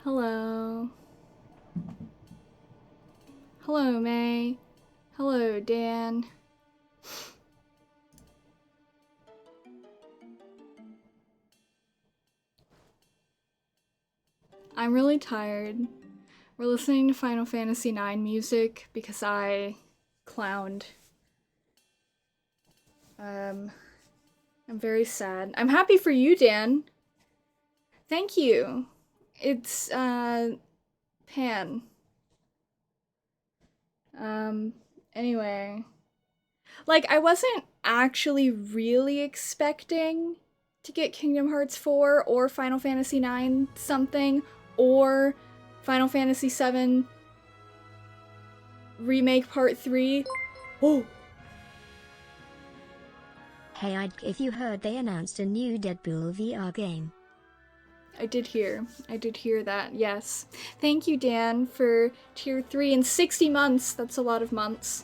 Hello. Hello, May. Hello, Dan. I'm really tired. We're listening to Final Fantasy IX music because I clowned. I'm very sad. I'm happy for you, Dan. Thank you. It's, Pan. Anyway. Like, I wasn't actually really expecting to get Kingdom Hearts 4 or Final Fantasy IX something or Final Fantasy VII Remake Part 3. Oh! Hey, if you heard they announced a new Deadpool VR game. I did hear that, yes. Thank you, Dan, for tier 3 in 60 months. That's a lot of months.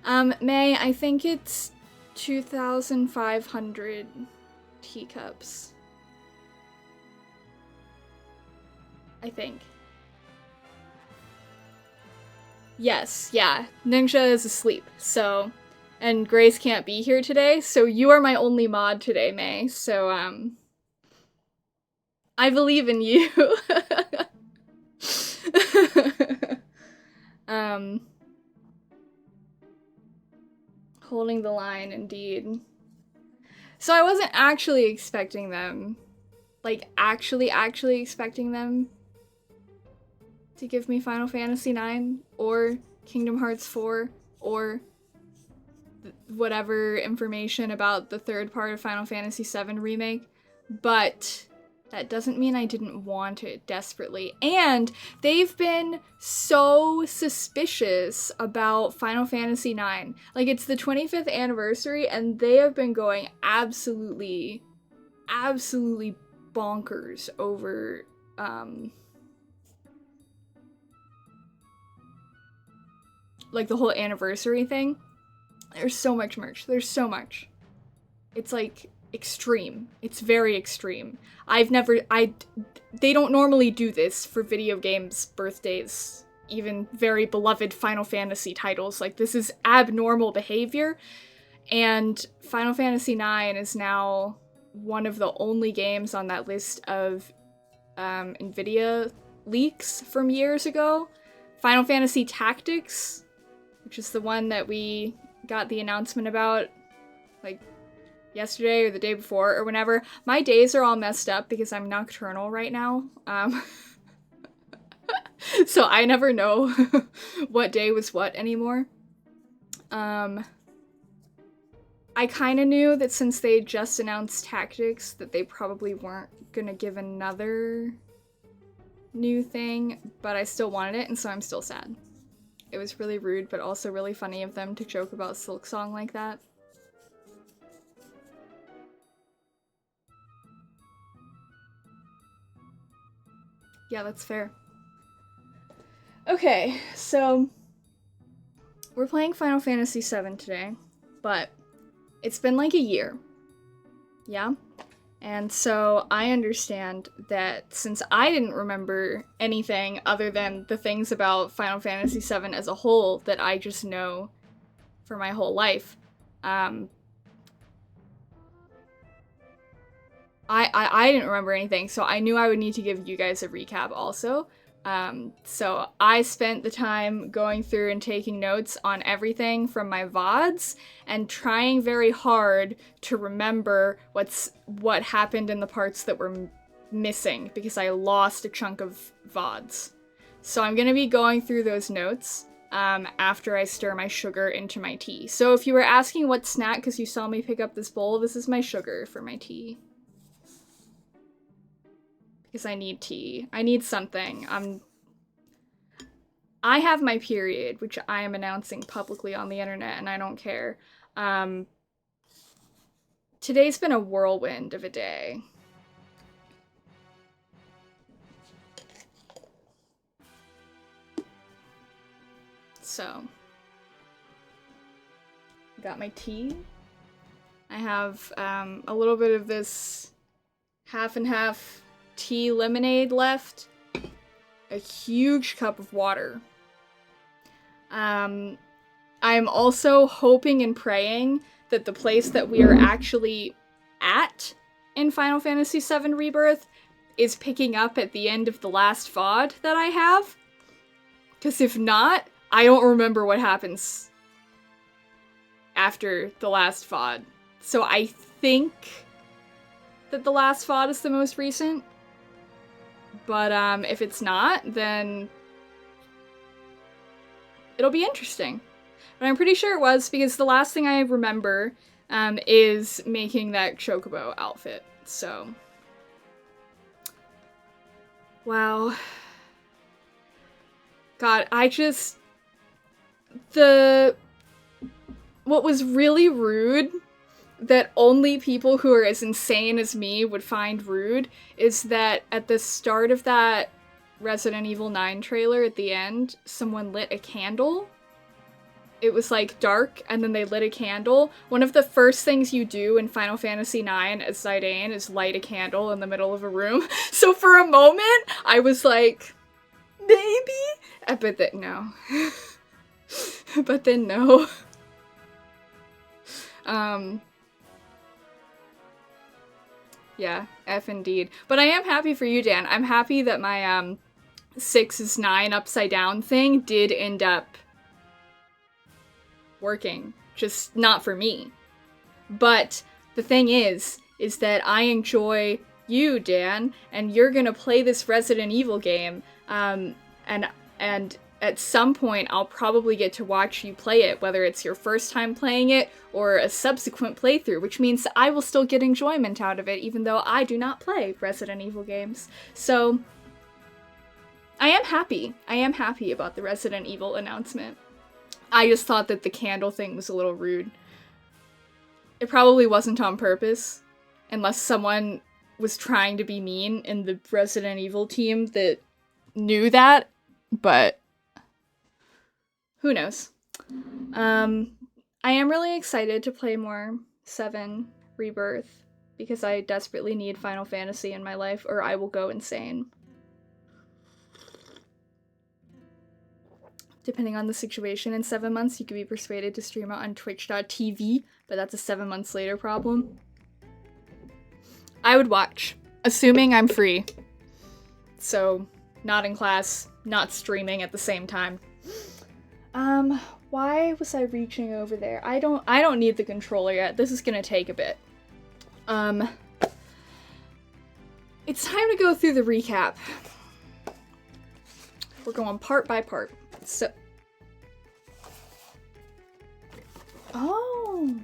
May, I think it's 2,500 teacups. I think. Yes, yeah. Ninja is asleep, so... And Grace can't be here today, so you are my only mod today, May, so, I believe in you. Holding the line, indeed. So I wasn't actually expecting them, like, actually expecting them to give me Final Fantasy IX, or Kingdom Hearts 4, or whatever information about the third part of Final Fantasy VII Remake, but that doesn't mean I didn't want it desperately. And they've been so suspicious about Final Fantasy IX. Like, it's the 25th anniversary, and they have been going absolutely bonkers over, like, the whole anniversary thing. There's so much merch. There's so much. It's, like, extreme. It's very extreme. They don't normally do this for video games birthdays, even very beloved Final Fantasy titles. Like, this is abnormal behavior, and Final Fantasy IX is now one of the only games on that list of NVIDIA leaks from years ago. Final Fantasy Tactics, which is the one that we got the announcement about, like, yesterday or the day before or whenever. My days are all messed up because I'm nocturnal right now. So I never know what day was what anymore. I kind of knew that since they just announced Tactics that they probably weren't gonna give another new thing, but I still wanted it, and so I'm still sad. It was really rude, but also really funny of them to joke about Silksong like that. Yeah, that's fair. Okay, so we're playing Final Fantasy VII today, but it's been like a year. Yeah? And so I understand that since I didn't remember anything other than the things about Final Fantasy VII as a whole that I just know for my whole life, I didn't remember anything, so I knew I would need to give you guys a recap also. So I spent the time going through and taking notes on everything from my VODs and trying very hard to remember what happened in the parts that were missing because I lost a chunk of VODs. So I'm gonna be going through those notes after I stir my sugar into my tea. So if you were asking what snack, because you saw me pick up this bowl, this is my sugar for my tea. Because I need tea. I need something. I have my period, which I am announcing publicly on the internet, and I don't care. Today's been a whirlwind of a day. So, I got my tea. I have a little bit of this half and half tea lemonade left. a huge cup of water. I'm also hoping and praying that the place that we are actually at in Final Fantasy VII Rebirth is picking up at the end of the last VOD that I have. Because if not, I don't remember what happens after the last VOD. So I think that the last VOD is the most recent. But if it's not, then it'll be interesting. But I'm pretty sure it was, because the last thing I remember is making that Chocobo outfit. So, wow. God, what was really rude, that only people who are as insane as me would find rude, is that at the start of that Resident Evil 9 trailer at the end, someone lit a candle. It was like dark, and then they lit a candle. One of the first things you do in Final Fantasy IX as Zidane is light a candle in the middle of a room. So for a moment, I was like, maybe? But then no. But then no. Yeah, F indeed. But I am happy for you, Dan. I'm happy that my 6 is 9 upside down thing did end up working. Just not for me. But the thing is that I enjoy you, Dan, and you're gonna play this Resident Evil game, and at some point I'll probably get to watch you play it, whether it's your first time playing it or a subsequent playthrough, which means I will still get enjoyment out of it, even though I do not play Resident Evil games. So, I am happy. I am happy about the Resident Evil announcement. I just thought that the candle thing was a little rude. It probably wasn't on purpose, unless someone was trying to be mean in the Resident Evil team that knew that, but who knows. I am really excited to play more 7 Rebirth, because I desperately need Final Fantasy in my life, or I will go insane. Depending on the situation, in 7 months, you could be persuaded to stream it on twitch.tv, but that's a 7 months later problem. I would watch, assuming I'm free. So, not in class, not streaming at the same time. Why was I reaching over there? I don't need the controller yet. This is gonna take a bit. It's time to go through the recap. We're going part by part. So, oh.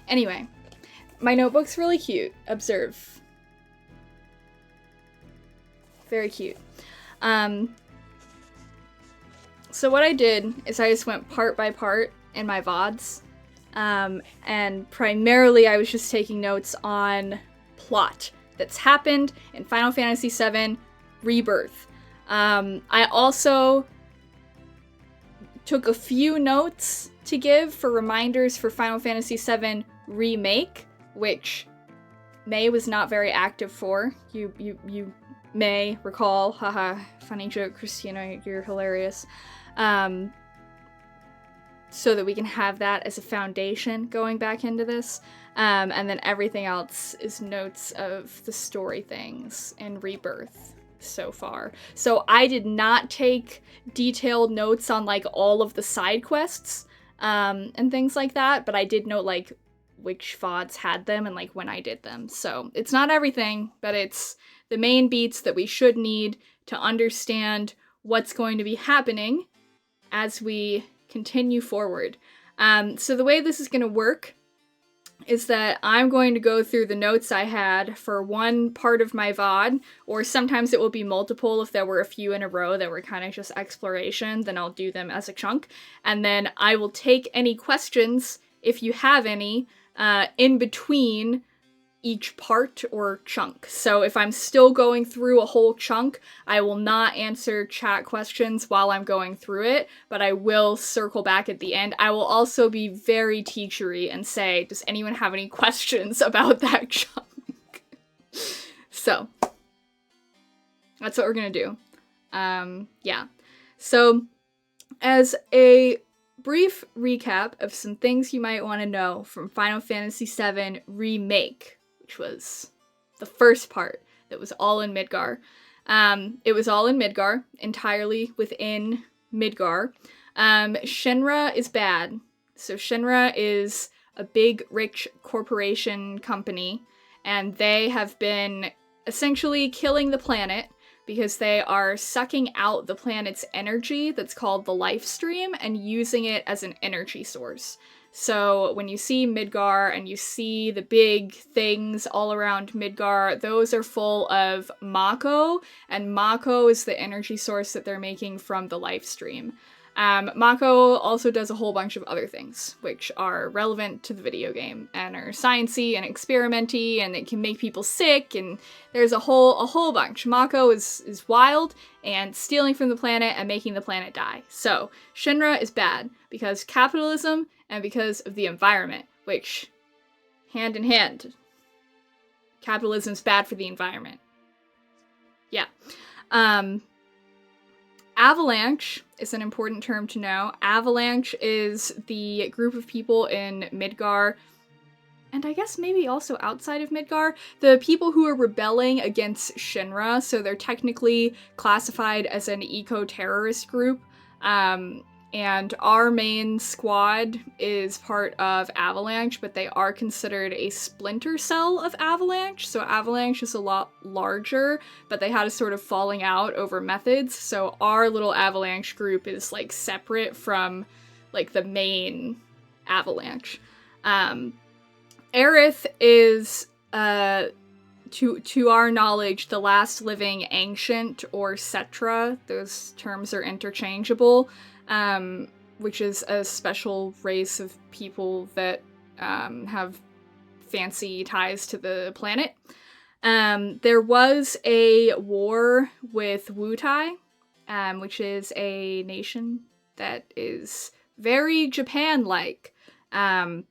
Anyway, my notebook's really cute. Observe. Very cute. So what I did is I just went part by part in my VODs, and primarily I was just taking notes on plot that's happened in Final Fantasy VII Rebirth. I also took a few notes to give for reminders for Final Fantasy VII Remake, which May was not very active for. You may recall, haha, funny joke, Christina, you're hilarious. So that we can have that as a foundation going back into this. And then everything else is notes of the story things in Rebirth so far. So I did not take detailed notes on like all of the side quests and things like that, but I did note like which VODs had them and like when I did them. So it's not everything, but it's the main beats that we should need to understand what's going to be happening as we continue forward. So the way this is going to work is that I'm going to go through the notes I had for one part of my VOD, or sometimes it will be multiple if there were a few in a row that were kind of just exploration, then I'll do them as a chunk. And then I will take any questions, if you have any, in between each part or chunk. So if I'm still going through a whole chunk, I will not answer chat questions while I'm going through it, but I will circle back at the end. I will also be very teachery and say, does anyone have any questions about that chunk? So, that's what we're gonna do. Yeah. So, as a brief recap of some things you might want to know from Final Fantasy VII Remake, which was the first part that was all in Midgar. It was all in Midgar, entirely within Midgar. Shinra is bad. So Shinra is a big, rich corporation company, and they have been essentially killing the planet because they are sucking out the planet's energy that's called the life stream and using it as an energy source. So when you see Midgar and you see the big things all around Midgar, those are full of Mako, and Mako is the energy source that they're making from the life stream. Mako also does a whole bunch of other things, which are relevant to the video game, and are sciencey and experimenty, and it can make people sick, and there's a whole bunch. Mako is wild, and stealing from the planet and making the planet die. So, Shinra is bad, because capitalism, and because of the environment, which, hand in hand, capitalism's bad for the environment. Yeah. Avalanche is an important term to know. Avalanche is the group of people in Midgar, and I guess maybe also outside of Midgar, the people who are rebelling against Shinra, so they're technically classified as an eco-terrorist group. And our main squad is part of Avalanche, but they are considered a splinter cell of Avalanche. So Avalanche is a lot larger, but they had a sort of falling out over methods. So our little Avalanche group is like separate from like the main Avalanche. Aerith is, to our knowledge, the last living ancient or Cetra. Those terms are interchangeable. Which is a special race of people that have fancy ties to the planet. There was a war with Wutai, which is a nation that is very Japan-like. And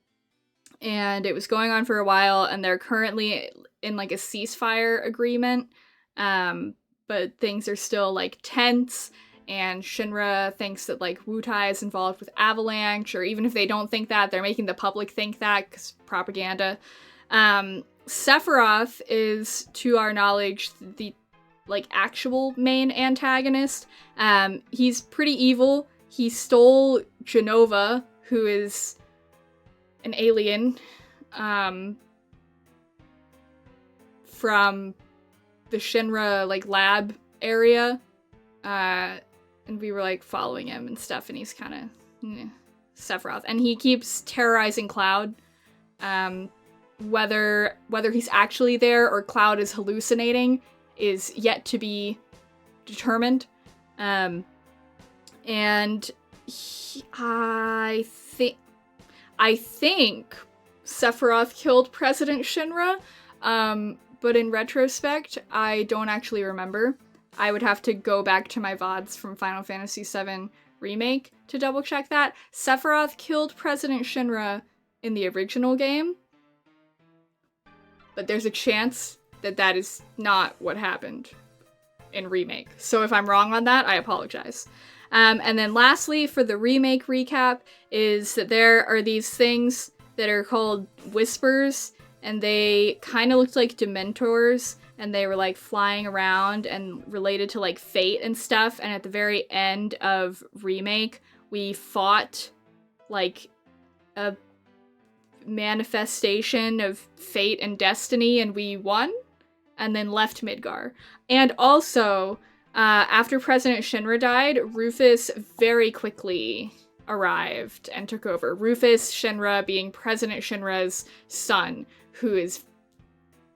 it was going on for a while, and they're currently in like a ceasefire agreement. But things are still like tense. And Shinra thinks that, like, Wutai is involved with Avalanche, or even if they don't think that, they're making the public think that, because propaganda. Sephiroth is, to our knowledge, the, like, actual main antagonist. He's pretty evil. He stole Genova, who is an alien, from the Shinra, like, lab area. And we were, like, following him and stuff, and he's kind of Sephiroth. And he keeps terrorizing Cloud. Whether he's actually there or Cloud is hallucinating is yet to be determined. And I think Sephiroth killed President Shinra, but in retrospect, I don't actually remember. I would have to go back to my VODs from Final Fantasy VII Remake to double check that. Sephiroth killed President Shinra in the original game, but there's a chance that that is not what happened in Remake. So if I'm wrong on that, I apologize. And then lastly, for the Remake recap, is that there are these things that are called Whispers, and they kind of looked like Dementors, and they were, like, flying around and related to, like, fate and stuff. And at the very end of Remake, we fought, like, a manifestation of fate and destiny, and we won, and then left Midgar. And also, after President Shinra died, Rufus very quickly arrived and took over. Rufus Shinra being President Shinra's son, who is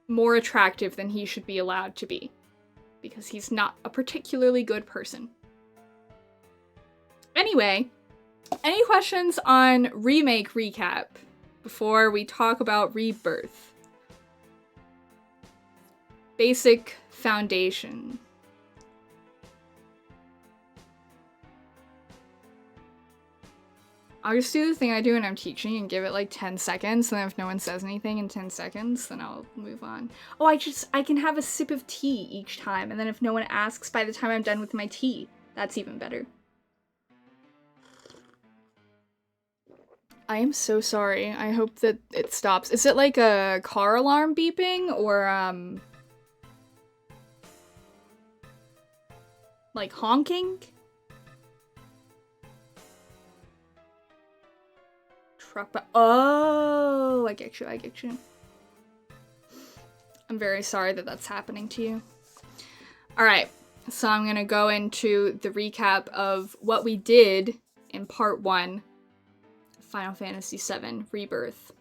more attractive than he should be allowed to be, because he's not a particularly good person. Anyway, any questions on Remake recap before we talk about Rebirth? Basic foundation. I'll just do the thing I do when I'm teaching and give it like 10 seconds, and then if no one says anything in 10 seconds, then I'll move on. Oh, I can have a sip of tea each time, and then if no one asks by the time I'm done with my tea, that's even better. I am so sorry. I hope that it stops. Is it like a car alarm beeping, or like honking? Oh, I get you, I get you. I'm very sorry that that's happening to you. Alright, so I'm gonna go into the recap of what we did in part 1 of Final Fantasy VII Rebirth.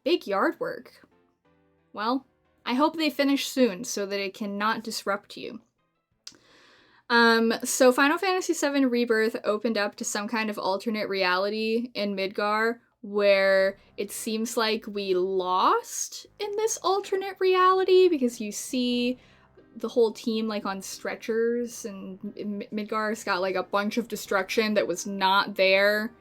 Big yard work. Well, I hope they finish soon so that it cannot disrupt you. So Final Fantasy VII Rebirth opened up to some kind of alternate reality in Midgar where it seems like we lost in this alternate reality because you see the whole team like on stretchers, and Midgar's got like a bunch of destruction that was not there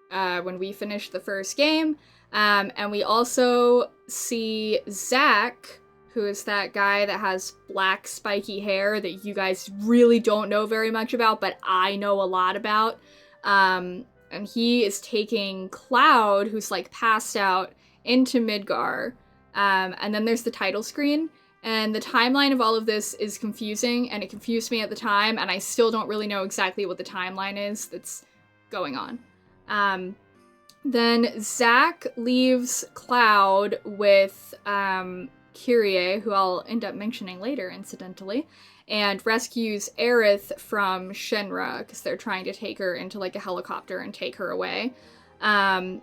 when we finished the first game. And we also see Zack, who is that guy that has black spiky hair that you guys really don't know very much about, but I know a lot about. And he is taking Cloud, who's like passed out, into Midgar. And then there's the title screen. And the timeline of all of this is confusing, and it confused me at the time, and I still don't really know exactly what the timeline is that's going on. Then Zack leaves Cloud with Kyrie, who I'll end up mentioning later, incidentally, and rescues Aerith from Shinra, because they're trying to take her into, like, a helicopter and take her away. And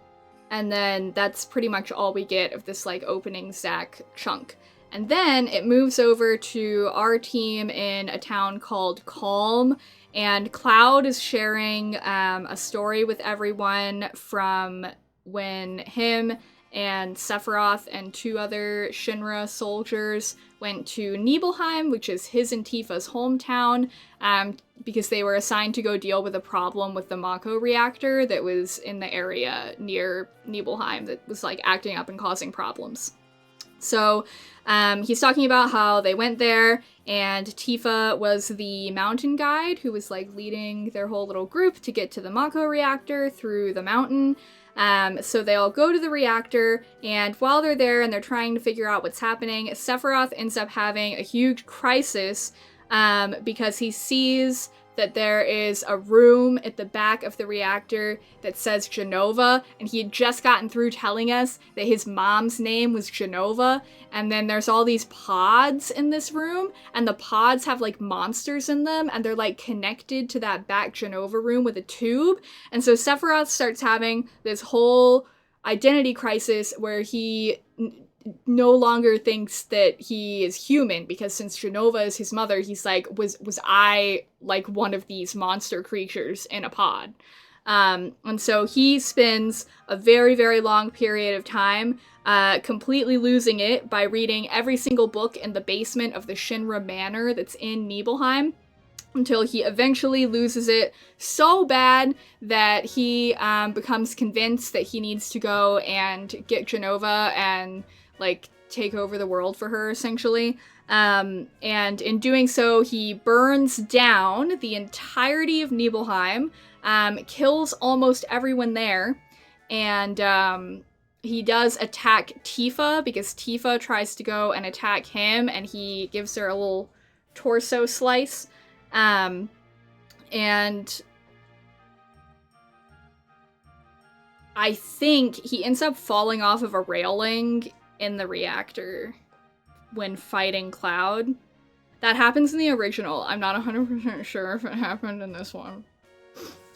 then that's pretty much all we get of this, like, opening Zack chunk. And then it moves over to our team in a town called Calm, and Cloud is sharing a story with everyone from when him and Sephiroth and 2 other Shinra soldiers went to Nibelheim, which is his and Tifa's hometown, because they were assigned to go deal with a problem with the Mako reactor that was in the area near Nibelheim that was like acting up and causing problems. So he's talking about how they went there, and Tifa was the mountain guide who was like leading their whole little group to get to the Mako reactor through the mountain. So they all go to the reactor, and while they're there and they're trying to figure out what's happening, Sephiroth ends up having a huge crisis because he sees that there is a room at the back of the reactor that says Genova, and he had just gotten through telling us that his mom's name was Genova, and then there's all these pods in this room, and the pods have like monsters in them, and they're like connected to that back Genova room with a tube, and so Sephiroth starts having this whole identity crisis where he no longer thinks that he is human, because since Genova is his mother, he's like, was I like one of these monster creatures in a pod? And so he spends a very, very long period of time completely losing it by reading every single book in the basement of the Shinra Manor that's in Nibelheim, until he eventually loses it so bad that he becomes convinced that he needs to go and get Genova and like take over the world for her, essentially. And in doing so, he burns down the entirety of Nibelheim, kills almost everyone there, and he does attack Tifa, because Tifa tries to go and attack him, and he gives her a little torso slice. And I think he ends up falling off of a railing in the reactor when fighting Cloud. That happens in the original. I'm not 100% sure if it happened in this one.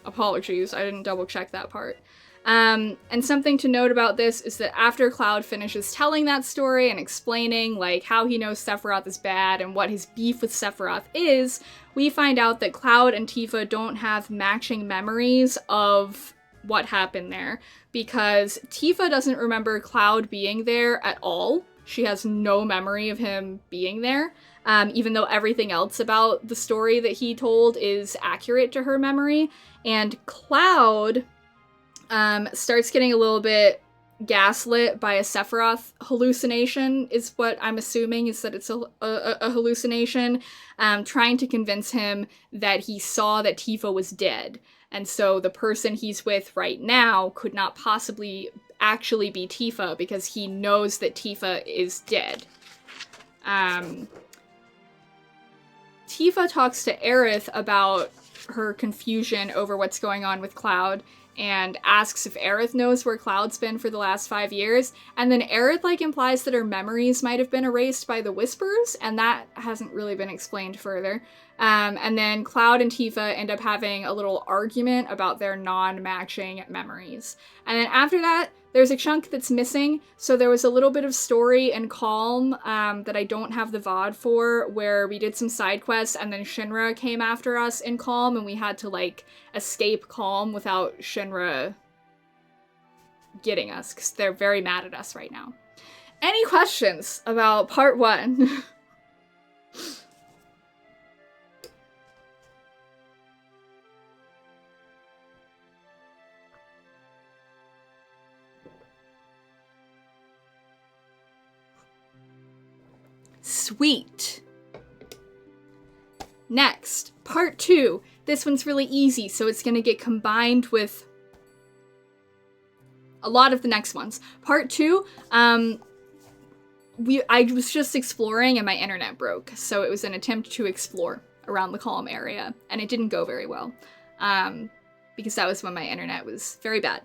Apologies, I didn't double check that part. And something to note about this is that after Cloud finishes telling that story and explaining like how he knows Sephiroth is bad and what his beef with Sephiroth is, we find out that Cloud and Tifa don't have matching memories of what happened there, because Tifa doesn't remember Cloud being there at all. She has no memory of him being there, even though everything else about the story that he told is accurate to her memory. And Cloud starts getting a little bit gaslit by a Sephiroth hallucination, is what I'm assuming, is that it's a hallucination, trying to convince him that he saw that Tifa was dead. And so the person he's with right now could not possibly actually be Tifa because he knows that Tifa is dead. Tifa talks to Aerith about her confusion over what's going on with Cloud and asks if Aerith knows where Cloud's been for the last 5 years. And then Aerith, like, implies that her memories might have been erased by the Whispers, and that hasn't really been explained further. And then Cloud and Tifa end up having a little argument about their non-matching memories. And then after that, there's a chunk that's missing, so there was a little bit of story in Calm that I don't have the VOD for, where we did some side quests, and then Shinra came after us in Calm, and we had to, like, escape Calm without Shinra getting us, because they're very mad at us right now. Any questions about part 1? Sweet. Next, part 2. This one's really easy, so it's gonna get combined with a lot of the next ones. Part 2, I was just exploring and my internet broke, so it was an attempt to explore around the Calm area, and it didn't go very well, because that was when my internet was very bad.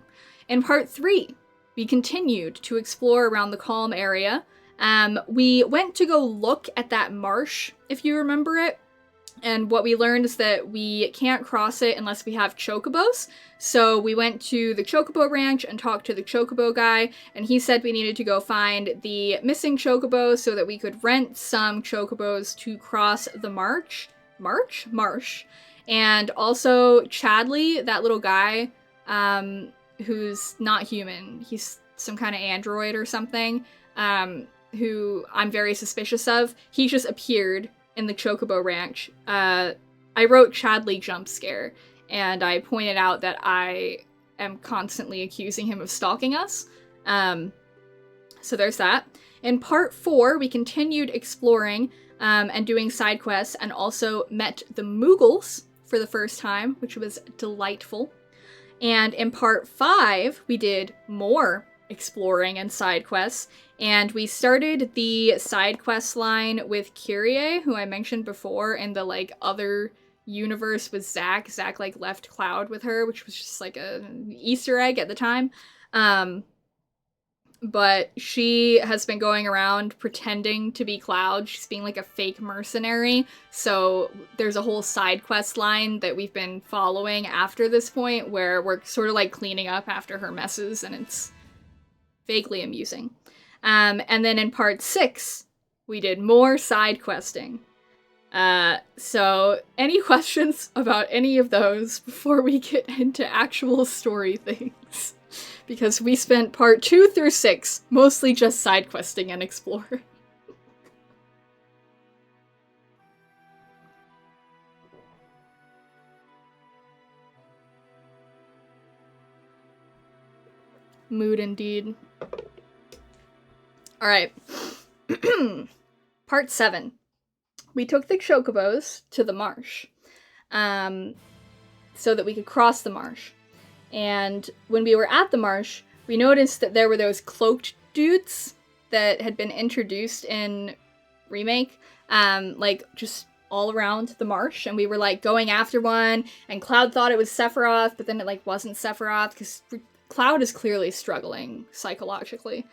In part 3, we continued to explore around the Calm area. We went to go look at that marsh, if you remember it, and what we learned is that we can't cross it unless we have chocobos. So we went to the chocobo ranch and talked to the chocobo guy, and he said we needed to go find the missing chocobos so that we could rent some chocobos to cross the marsh. And also Chadley, that little guy, who's not human, he's some kind of android or something, who I'm very suspicious of. He just appeared in the Chocobo Ranch. I wrote Chadley Jumpscare, and I pointed out that I am constantly accusing him of stalking us. So there's that. In part 4, we continued exploring and doing side quests, and also met the Moogles for the first time, which was delightful. And in part 5, we did more exploring and side quests, and we started the side quest line with Kyrie, who I mentioned before, in the, like, other universe with Zack. Zack, like, left Cloud with her, which was just, like, an Easter egg at the time. But she has been going around pretending to be Cloud. She's being, like, a fake mercenary, so there's a whole side quest line that we've been following after this point, where we're sort of, like, cleaning up after her messes, and it's vaguely amusing. And then in part 6, we did more side questing. So any questions about any of those before we get into actual story things? Because we spent part 2 through 6 mostly just side questing and exploring. Mood indeed. Alright. Part 7. We took the chocobos to the marsh, so that we could cross the marsh. And when we were at the marsh, we noticed that there were those cloaked dudes that had been introduced in Remake, like, just all around the marsh, and we were, like, going after one, and Cloud thought it was Sephiroth, but then it, like, wasn't Sephiroth, because Cloud is clearly struggling psychologically.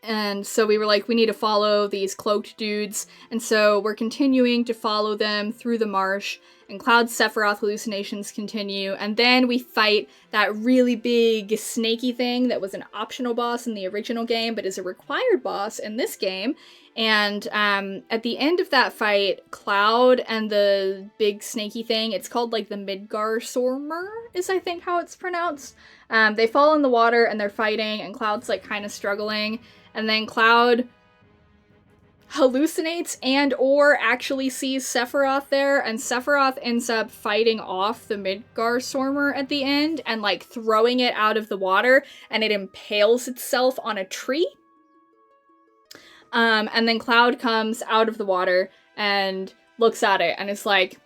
And so we were like, we need to follow these cloaked dudes, and so we're continuing to follow them through the marsh, and Cloud's Sephiroth hallucinations continue, and then we fight that really big snaky thing that was an optional boss in the original game, but is a required boss in this game. And at the end of that fight, Cloud and the big snaky thing, it's called, like, the Midgar Sormer, is I think how it's pronounced. They fall in the water and they're fighting, and Cloud's, like, kind of struggling. And then Cloud hallucinates and or actually sees Sephiroth there, and Sephiroth ends up fighting off the Midgar Stormer at the end and like throwing it out of the water, and it impales itself on a tree. And then Cloud comes out of the water and looks at it and is like,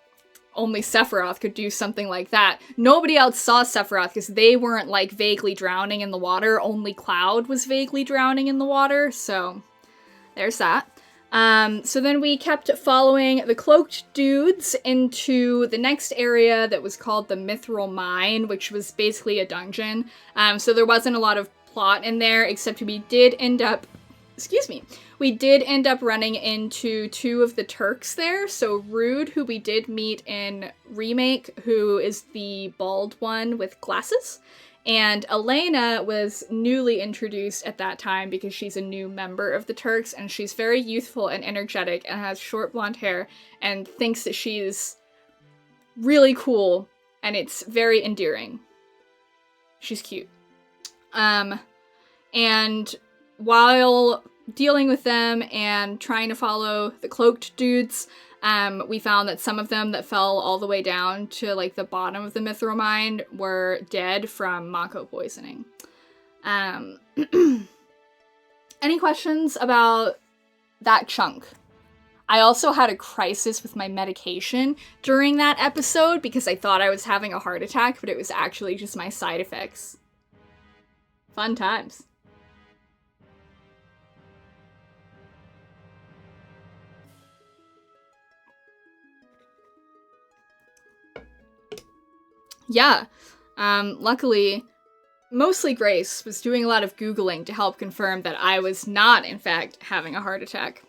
only Sephiroth could do something like that. Nobody else saw Sephiroth because they weren't like vaguely drowning in the water. Only Cloud was vaguely drowning in the water. So there's that. So then we kept following the cloaked dudes into the next area that was called the Mithril Mine, which was basically a dungeon. So there wasn't a lot of plot in there, except we did end up running into two of the Turks there. So Rude, who we did meet in Remake, who is the bald one with glasses. And Elena was newly introduced at that time because she's a new member of the Turks, and she's very youthful and energetic and has short blonde hair and thinks that she's really cool, and it's very endearing. She's cute. And while dealing with them and trying to follow the cloaked dudes, we found that some of them that fell all the way down to like the bottom of the Mithril Mine were dead from Mako poisoning. Any questions about that chunk? I also had a crisis with my medication during that episode because I thought I was having a heart attack, but it was actually just my side effects. Fun times. Yeah, luckily, mostly Grace was doing a lot of Googling to help confirm that I was not, in fact, having a heart attack.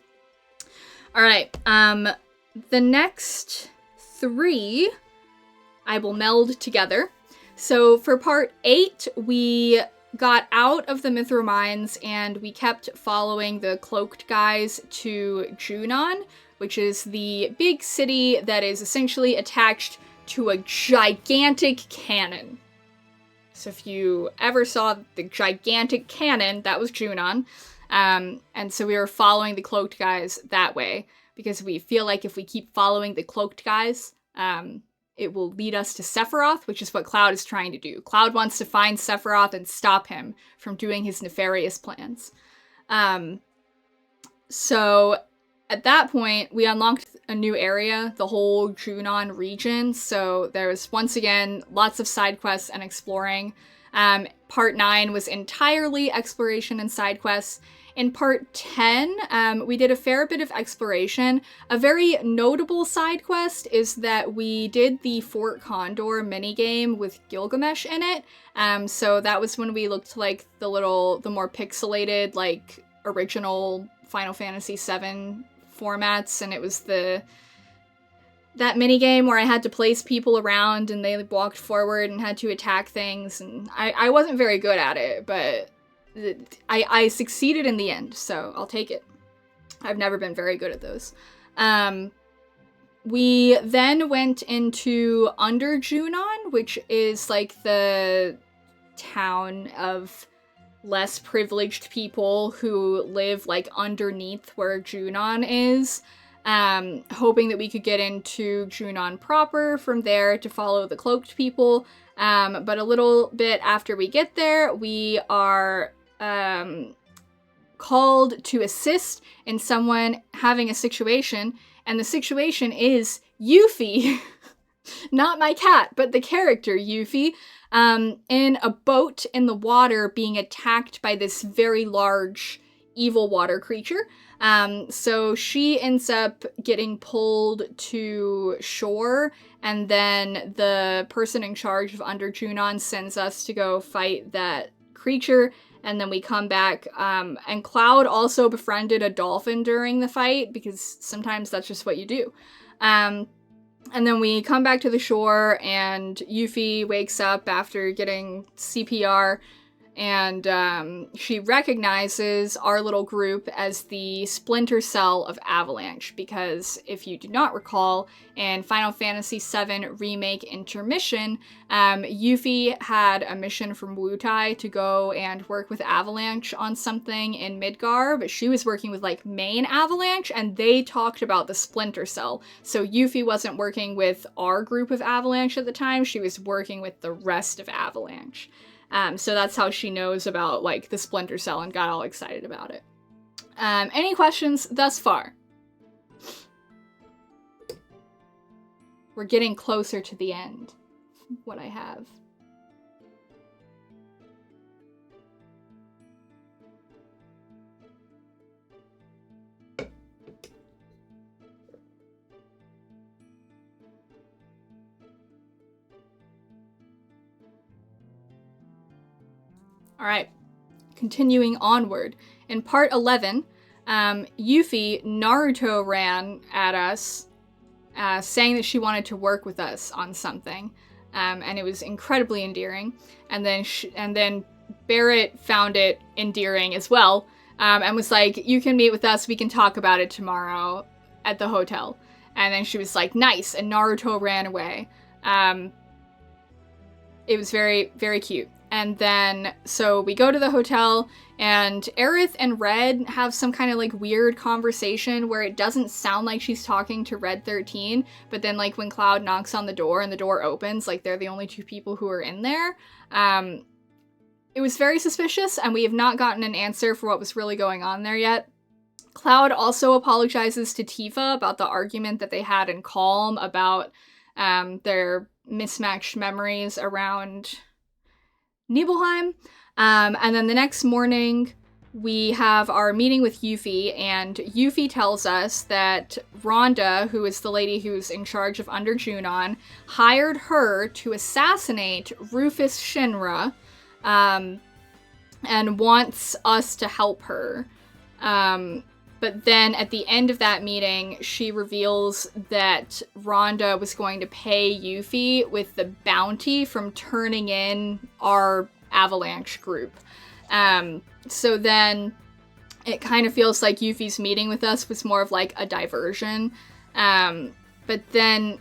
Alright, the next three I will meld together. So for part 8, we got out of the Mithril Mines and we kept following the cloaked guys to Junon, which is the big city that is essentially attached to a gigantic cannon. So if you ever saw the gigantic cannon, that was Junon. And so we were following the cloaked guys that way, because we feel like if we keep following the cloaked guys, it will lead us to Sephiroth, which is what Cloud is trying to do. Cloud wants to find Sephiroth and stop him from doing his nefarious plans. So at that point, we unlocked a new area, the whole Junon region. So there's, once again, lots of side quests and exploring. Part 9 was entirely exploration and side quests. In part 10, we did a fair bit of exploration. A very notable side quest is that we did the Fort Condor minigame with Gilgamesh in it. So that was when we looked like the more pixelated, like, original Final Fantasy VII formats, and it was that minigame where I had to place people around and they walked forward and had to attack things, and I wasn't very good at it, but I succeeded in the end, so I'll take it. I've never been very good at those. We then went into Under Junon, which is like the town of less privileged people who live like underneath where Junon is, hoping that we could get into Junon proper from there to follow the cloaked people. But a little bit after we get there, we are called to assist in someone having a situation, and the situation is Yuffie. Not my cat, but the character Yuffie, in a boat in the water being attacked by this very large evil water creature. So she ends up getting pulled to shore, and then the person in charge of Under Junon sends us to go fight that creature, and then we come back, and Cloud also befriended a dolphin during the fight, because sometimes that's just what you do. And then we come back to the shore, and Yuffie wakes up after getting CPR, And she recognizes our little group as the Splinter Cell of Avalanche, because if you do not recall, in Final Fantasy VII Remake Intermission, Yuffie had a mission from Wutai to go and work with Avalanche on something in Midgar, but she was working with, like, main Avalanche, and they talked about the Splinter Cell. So Yuffie wasn't working with our group of Avalanche at the time, she was working with the rest of Avalanche. So that's how she knows about, like, the Splinter Cell and got all excited about it. Any questions thus far? We're getting closer to the end, what I have. All right, continuing onward. In part 11, Yuffie Naruto ran at us, saying that she wanted to work with us on something, and it was incredibly endearing. And then Barrett found it endearing as well, and was like, "You can meet with us. We can talk about it tomorrow at the hotel." And then she was like, "Nice," and Naruto ran away. It was very, very cute. And then, so we go to the hotel, and Aerith and Red have some kind of, like, weird conversation where it doesn't sound like she's talking to Red 13, but then, like, when Cloud knocks on the door and the door opens, like, they're the only two people who are in there. It was very suspicious, and we have not gotten an answer for what was really going on there yet. Cloud also apologizes to Tifa about the argument that they had in Calm about their mismatched memories around Nibelheim. And then the next morning, we have our meeting with Yuffie, and Yuffie tells us that Rhonda, who is the lady who's in charge of Under Junon, hired her to assassinate Rufus Shinra, and wants us to help her. But then at the end of that meeting, she reveals that Rhonda was going to pay Yuffie with the bounty from turning in our Avalanche group. So then it kind of feels like Yuffie's meeting with us was more of like a diversion. But then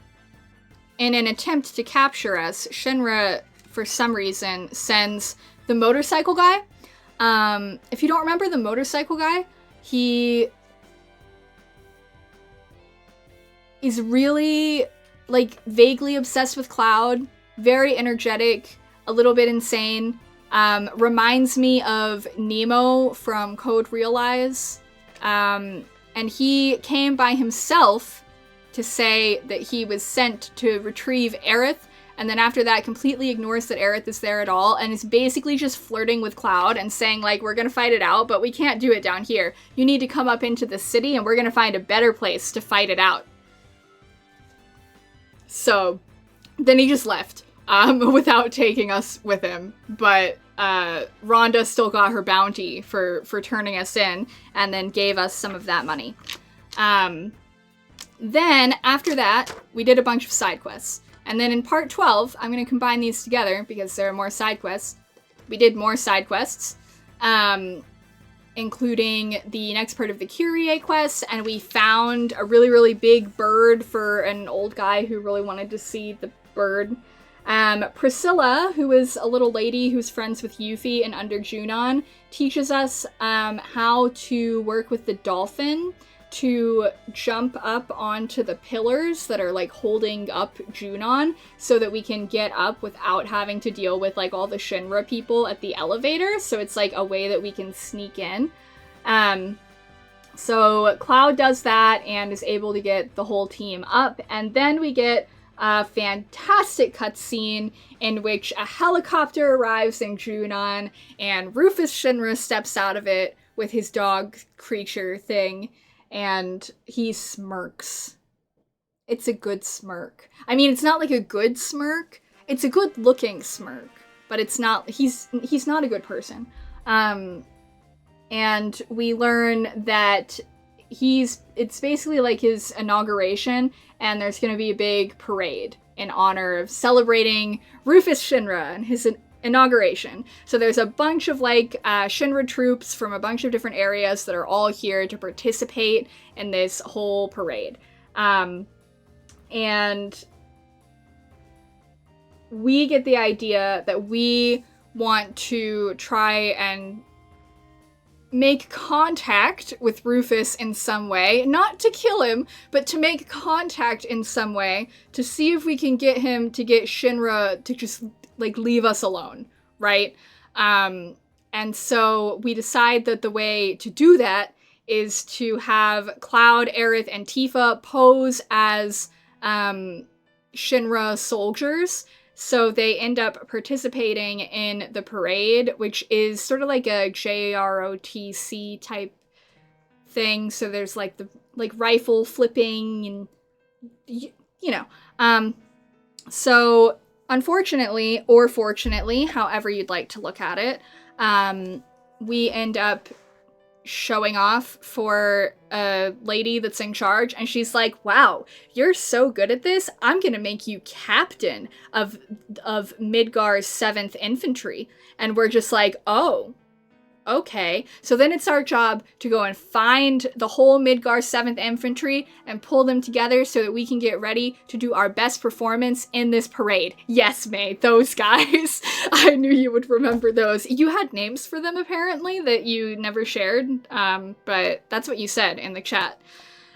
in an attempt to capture us, Shinra, for some reason, sends the motorcycle guy. If you don't remember the motorcycle guy, he is really, like, vaguely obsessed with Cloud, very energetic, a little bit insane, reminds me of Nemo from Code Realize, and he came by himself to say that he was sent to retrieve Aerith, and then after that completely ignores that Aerith is there at all, and is basically just flirting with Cloud and saying, like, we're gonna fight it out, but we can't do it down here. You need to come up into the city, and we're gonna find a better place to fight it out. So then he just left, without taking us with him, but Rhonda still got her bounty for turning us in, and then gave us some of that money. Then, after that, we did a bunch of side quests. And then in part 12, I'm going to combine these together because there are more side quests. We did more side quests, including the next part of the Kyrie quest, and we found a really, really big bird for an old guy who really wanted to see the bird. Priscilla, who is a little lady who's friends with Yuffie and Under Junon, teaches us how to work with the dolphin to jump up onto the pillars that are, like, holding up Junon so that we can get up without having to deal with, like, all the Shinra people at the elevator. So it's, like, a way that we can sneak in. So Cloud does that and is able to get the whole team up. And then we get a fantastic cutscene in which a helicopter arrives in Junon and Rufus Shinra steps out of it with his dog creature thing. And he smirks. It's a good smirk. I mean, it's not like a good smirk. It's a good looking smirk, but it's not, he's not a good person. And we learn that it's basically like his inauguration, and there's gonna be a big parade in honor of celebrating Rufus Shinra and his inauguration. So there's a bunch of like Shinra troops from a bunch of different areas that are all here to participate in this whole parade. And we get the idea that we want to try and make contact with Rufus in some way, not to kill him, but to make contact in some way to see if we can get him to get Shinra to just like leave us alone, right? And so we decide that the way to do that is to have Cloud, Aerith, and Tifa pose as Shinra soldiers. So they end up participating in the parade, which is sort of like a JROTC type thing. So there's like the like rifle flipping and you know. So unfortunately, or fortunately, however you'd like to look at it, we end up showing off for a lady that's in charge, and she's like, wow, you're so good at this, I'm gonna make you captain of Midgar's 7th Infantry. And we're just like, oh, okay. So then it's our job to go and find the whole Midgar 7th Infantry and pull them together so that we can get ready to do our best performance in this parade. Yes, May, those guys. I knew you would remember those. You had names for them, apparently, that you never shared, but that's what you said in the chat.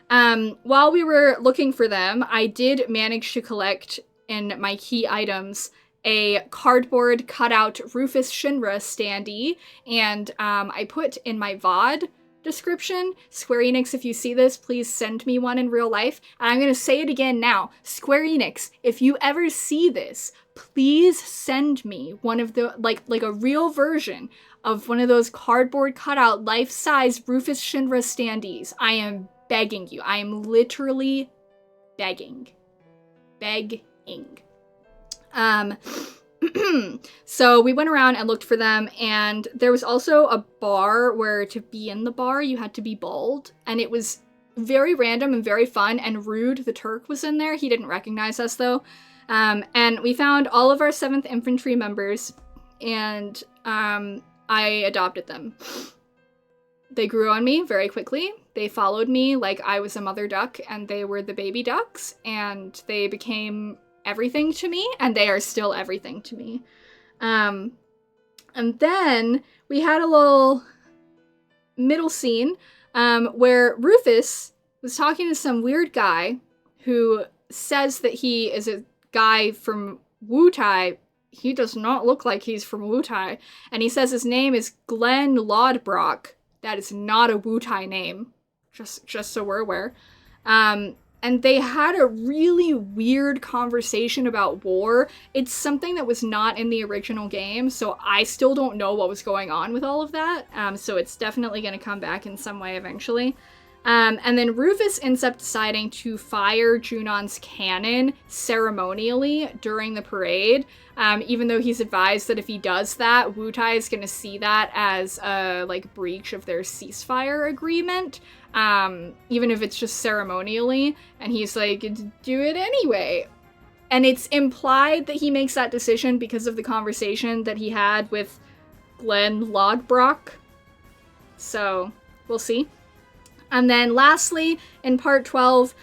While we were looking for them, I did manage to collect in my key items a cardboard cutout Rufus Shinra standee, and I put in my VOD description, Square Enix, if you see this, please send me one in real life. And I'm gonna say it again now, Square Enix, if you ever see this, please send me one of the, like a real version of one of those cardboard cutout life-size Rufus Shinra standees. I am begging you. I am literally begging. Begging. So we went around and looked for them, and there was also a bar where to be in the bar you had to be bald, and it was very random and very fun, and Rude the Turk was in there. He didn't recognize us though. And we found all of our 7th Infantry members, and I adopted them. They grew on me very quickly. They followed me like I was a mother duck and they were the baby ducks, and they became everything to me, and they are still everything to me. And then we had a little middle scene where Rufus was talking to some weird guy who says that he is a guy from Wutai. He does not look like he's from Wutai, and he says his name is Glenn Lodbrock. That is not a Wutai name, just so we're aware. And they had a really weird conversation about war. It's something that was not in the original game, so I still don't know what was going on with all of that. So it's definitely going to come back in some way eventually. And then Rufus ends up deciding to fire Junon's cannon ceremonially during the parade, even though he's advised that if he does that, Wutai is going to see that as a breach of their ceasefire agreement. Even if it's just ceremonially, and he's like, do it anyway. And it's implied that he makes that decision because of the conversation that he had with Glenn Lodbrock. So, we'll see. And then lastly, in part 12,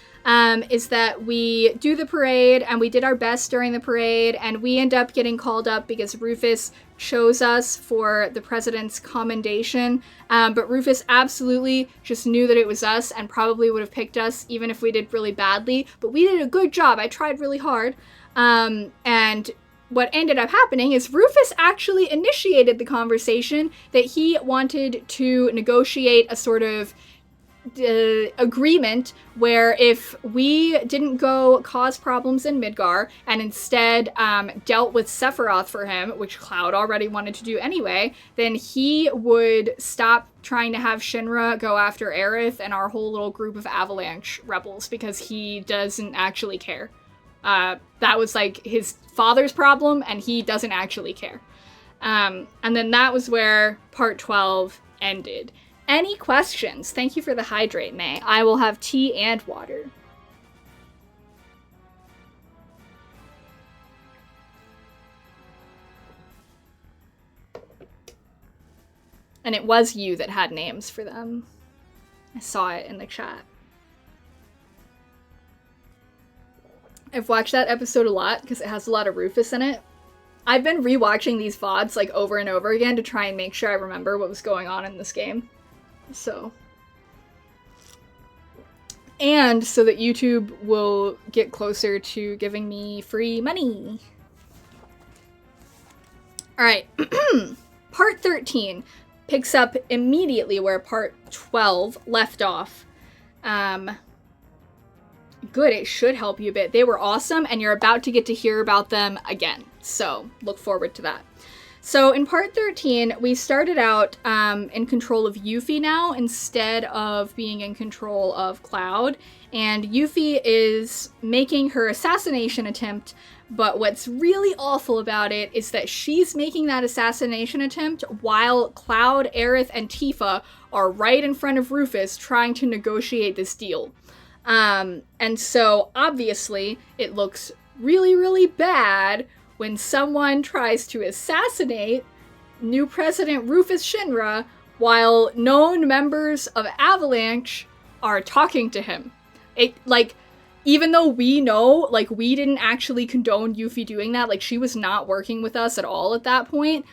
is that we do the parade, and we did our best during the parade, and we end up getting called up because Rufus chose us for the president's commendation. But Rufus absolutely just knew that it was us and probably would have picked us even if we did really badly. But we did a good job. I tried really hard. And what ended up happening is Rufus actually initiated the conversation that he wanted to negotiate a sort of agreement where if we didn't go cause problems in Midgar and instead dealt with Sephiroth for him, which Cloud already wanted to do anyway, then he would stop trying to have Shinra go after Aerith and our whole little group of Avalanche rebels because he doesn't actually care. That was his father's problem, and he doesn't actually care. And then that was where part 12 ended. Any questions? Thank you for the hydrate, May. I will have tea and water. And it was you that had names for them. I saw it in the chat. I've watched that episode a lot because it has a lot of Rufus in it. I've been rewatching these VODs like over and over again to try and make sure I remember what was going on in this game. So. And so that YouTube will get closer to giving me free money. Alright. Part 13 picks up immediately where part 12 left off. Good, it should help you a bit. They were awesome, and you're about to get to hear about them again. So, look forward to that. So, in part 13, we started out in control of Yuffie now, instead of being in control of Cloud. And Yuffie is making her assassination attempt, but what's really awful about it is that she's making that assassination attempt while Cloud, Aerith, and Tifa are right in front of Rufus trying to negotiate this deal. And so, obviously, it looks really, really bad when someone tries to assassinate new President Rufus Shinra while known members of Avalanche are talking to him. It, like, even though we know, like, we didn't actually condone Yuffie doing that, like, she was not working with us at all at that point,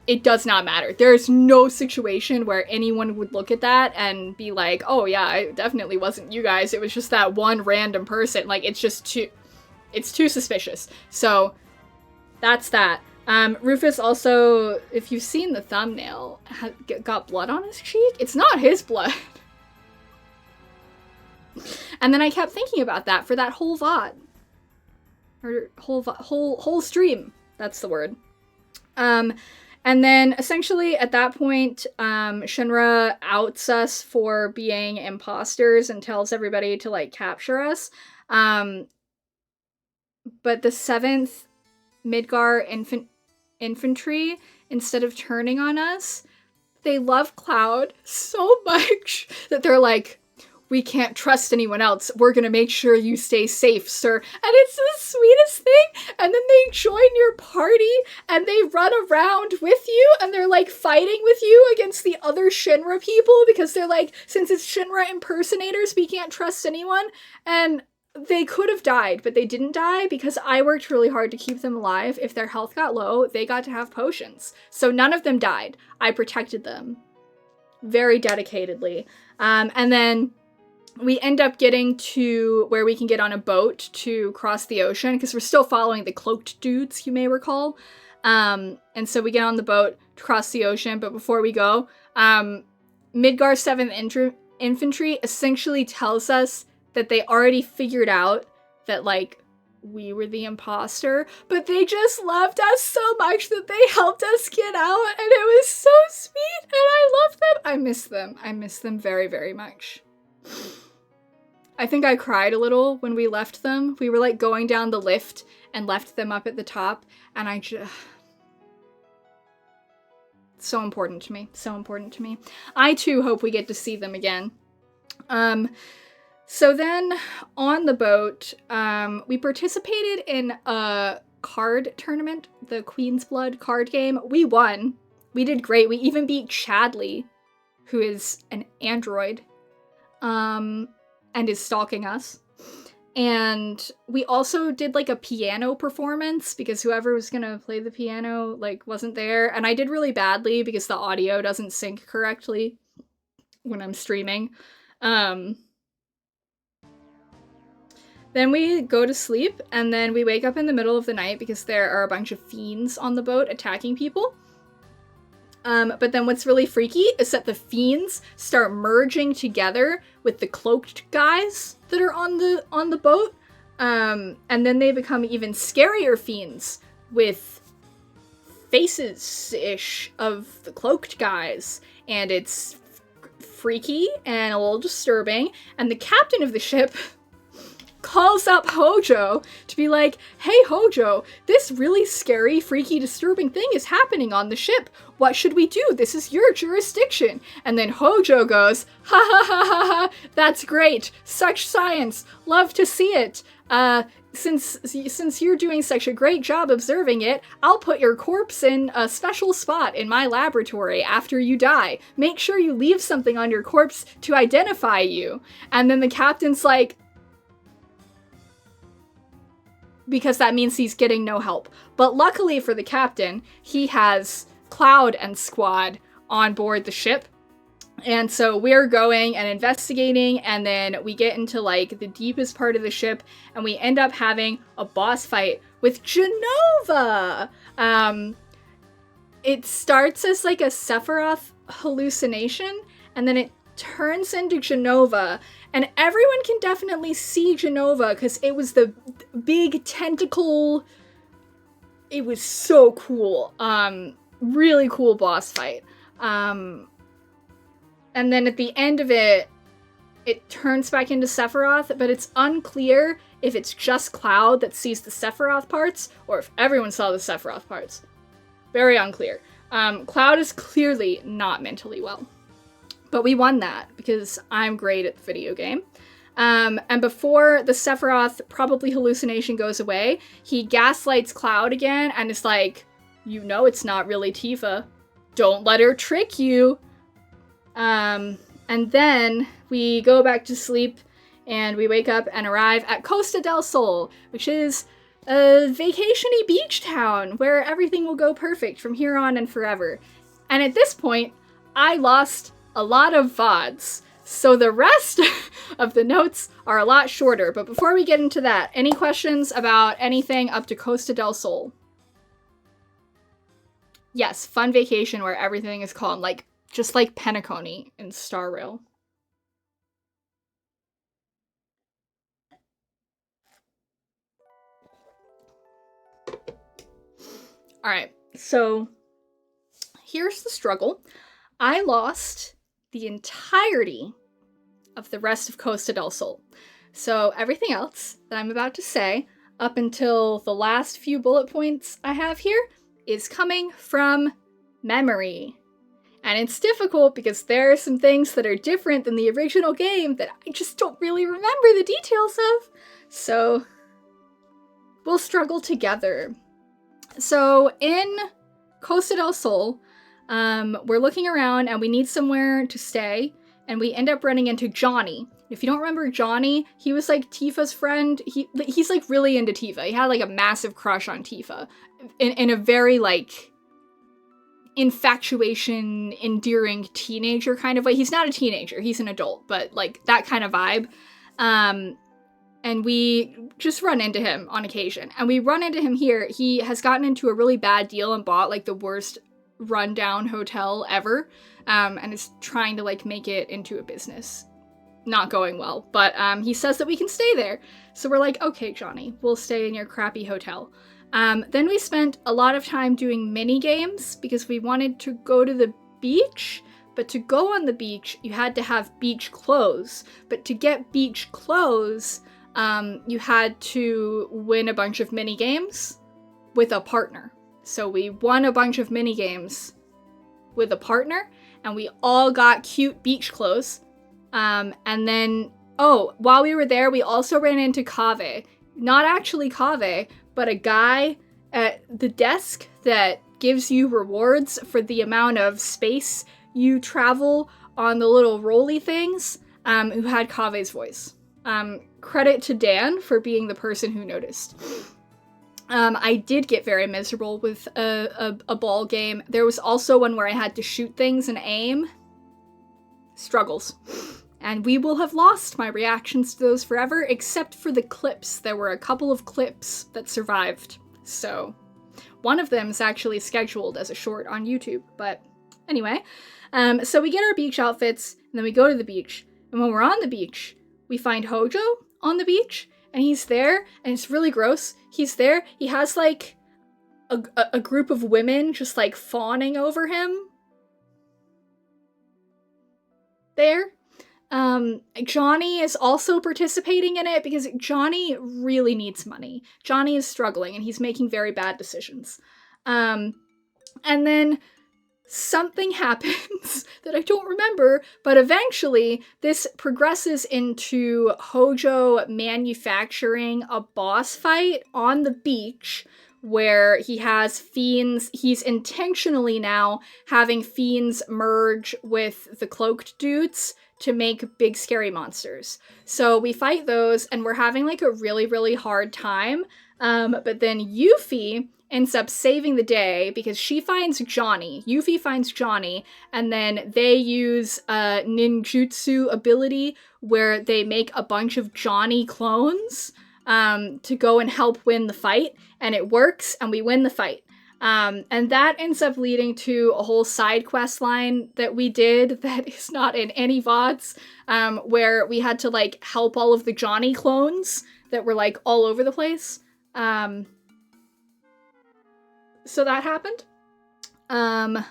it does not matter. There's no situation where anyone would look at that and be like, oh yeah, it definitely wasn't you guys, it was just that one random person. Like, it's too suspicious. So, that's that. Rufus also, if you've seen the thumbnail, got blood on his cheek. It's not his blood. And then I kept thinking about that for that whole VOD. Or whole stream. That's the word. And then essentially at that point, Shinra outs us for being imposters and tells everybody to, like, capture us. But the 7th Midgar infantry, instead of turning on us, they love Cloud so much that they're like, we can't trust anyone else. We're gonna make sure you stay safe, sir. And it's the sweetest thing. And then they join your party and they run around with you and they're like fighting with you against the other Shinra people because they're like, since it's Shinra impersonators, we can't trust anyone. And they could have died, but they didn't die because I worked really hard to keep them alive. If their health got low, they got to have potions. So none of them died. I protected them very dedicatedly. And then we end up getting to where we can get on a boat to cross the ocean, because we're still following the cloaked dudes, you may recall. And so we get on the boat to cross the ocean, but before we go, Midgar 7th Infantry essentially tells us that they already figured out that, like, we were the imposter, but they just loved us so much that they helped us get out, and it was so sweet, and I love them. I miss them. I miss them very, very much. I think I cried a little when we left them. We were, like, going down the lift and left them up at the top, and I just... So important to me. So important to me. I, too, hope we get to see them again. So then, on the boat, we participated in a card tournament, the Queen's Blood card game. We won. We did great. We even beat Chadley, who is an android, and is stalking us. And we also did, like, a piano performance, because whoever was gonna play the piano, like, wasn't there. And I did really badly because the audio doesn't sync correctly when I'm streaming. Then we go to sleep, and then we wake up in the middle of the night because there are a bunch of fiends on the boat attacking people. But then what's really freaky is that the fiends start merging together with the cloaked guys that are on the boat. And then they become even scarier fiends with faces-ish of the cloaked guys. And it's freaky and a little disturbing. And the captain of the ship calls up Hojo to be like, hey Hojo, this really scary, freaky, disturbing thing is happening on the ship. What should we do? This is your jurisdiction. And then Hojo goes, ha ha ha ha ha, that's great. Such science. Love to see it. since you're doing such a great job observing it, I'll put your corpse in a special spot in my laboratory after you die. Make sure you leave something on your corpse to identify you. And then the captain's like, because that means he's getting no help. But luckily for the captain, he has Cloud and Squad on board the ship. And so we're going and investigating, and then we get into, like, the deepest part of the ship, and we end up having a boss fight with Jenova! It starts as, like, a Sephiroth hallucination, and then it turns into Jenova, and everyone can definitely see Jenova, because it was the big tentacle... It was so cool. Really cool boss fight. And then at the end of it, it turns back into Sephiroth, but it's unclear if it's just Cloud that sees the Sephiroth parts, or if everyone saw the Sephiroth parts. Very unclear. Cloud is clearly not mentally well. But we won that, because I'm great at the video game. And before the Sephiroth probably hallucination goes away, he gaslights Cloud again, and is like, you know it's not really Tifa. Don't let her trick you. And then we go back to sleep, and we wake up and arrive at Costa del Sol, which is a vacation-y beach town where everything will go perfect from here on and forever. And at this point, I lost a lot of VODs, so the rest of the notes are a lot shorter. But before we get into that, any questions about anything up to Costa del Sol? Yes, fun vacation where everything is calm, like just like Penacony in Star Rail. Alright, so here's the struggle. I lost the entirety of the rest of Costa del Sol. So everything else that I'm about to say, up until the last few bullet points I have here, is coming from memory. And it's difficult because there are some things that are different than the original game that I just don't really remember the details of. So we'll struggle together. So in Costa del Sol, we're looking around and we need somewhere to stay, and we end up running into Johnny. If you don't remember Johnny, he was like Tifa's friend. He's like really into Tifa. He had like a massive crush on Tifa in a very like infatuation, endearing teenager kind of way. He's not a teenager, he's an adult, but like that kind of vibe. And we just run into him on occasion. And we run into him here. He has gotten into a really bad deal and bought like the worst rundown hotel ever. And is trying to like make it into a business. Not going well, but he says that we can stay there. So we're like, okay, Johnny, we'll stay in your crappy hotel. Then we spent a lot of time doing mini games because we wanted to go to the beach, but to go on the beach, you had to have beach clothes. But to get beach clothes, you had to win a bunch of mini games with a partner. So we won a bunch of mini games with a partner, and we all got cute beach clothes. And then, while we were there, we also ran into Kaveh. Not actually Kaveh, but a guy at the desk that gives you rewards for the amount of space you travel on the little rolly things, who had Kaveh's voice. Credit to Dan for being the person who noticed. I did get very miserable with a ball game. There was also one where I had to shoot things and aim. Struggles. And we will have lost my reactions to those forever, except for the clips. There were a couple of clips that survived. So, one of them is actually scheduled as a short on YouTube. But anyway, so we get our beach outfits, and then we go to the beach. And when we're on the beach, we find Hojo on the beach, and he's there, and it's really gross. He's there, he has like a group of women just like fawning over him. There. Johnny is also participating in it because Johnny really needs money. Johnny is struggling and he's making very bad decisions. And then something happens that I don't remember, but eventually this progresses into Hojo manufacturing a boss fight on the beach where he has fiends. He's intentionally now having fiends merge with the cloaked dudes to make big scary monsters. So we fight those and we're having like a really, really hard time. But then Yuffie ends up saving the day because she finds Johnny. Yuffie finds Johnny, and then they use a ninjutsu ability where they make a bunch of Johnny clones to go and help win the fight, and it works, and we win the fight. And that ends up leading to a whole side quest line that we did that is not in any VODs, where we had to like help all of the Johnny clones that were like all over the place. So that happened. And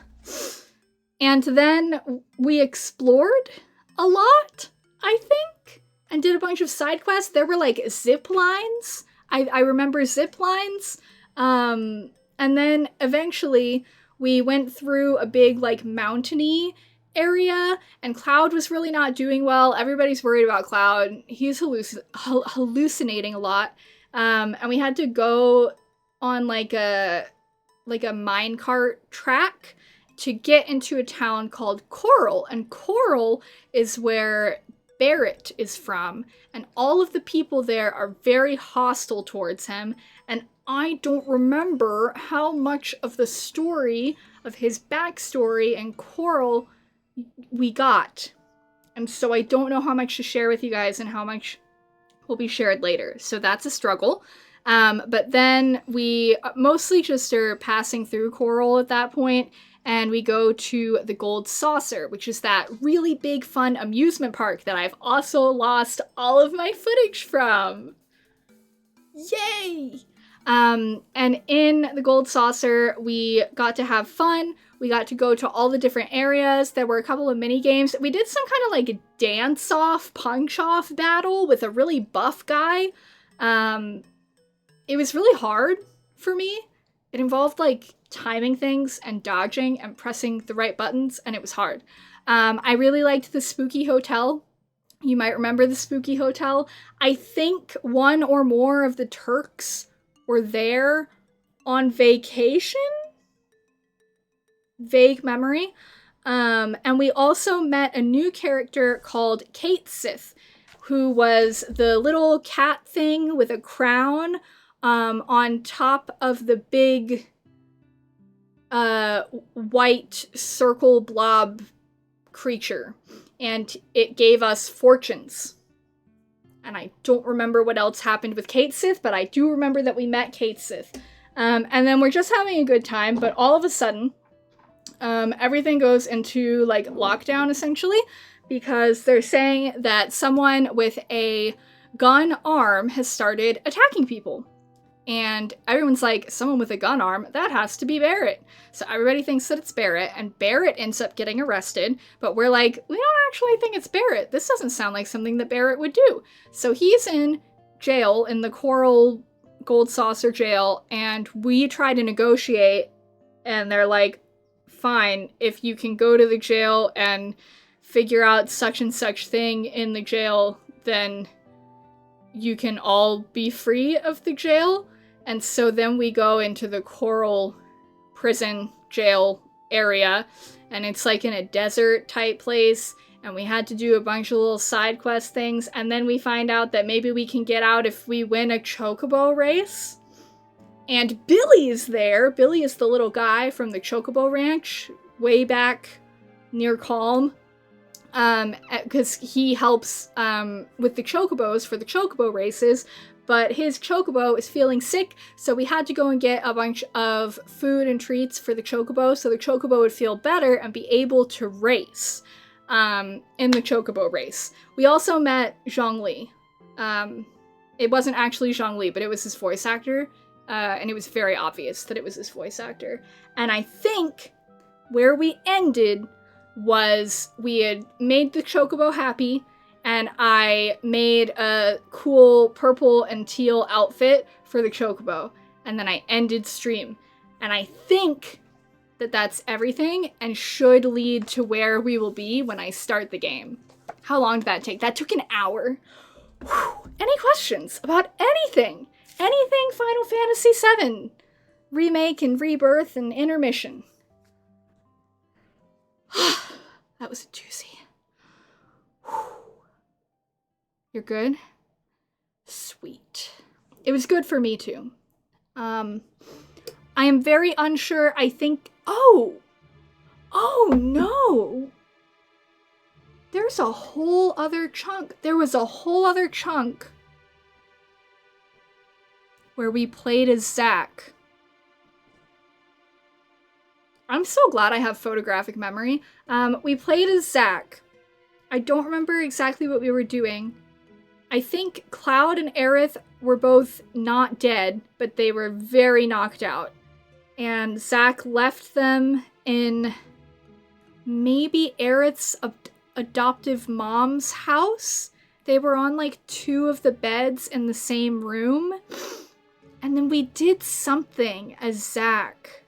then we explored a lot, I think, and did a bunch of side quests. There were like zip lines. I remember zip lines. And then eventually we went through a big like mountainy area, and Cloud was really not doing well. Everybody's worried about Cloud. He's hallucinating a lot. And we had to go on like a minecart track to get into a town called Coral, and Coral is where Barrett is from, and all of the people there are very hostile towards him, and I don't remember how much of the story of his backstory and Coral we got, and so I don't know how much to share with you guys and how much will be shared later, so that's a struggle. But then we mostly just are passing through Coral at that point, and we go to the Gold Saucer, which is that really big fun amusement park that I've also lost all of my footage from. Yay! And in the Gold Saucer, we got to have fun. We got to go to all the different areas. There were a couple of mini games. We did some kind of like dance-off, punch-off battle with a really buff guy. It was really hard for me. It involved like timing things and dodging and pressing the right buttons, and it was hard. I really liked the Spooky Hotel. You might remember the Spooky Hotel. I think one or more of the Turks were there on vacation? Vague memory. And we also met a new character called Kate Sith, who was the little cat thing with a crown on top of the big white circle blob creature, and it gave us fortunes. And I don't remember what else happened with Kate Sith, but I do remember that we met Kate Sith. And then we're just having a good time, but all of a sudden, everything goes into like lockdown essentially, because they're saying that someone with a gun arm has started attacking people. And everyone's like, someone with a gun arm, that has to be Barrett. So everybody thinks that it's Barrett, and Barrett ends up getting arrested, but we're like, we don't actually think it's Barrett. This doesn't sound like something that Barrett would do. So he's in jail, in the Coral Gold Saucer jail, and we try to negotiate, and they're like, fine, if you can go to the jail and figure out such and such thing in the jail, then you can all be free of the jail. And so then we go into the Coral prison jail area, and it's like in a desert type place, and we had to do a bunch of little side quest things, and then we find out that maybe we can get out if we win a chocobo race. And Billy is there. Billy is the little guy from the Chocobo Ranch way back near Calm. Because he helps with the chocobos for the chocobo races, but his chocobo is feeling sick, so we had to go and get a bunch of food and treats for the chocobo so the chocobo would feel better and be able to race in the chocobo race. We also met Zhongli. It wasn't actually Zhongli, but it was his voice actor, and it was very obvious that it was his voice actor. And I think where we ended was we had made the chocobo happy, and I made a cool purple and teal outfit for the chocobo, and then I ended stream. And I think that that's everything and should lead to where we will be when I start the game. How long did that take? That took an hour. Whew. Any questions about anything? Anything Final Fantasy VII? Remake and Rebirth and Intermission. That was juicy. Whew. You're good? Sweet. It was good for me too. I am very unsure. I think... Oh no! There's a whole other chunk. There was a whole other chunk where we played as Zack. I'm so glad I have photographic memory. We played as Zack. I don't remember exactly what we were doing. I think Cloud and Aerith were both not dead, but they were very knocked out. And Zack left them in maybe Aerith's adoptive mom's house. They were on like 2 of the beds in the same room. And then we did something as Zack.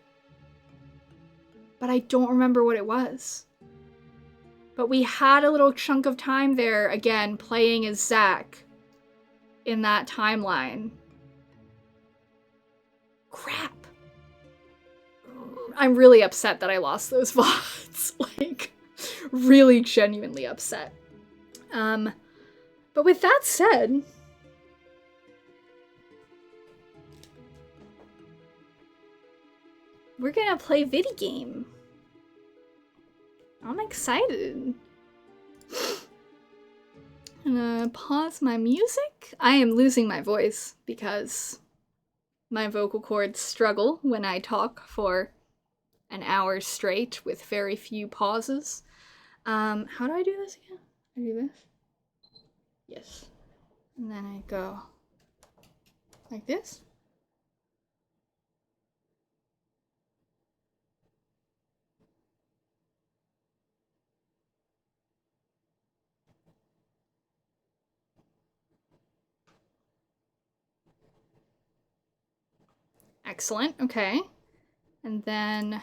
But I don't remember what it was. But we had a little chunk of time there, again, playing as Zack in that timeline. Crap. I'm really upset that I lost those VODs. Like, really genuinely upset. But with that said, we're gonna play VII game. I'm excited. I'm gonna pause my music. I am losing my voice because my vocal cords struggle when I talk for an hour straight with very few pauses. How do I do this again? I do this? Yes. And then I go like this. Excellent, okay. And then...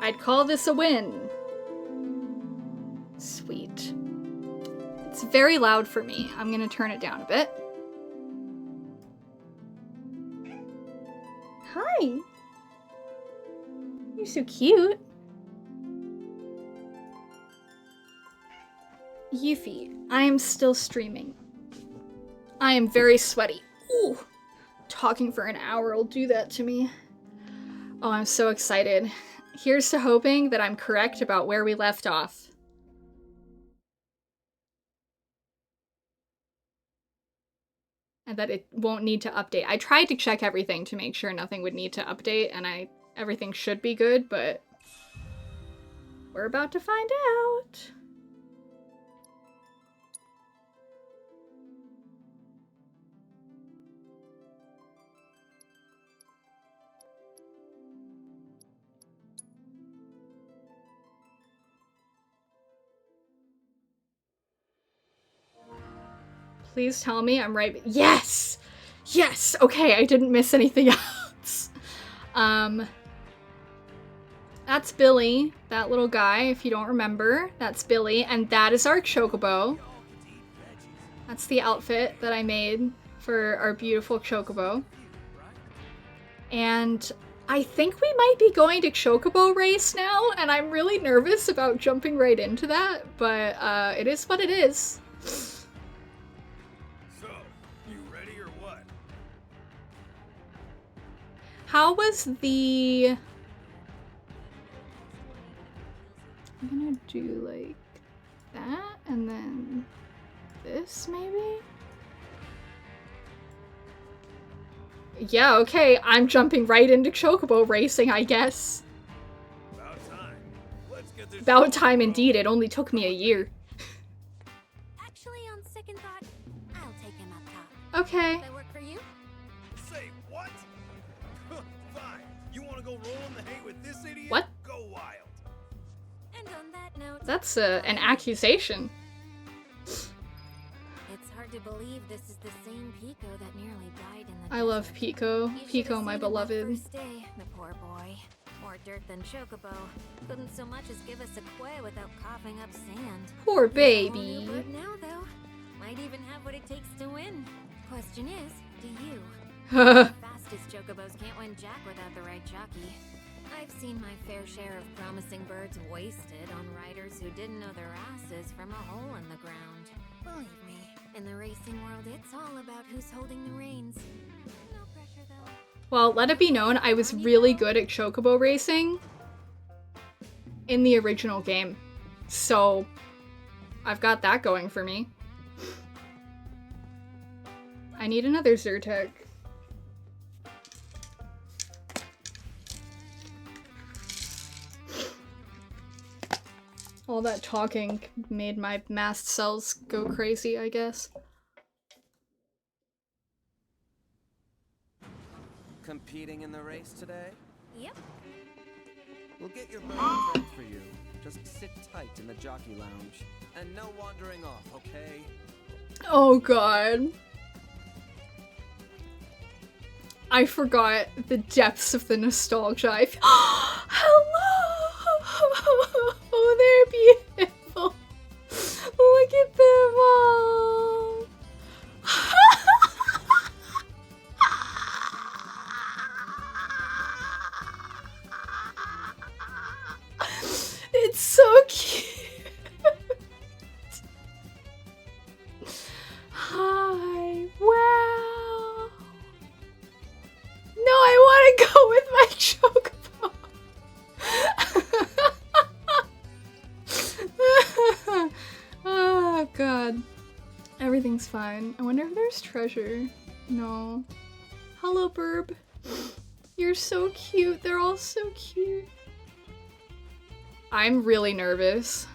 I'd call this a win. Sweet. It's very loud for me. I'm gonna turn it down a bit. Hi. You're so cute. Yuffie, I am still streaming. I am very sweaty. Ooh. Talking for an hour will do that to me. Oh, I'm so excited. Here's to hoping that I'm correct about where we left off. And that it won't need to update. I tried to check everything to make sure nothing would need to update, and everything should be good, but we're about to find out. Please tell me I'm right. Yes! Yes! Okay, I didn't miss anything else. That's Billy, that little guy, if you don't remember. That's Billy, and that is our Chocobo. That's the outfit that I made for our beautiful Chocobo. And I think we might be going to Chocobo race now, and I'm really nervous about jumping right into that, but it is what it is. How was the... I'm gonna do like that and then this maybe? Yeah, okay, I'm jumping right into Chocobo racing, I guess. About time. Let's get this About time indeed, it only took me a year. Actually, on second thought, I'll take him up top. Okay. Does that work for you? roll in the hay with this idiot? What? Go wild. And on that note, That's an accusation. it's hard to believe this is the same Pico that nearly died in the I love desert. Pico. You should Pico, have my seen him that beloved. first day, the poor boy. More dirt than Chocobo. Couldn't so much as give us a quay without coughing up sand. Poor He's a whole new baby. bird now, though. Might even have what it takes to win. Question is, do you? Fastest Chocobos can't win Jack without the right jockey. I've seen my fair share of promising birds wasted on riders who didn't know their asses from a hole in the ground. Believe me, in the racing world, it's all about who's holding the reins. No pressure, though. Well, let it be known, I was really good at Chocobo racing in the original game. So, I've got that going for me. I need another Zyrtec. All that talking made my mast cells go crazy, I guess. Competing in the race today? Yep. We'll get your bird prepped for you. Just sit tight in the jockey lounge. And no wandering off, okay? Oh god. I forgot the depths of the nostalgia. Hello! Oh, they're beautiful. Look at them all. It's so cute. Hi. Wow. No, I want to go with my chocobo. Oh, God. Everything's fine. I wonder if there's treasure. No. Hello, Burb. You're so cute. They're all so cute. I'm really nervous.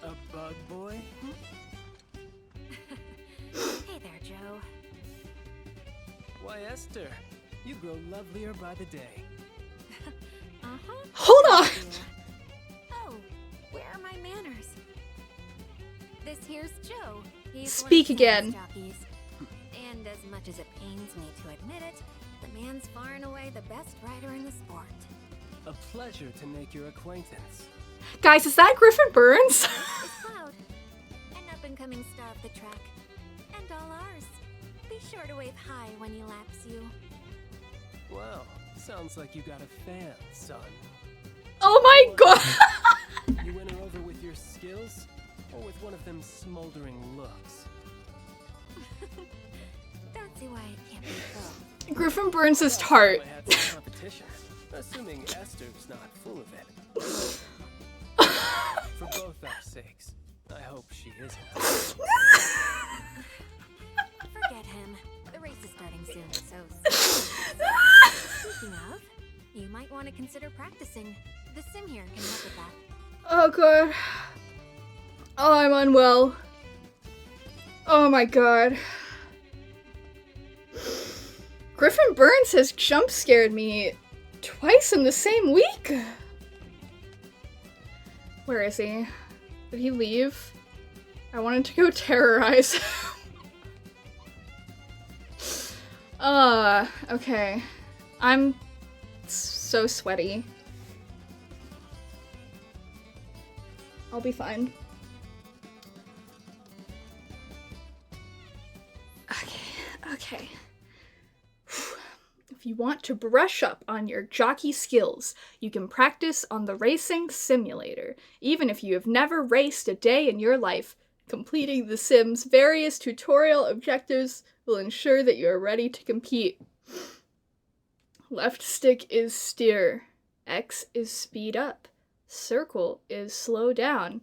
A bug boy? Hey there, Joe. Why, Esther, you grow lovelier by the day. Uh-huh. Hold on! Oh, where are my manners? This here's Joe. He's Speak one of again. Sam's jockeys. And as much as it pains me to admit it, the man's far and away the best rider in the sport. A pleasure to make your acquaintance. Guys, is that Griffin Burns? It's Cloud, an up-and-coming star of the track. And all ours. Be sure to wave hi when he laps you. Well, sounds like you got a fan, son. Oh my god! You win her over with your skills, or with one of them smoldering looks? Don't see why it can't be both. Griffin Burns is tart. I had some competition, assuming Esther's not full of it. For both our sakes, I hope she isn't. Forget him. The race is starting soon, so... Speaking of, you might want to consider practicing. The sim here can help with that. Oh god. Oh, I'm unwell. Oh my god. Griffin Burns has jump scared me twice in the same week. Where is he? Did he leave? I wanted to go terrorize him. Okay. I'm so sweaty. I'll be fine. Okay. If you want to brush up on your jockey skills, you can practice on the racing simulator. Even if you have never raced a day in your life, completing the sim's various tutorial objectives will ensure that you are ready to compete. Left stick is steer, X is speed up, circle is slow down,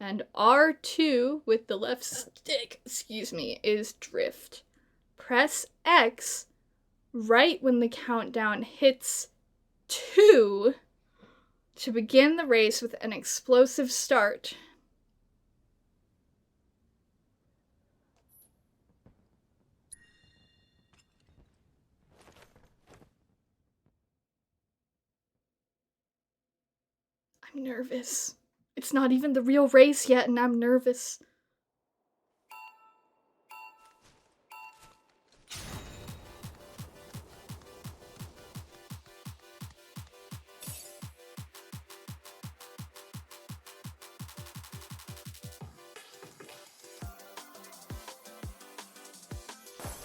and R2 with the left stick, is drift. Press X right when the countdown hits 2 to begin the race with an explosive start. I'm nervous. It's not even the real race yet, and I'm nervous.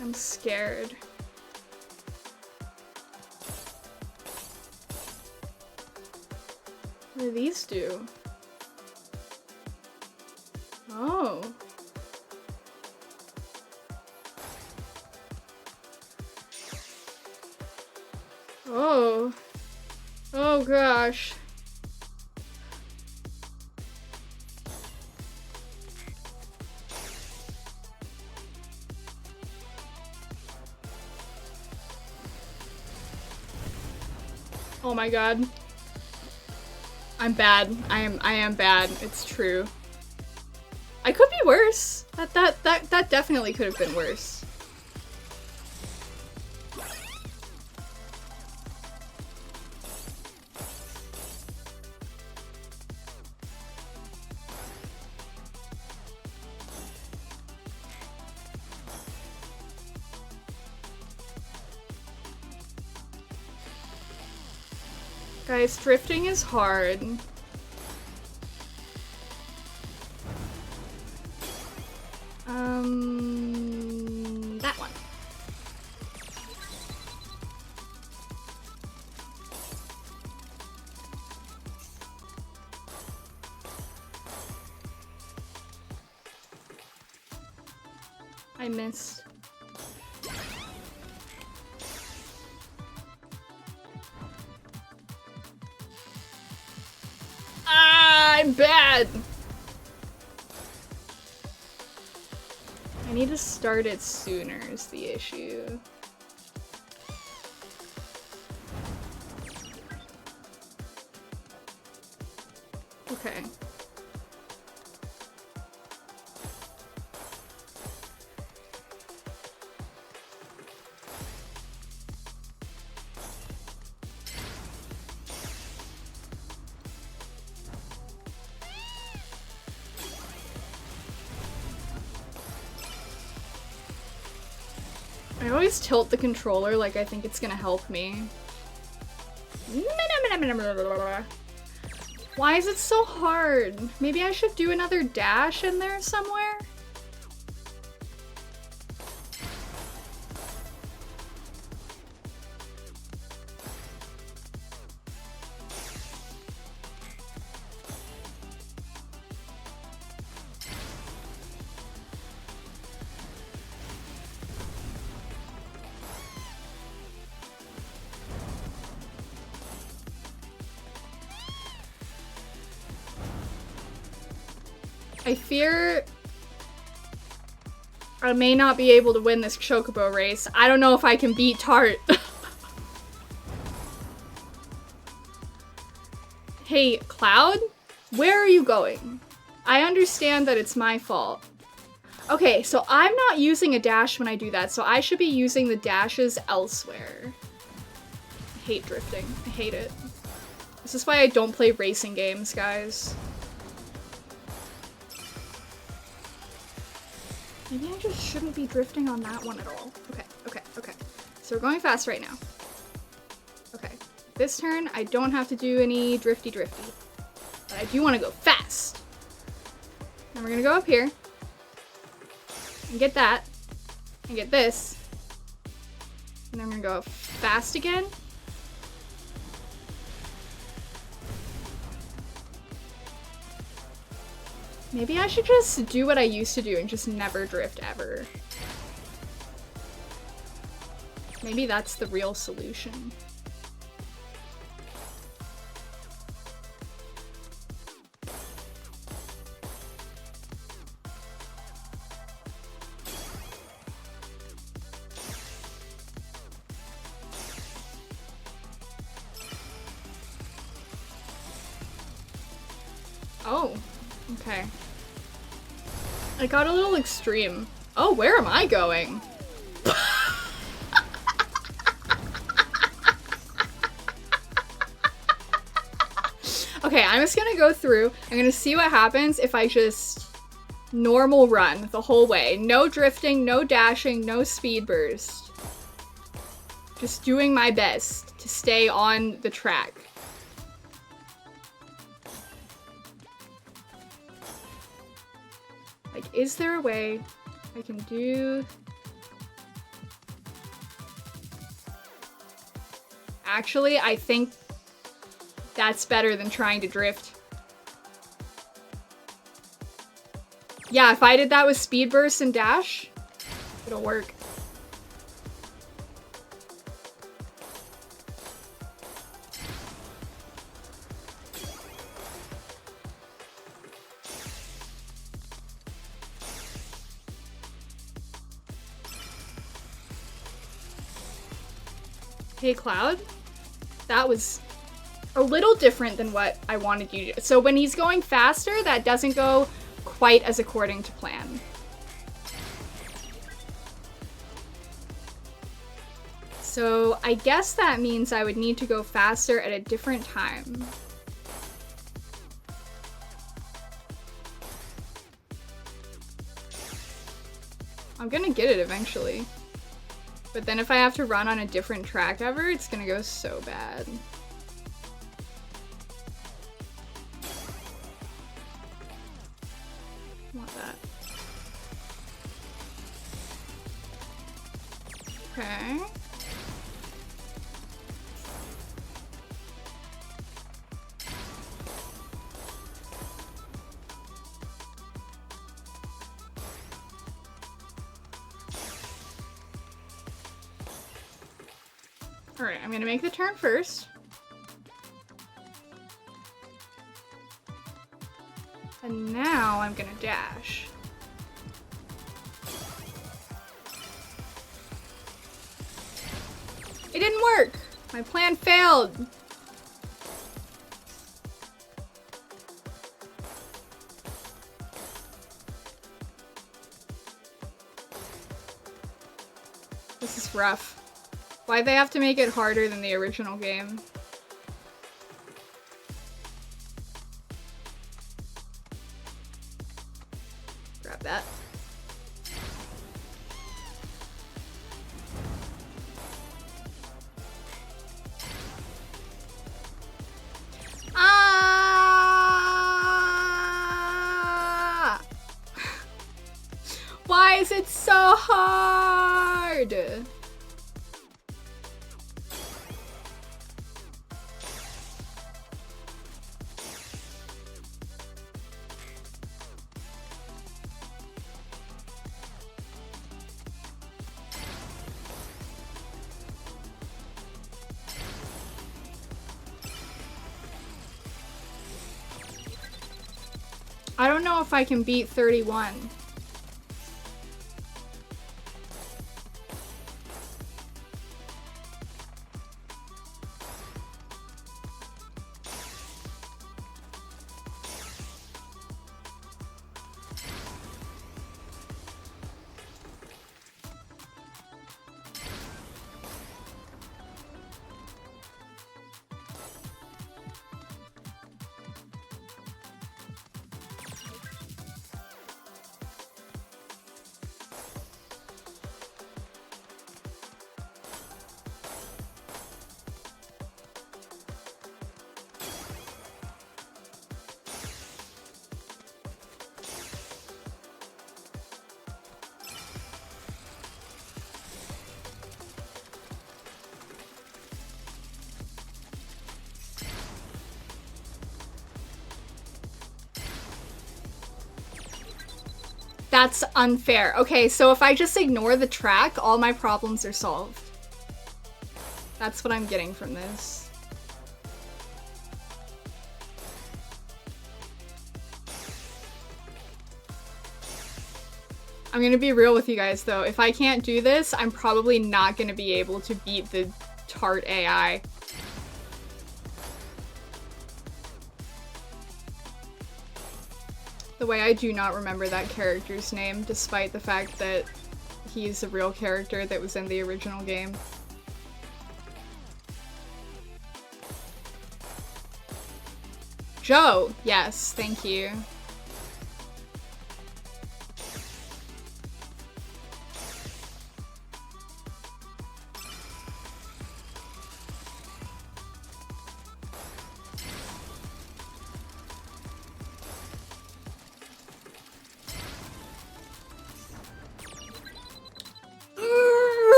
I'm scared. What do these do? Oh. Oh. Oh gosh. Oh my god. I'm bad. I am bad. It's true. I could be worse. That definitely could have been worse. Guys, drifting is hard. That one. I missed. I'm bad! I need to start it sooner is the issue. Okay. I always tilt the controller like I think it's gonna help me. Why is it so hard? Maybe I should do another dash in there somewhere? I fear I may not be able to win this Chocobo race. I don't know if I can beat Tart. Hey, Cloud? Where are you going? I understand that it's my fault. Okay, so I'm not using a dash when I do that, so I should be using the dashes elsewhere. I hate drifting. I hate it. This is why I don't play racing games, guys. Maybe I just shouldn't be drifting on that one at all. Okay, okay, okay. So we're going fast right now. Okay. This turn, I don't have to do any drifty. But I do want to go fast. And we're gonna go up here. And get that. And get this. And then we're gonna go fast again. Maybe I should just do what I used to do and just never drift ever. Maybe that's the real solution. Oh, okay. I got a little extreme. Oh, where am I going? Okay, Okay, I'm just gonna go through. I'm gonna see what happens if I just normal run the whole way. No drifting, no dashing, no speed burst. Just doing my best to stay on the track. Like, is there a way I can do... Actually, I think that's better than trying to drift. Yeah, if I did that with speed burst and dash, it'll work. Hey, Cloud? That was a little different than what I wanted you to do. So when he's going faster, that doesn't go quite as according to plan. So I guess that means I would need to go faster at a different time. I'm gonna get it eventually. But then if I have to run on a different track ever, it's gonna go so bad. Want that. Okay. Alright, I'm gonna make the turn first. And now I'm gonna dash. It didn't work! My plan failed! This is rough. Why'd they have to make it harder than the original game? Grab that. Ah! Why is it so hard? I don't know if I can beat 31. That's unfair. Okay, so if I just ignore the track, all my problems are solved. That's what I'm getting from this. I'm gonna be real with you guys though. If I can't do this, I'm probably not gonna be able to beat the Tart AI. The way I do not remember that character's name, despite the fact that he's a real character that was in the original game. Joe, yes, thank you.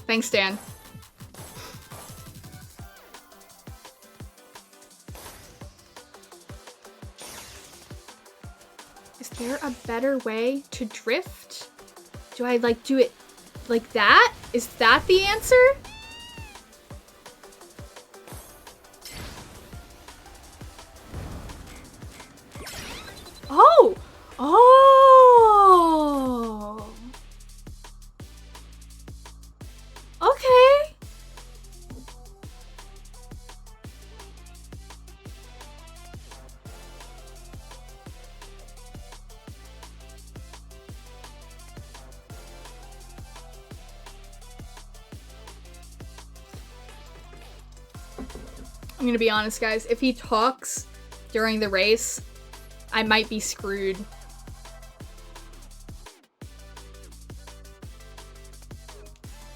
Thanks, Dan. Is there a better way to drift? Do I like do it like that? Is that the answer? Oh! Oh! Okay. I'm gonna be honest, guys. If he talks during the race, I might be screwed.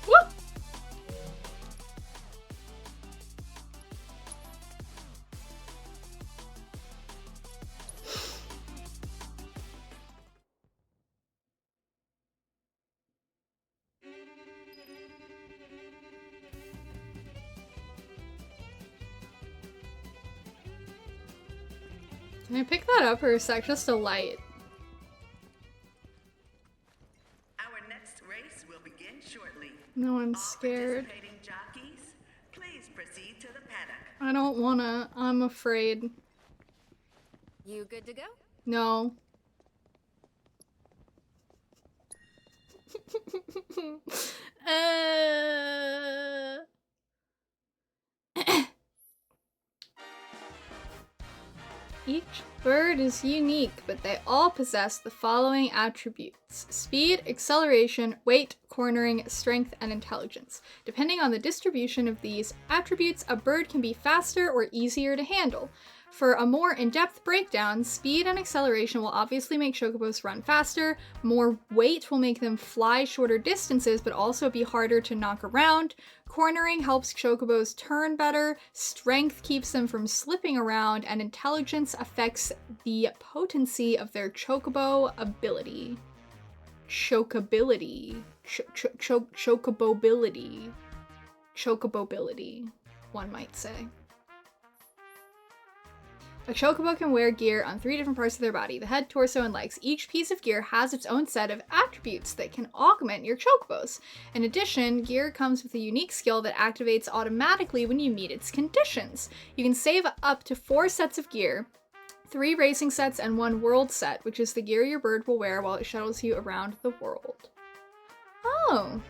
Whoop! Can I pick that up for a sec? Just a light. Our next race will begin shortly. No, I'm All scared. participating jockeys, please proceed to the paddock. I don't wanna. I'm afraid. You good to go? No. Each bird is unique, but they all possess the following attributes: speed, acceleration, weight, cornering, strength, and intelligence. Depending on the distribution of these attributes, a bird can be faster or easier to handle. For a more in-depth breakdown, speed and acceleration will obviously make chocobos run faster, more weight will make them fly shorter distances but also be harder to knock around, cornering helps chocobos turn better, strength keeps them from slipping around, and intelligence affects the potency of their chocobo ability. Chocability. Chocobobility. Chocobobility, one might say. A chocobo can wear gear on 3 different parts of their body: the head, torso, and legs. Each piece of gear has its own set of attributes that can augment your chocobos. In addition, gear comes with a unique skill that activates automatically when you meet its conditions. You can save up to 4 sets of gear, 3 racing sets, and 1 world set, which is the gear your bird will wear while it shuttles you around the world. Oh.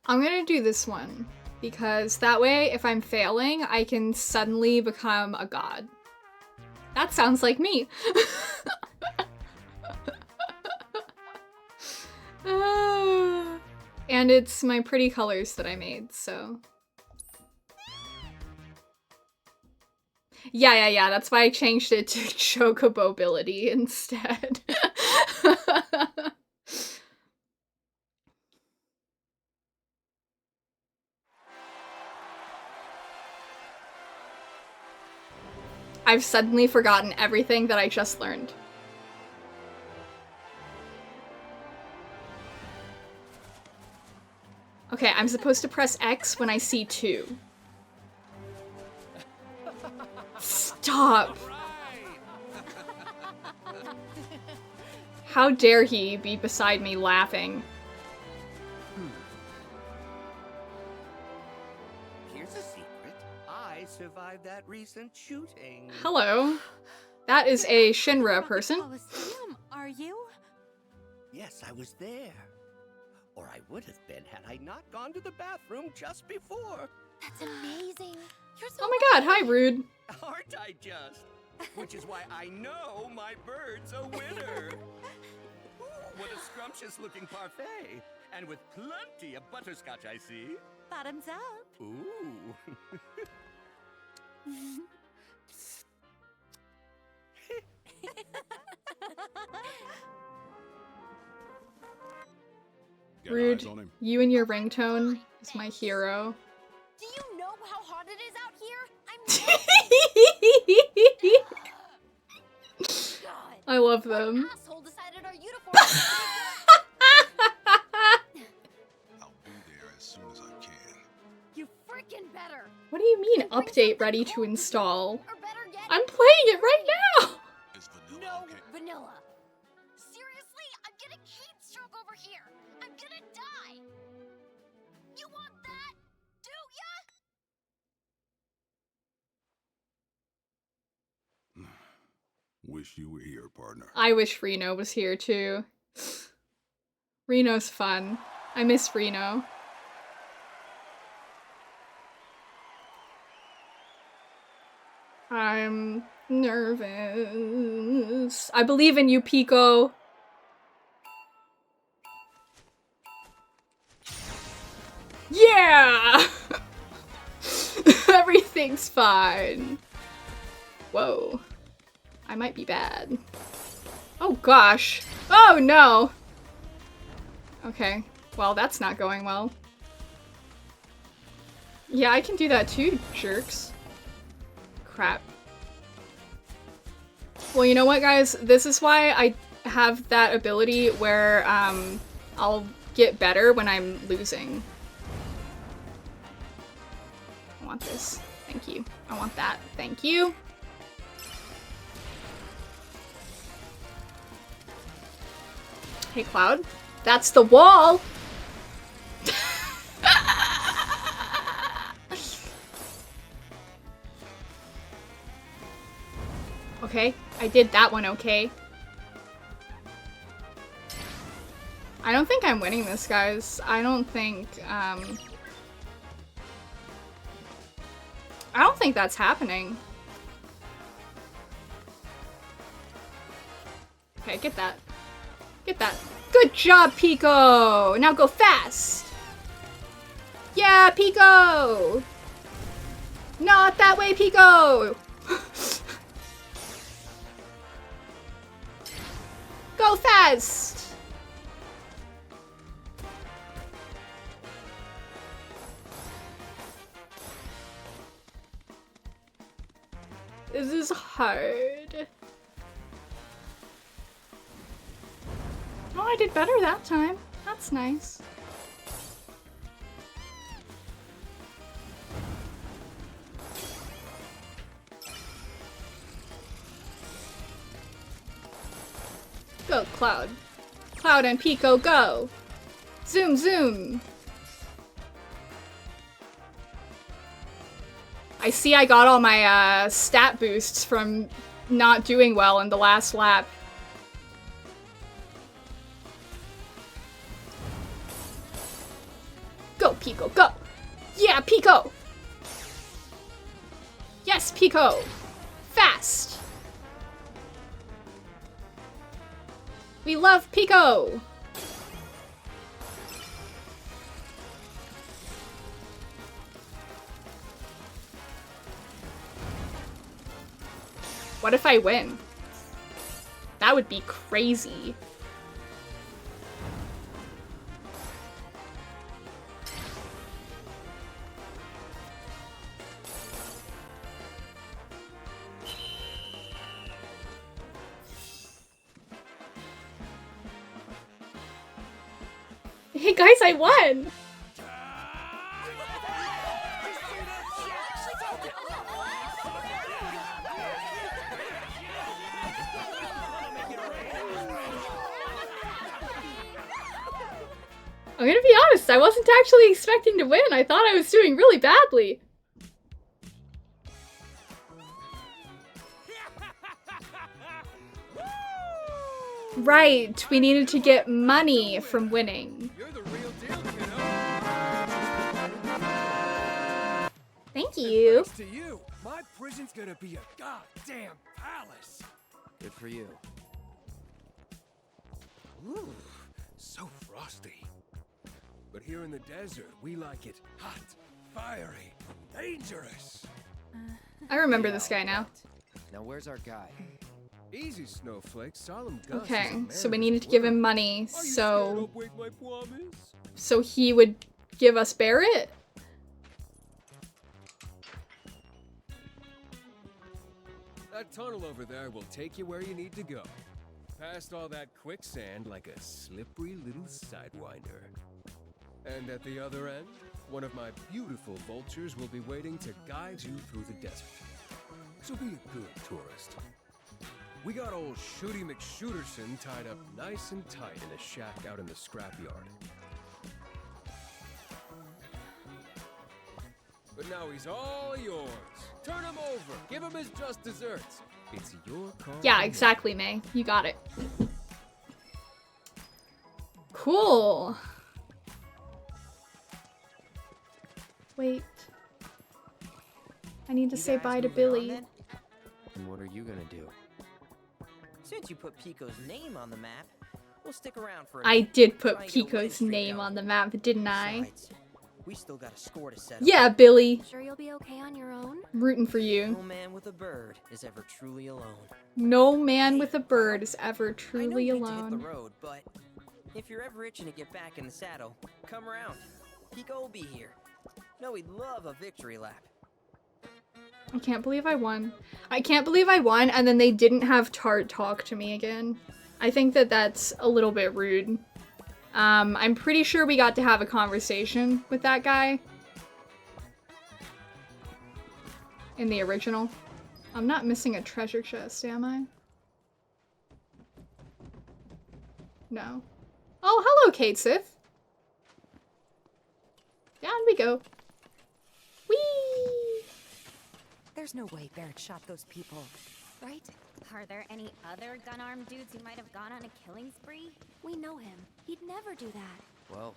I'm gonna do this one, because that way, if I'm failing, I can suddenly become a god. That sounds like me. And it's my pretty colors that I made, so. Yeah, that's why I changed it to chocobobility instead. I've suddenly forgotten everything that I just learned. Okay, I'm supposed to press X when I see 2. Stop! How dare he be beside me laughing? survived that recent shooting. Hello. That is a Shinra person. Coliseum, are you? Yes, I was there. Or I would have been had I not gone to the bathroom just before. That's amazing. You're so Oh my god, hi, Rude. Aren't I just? Which is why I know my bird's a winner. Ooh, what a scrumptious looking parfait. And with plenty of butterscotch, I see. Bottoms up. Ooh. Rude. You and your ringtone is my hero. Do you know how hot it is out here? God. I love them. Asshole decided our uniform. I'll be there as soon as I can. You freaking better. What do you mean, update ready to install? Or better yet, I'm playing it right now! Is vanilla no okay? vanilla. Seriously, I'm getting heat stroke over here. I'm gonna die. You want that? Do ya? Wish you were here, partner. I wish Reno was here too. Reno's fun. I miss Reno. I'm nervous. I believe in you, Pico. Yeah! Everything's fine. Whoa. I might be bad. Oh gosh. Oh no! Okay. Well, that's not going well. Yeah, I can do that too, jerks. Crap. Well, you know what, guys? This is why I have that ability where, I'll get better when I'm losing. I want this. Thank you. I want that. Thank you. Hey, Cloud. That's the wall! Okay, I did that one okay. I don't think I'm winning this, guys. I don't think that's happening. Okay, get that. Get that. Good job, Pico! Now go fast! Yeah, Pico! Not that way, Pico! Go fast! This is hard. Oh, I did better that time. That's nice. Go, Cloud. Cloud and Pico, go! Zoom, zoom! I see I got all my stat boosts from not doing well in the last lap. Go, Pico, go! Yeah, Pico! Yes, Pico! Fast! We love Pico! What if I win? That would be crazy. Hey guys, I won! I'm gonna be honest, I wasn't actually expecting to win. I thought I was doing really badly. right. We needed to get money from winning. You're the real deal, kiddo. Thank you. Thanks to you, my prison's gonna be a goddamn palace. Good for you. Ooh, so frosty. But here in the desert, we like it hot, fiery, dangerous. I remember this guy now. Now where's our guy? Easy, Snowflake. Solemn Gus. Okay, so we needed to give him money, Are you scared so I'll break my promise? he would give us Barrett? That tunnel over there will take you where you need to go. Past all that quicksand like a slippery little sidewinder. And at the other end, one of my beautiful vultures will be waiting to guide you through the desert. So be a good tourist. We got old Shooty McShooterson tied up nice and tight in a shack out in the scrapyard. But now he's all yours. Turn him over. Give him his just desserts. It's your call. Yeah, exactly, May. You got it. Cool. Wait. I need to say bye to Billy. And what are you gonna do? Since you put Pico's name on the map, we'll stick around for a I bit. did put Try and get a win Pico's streak name going. on the map, didn't I? Besides, we still got a score to settle. Yeah, Billy. Sure you'll be okay on your own? Rooting for you. No man with a bird is ever truly alone. No man with a bird is ever I know truly you hate to hit alone. the road, but if you're ever itching to get back in the saddle, come around. Pico will be here. No, he'd love a victory lap. I can't believe I won. I can't believe I won and then they didn't have Tart talk to me again. I think that that's a little bit rude. I'm pretty sure we got to have a conversation with that guy. In the original. I'm not missing a treasure chest, am I? No. Oh, hello, Kate Sith. Down we go. Whee! There's no way Barrett shot those people, right? Are there any other gun-armed dudes who might have gone on a killing spree? We know him. He'd never do that. Well,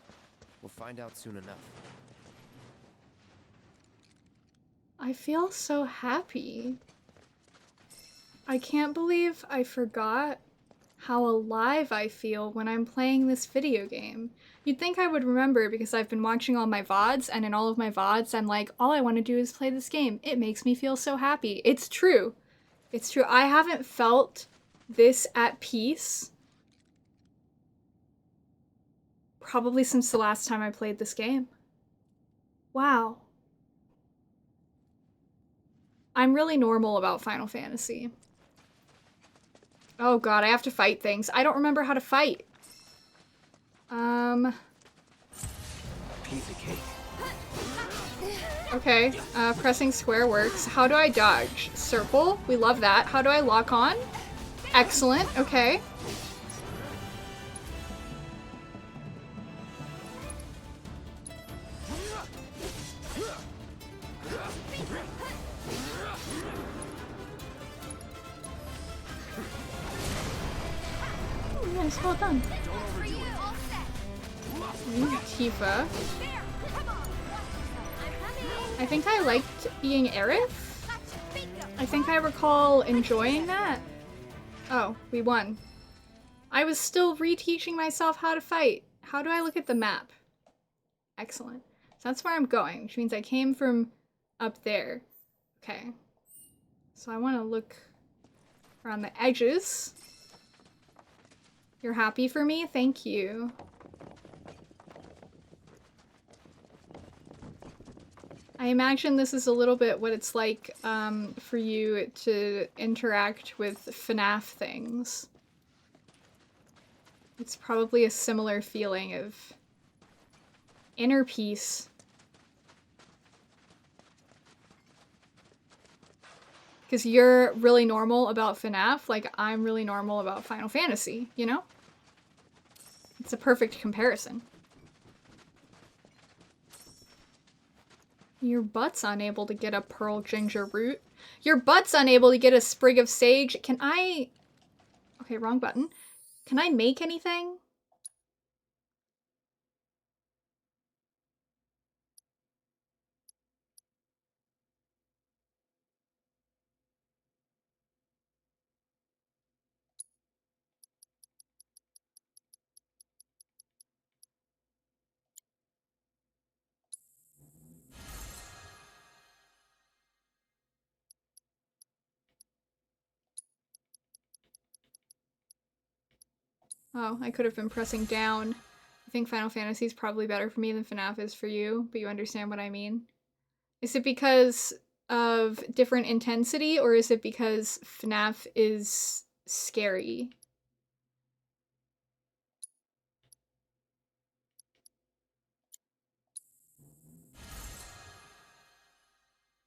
we'll find out soon enough. I feel so happy. I can't believe I forgot how alive I feel when I'm playing this video game. You'd think I would remember because I've been watching all my VODs, and in all of my VODs I'm like, all I want to do is play this game. It makes me feel so happy. It's true. It's true. I haven't felt this at peace probably since the last time I played this game. Wow. I'm really normal about Final Fantasy. Oh god, I have to fight things. I don't remember how to fight. Piece of cake. Okay, pressing square works. How do I dodge? Circle? We love that. How do I lock on? Excellent, okay. Oh, nice, well done. Tifa. I think I liked being Aerith. I think I recall enjoying that. Oh, we won. I was still reteaching myself how to fight. How do I look at the map? Excellent. So that's where I'm going, which means I came from up there. Okay. So I want to look around the edges. You're happy for me? Thank you. I imagine this is a little bit what it's like for you to interact with FNAF things. It's probably a similar feeling of inner peace. Because you're really normal about FNAF, like I'm really normal about Final Fantasy, you know? It's a perfect comparison. Your butt's unable to get a pearl ginger root. Your butt's unable to get a sprig of sage. Can I... Okay, wrong button. Can I make anything? Oh, I could have been pressing down. I think Final Fantasy is probably better for me than FNAF is for you, but you understand what I mean. Is it because of different intensity, or is it because FNAF is scary?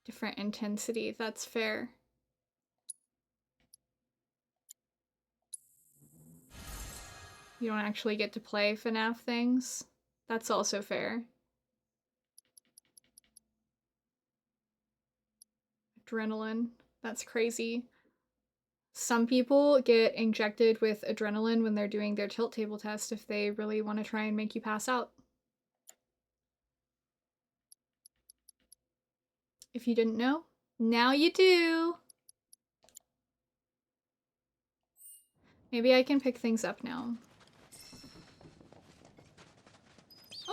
Different intensity, that's fair. You don't actually get to play FNAF things. That's also fair. Adrenaline. That's crazy. Some people get injected with adrenaline when they're doing their tilt table test if they really want to try and make you pass out. If you didn't know, now you do! Maybe I can pick things up now.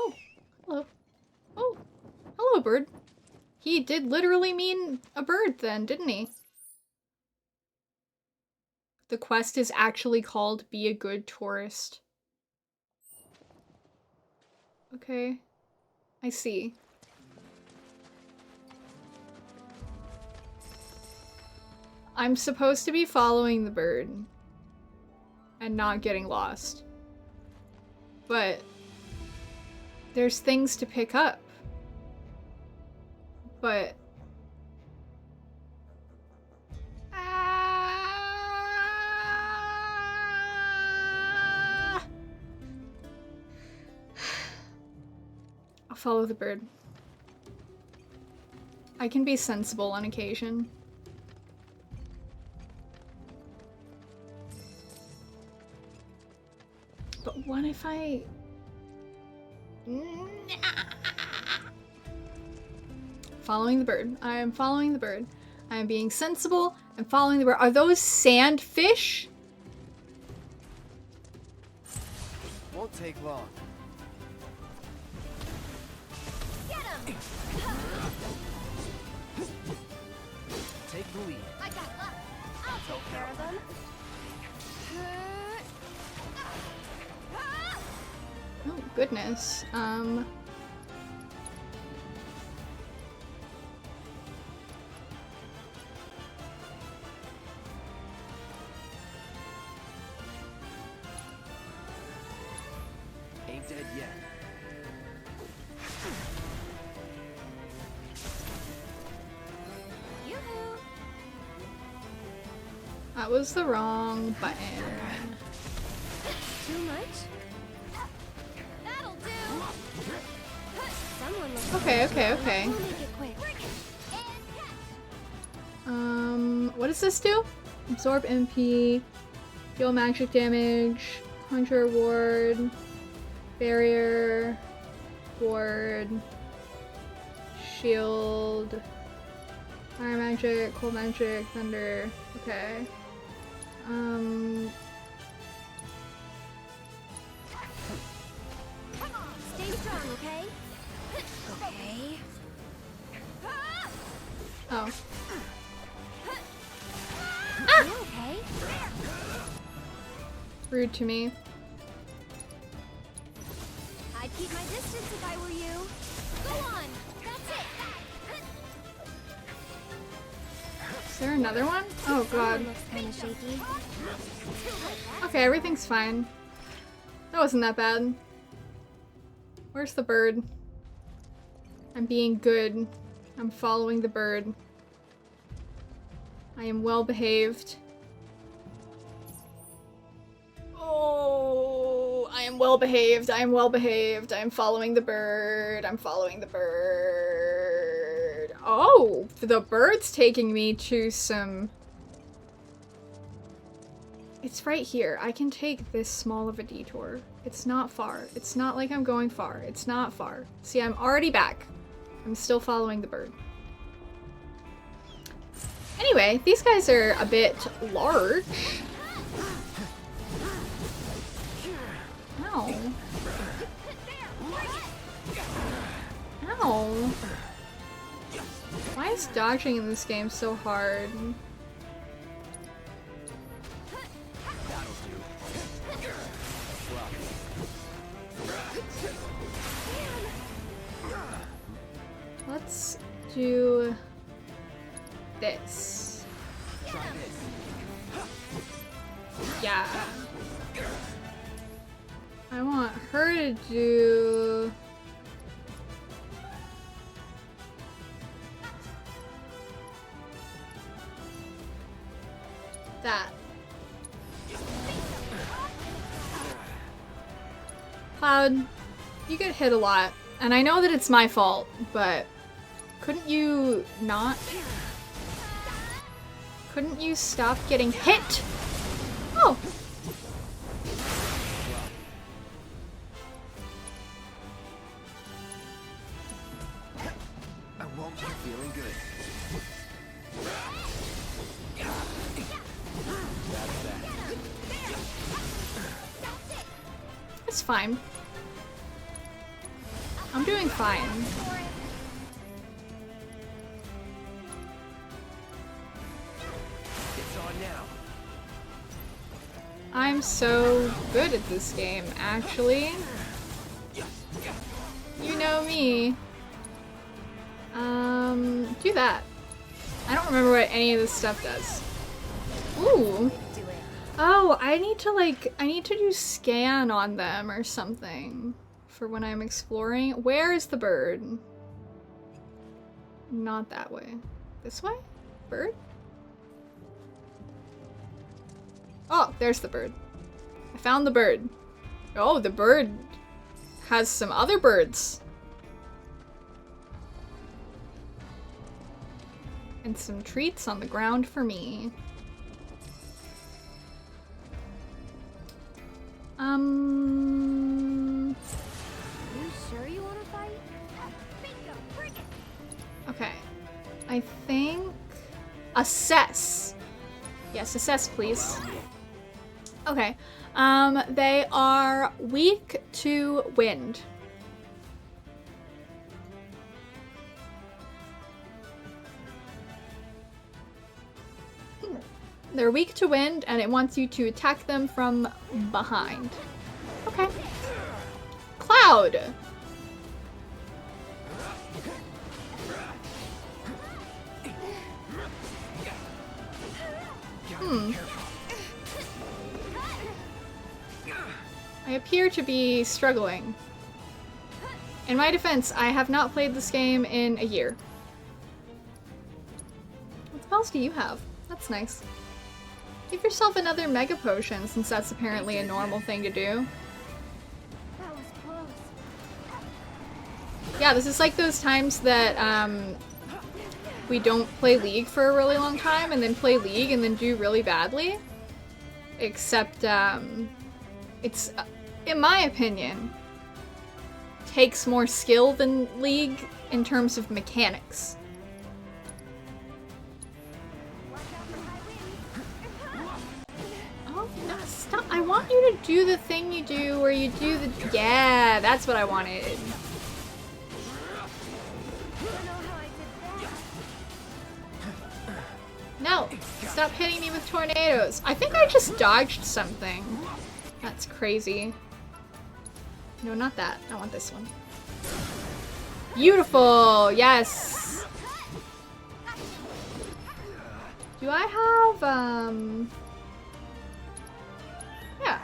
Oh, hello. Oh, hello, bird. He did literally mean a bird then, didn't he? The quest is actually called Be a Good Tourist. Okay, I see. I'm supposed to be following the bird and not getting lost. But there's things to pick up. But I'll follow the bird. I can be sensible on occasion. But what if I... Following the bird. I am following the bird. I am being sensible and following the bird. Are those sandfish? Won't take long. Get him! Take the lead. I got luck. I'll take care of them. Oh, goodness. Ain't dead yet. Yoo-hoo! That was the wrong button. Too much? That'll do! Someone looks Okay. We'll make it quick. What does this do? Absorb MP, deal magic damage, conjure ward, barrier, ward, shield, fire magic, cold magic, thunder. Okay. Stay strong, okay? Okay. Oh. You okay? Rude to me. I'd keep my distance if I were you. Go on! That's it! Is there another one? Oh god. Looks kinda shaky. Okay, everything's fine. That wasn't that bad. Where's the bird? I'm being good. I'm following the bird. I am well behaved. Oh, I am well behaved. I am well behaved. I am following the bird. I'm following the bird. Oh, the bird's taking me to some... It's right here. I can take this small of a detour. It's not far. It's not like I'm going far. It's not far. See, I'm already back. I'm still following the bird. Anyway, these guys are a bit large. Ow. Ow. Why is dodging in this game so hard? Let's do this. Yeah. I want her to do that. Cloud, you get hit a lot, and I know that it's my fault, but couldn't you not? Couldn't you stop getting hit? Oh! I won't be feeling good. It's fine. I'm doing fine. It's on now. I'm so good at this game, actually. You know me. Do that. I don't remember what any of this stuff does. Ooh. Oh, I need to do scan on them or something for when I'm exploring. Where is the bird? Not that way. This way? Bird? Oh, there's the bird. I found the bird. Oh, the bird has some other birds. And some treats on the ground for me. You sure you want to fight? Bingo, bring it. Okay. I think assess. Yes, assess please. Okay. They are weak to wind. They're weak to wind, and it wants you to attack them from behind. Okay. Cloud! I appear to be struggling. In my defense, I have not played this game in a year. What spells do you have? That's nice. Give yourself another mega potion, since that's apparently a normal thing to do. That was close. Yeah, this is like those times that we don't play League for a really long time and then play League and then do really badly. Except it's, in my opinion, takes more skill than League in terms of mechanics. Oh, no, stop. I want you to do the thing you do where you do the... Yeah, that's what I wanted. No! Stop hitting me with tornadoes! I think I just dodged something. That's crazy. No, not that. I want this one. Beautiful! Yes! Do I have, yeah.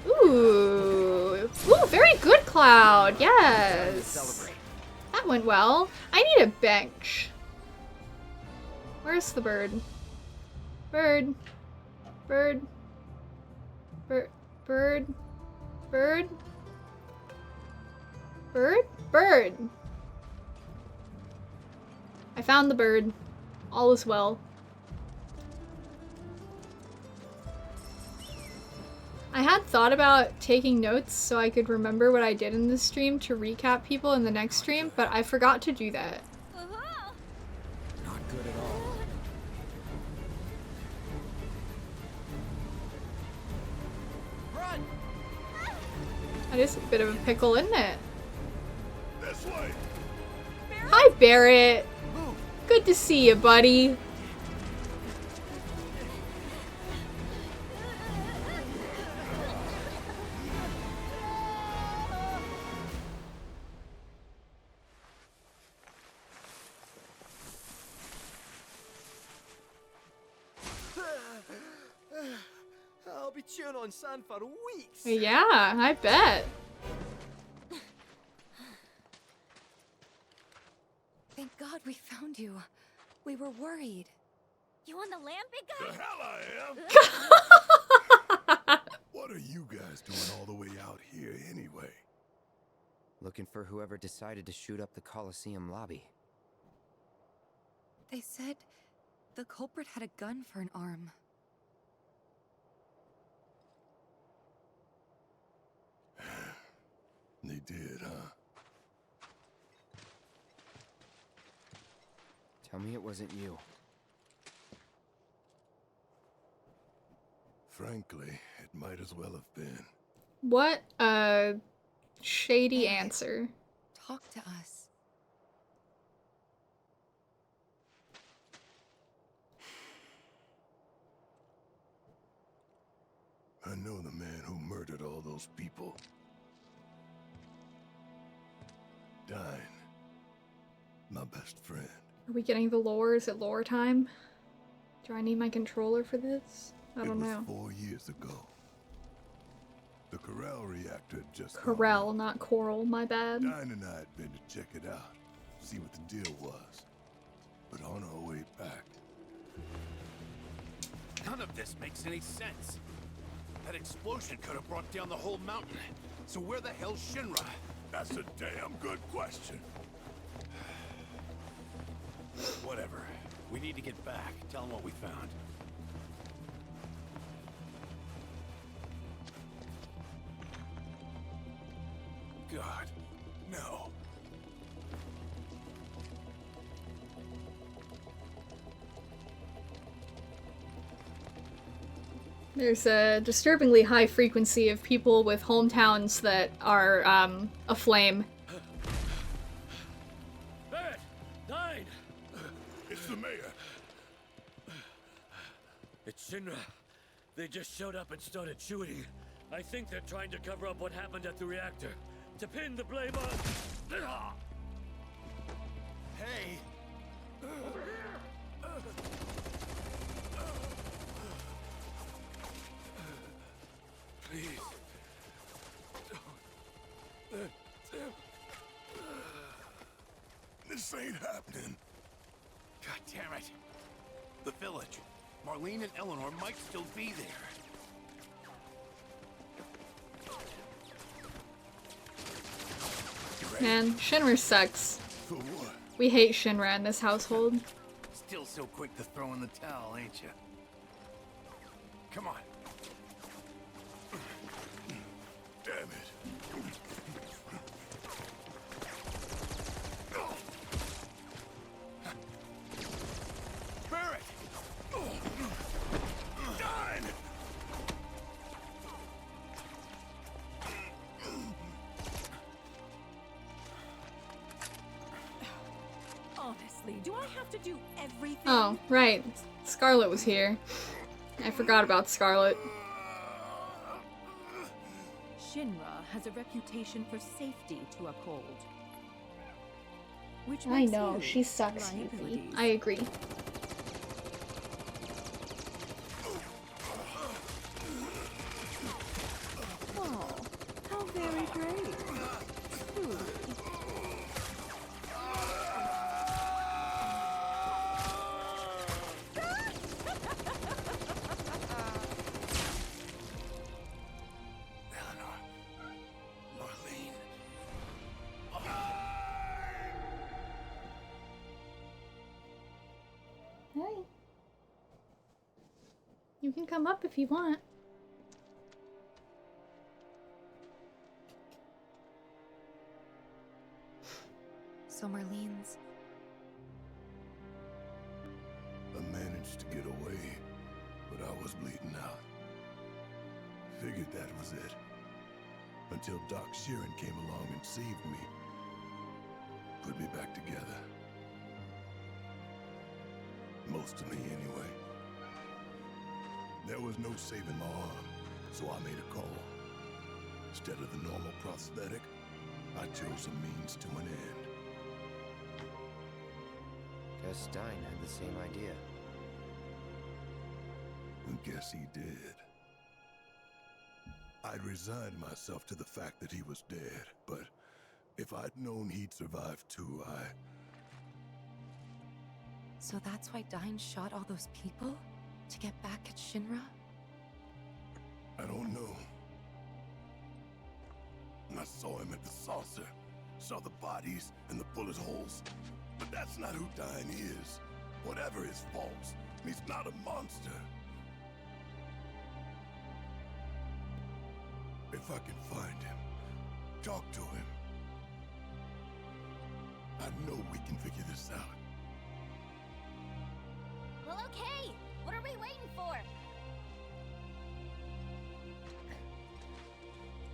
Ooh! Ooh, very good, Cloud! Yes! That went well. I need a bench. Where's the bird? Bird. Bird. Bird. Bird. Bird. Bird? Bird. I found the bird. All is well. I had thought about taking notes so I could remember what I did in this stream to recap people in the next stream, but I forgot to do that. Not good at all. Run! That is a bit of a pickle, isn't it? This way. Hi, Barrett. Good to see you, buddy. I'll be chewing on sand for weeks. Yeah, I bet. Thank God we found you. We were worried. You on the land, big The guy? hell I am. What are you guys doing all the way out here anyway? Looking for whoever decided to shoot up the Coliseum lobby. They said the culprit had a gun for an arm. They did, huh? Tell me it wasn't you. Frankly, it might as well have been. What a shady answer. Talk to us. I know the man who murdered all those people. Dine. My best friend. Are we getting the lore? Is it lore time? Do I need my controller for this? I don't know. It was 4 years ago. The Corral reactor had just Corel, not coral, my bad. Dine and I had been to check it out, see what the deal was. But on our way back... None of this makes any sense. That explosion could have brought down the whole mountain. So where the hell's Shinra? That's a damn good question. Whatever. We need to get back. Tell them what we found. God, no. There's a disturbingly high frequency of people with hometowns that are, aflame. Barrett! Nine! It's the mayor. It's Shinra. They just showed up and started shooting. I think they're trying to cover up what happened at the reactor. To pin the blame on... Hey! Over here! Please. This ain't happening. God damn it. The village. Marlene and Eleanor might still be there. Man, Shinra sucks. For what? We hate Shinra in this household. Still so quick to throw in the towel, ain't you? Come on. Damn it. Barrett! Dine! Honestly, do I have to do everything? Oh, right. Scarlet was here. I forgot about Scarlet. Shinra has a reputation for safety to uphold. Which I makes know, you she sucks, Yuffie. liabilities. I agree. Oh, how very brave. Truly. Eleanor. Marlene. Hey. You can come up if you want. so Marlene's... I managed to get away, but I was bleeding out. Figured that was it. Until Doc Sheeran came along and saved me. Put me back together. Most of me, anyway. There was no saving my arm, so I made a call. Instead of the normal prosthetic, I chose a means to an end. Guess Stein had the same idea. Guess he did. I'd resigned myself to the fact that he was dead, but if I'd known he'd survive too, So that's why Stein shot all those people? To get back at Shinra? I don't know. I saw him at the saucer, saw the bodies and the bullet holes, but that's not who Stein is. Whatever his faults, he's not a monster. If I can find him, talk to him, I know we can figure this out. Well, okay. What are we waiting for?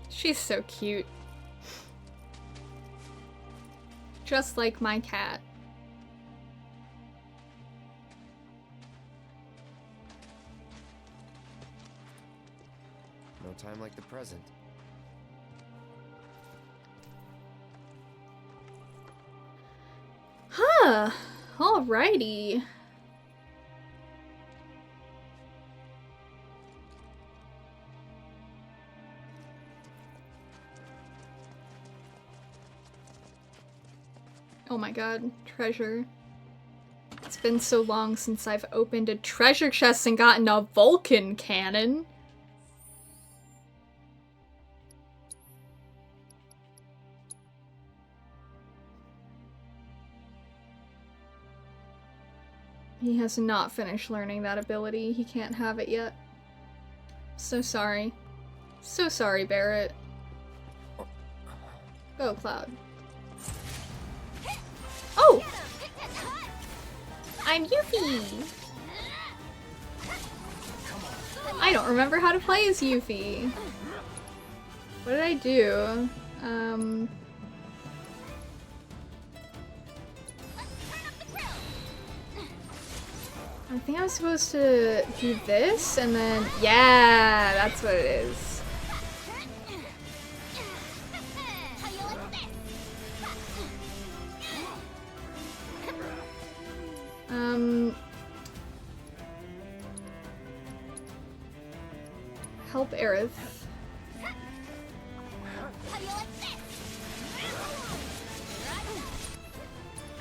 She's so cute. Just like my cat. No time like the present. Huh. Alrighty. Oh my god, treasure. It's been so long since I've opened a treasure chest and gotten a Vulcan cannon. He has not finished learning that ability. He can't have it yet. So sorry. So sorry, Barrett. Go, Cloud. Oh! I'm Yuffie! I don't remember how to play as Yuffie. What did I do? I think I was supposed to do this and then, yeah, that's what it is. Help Aerith.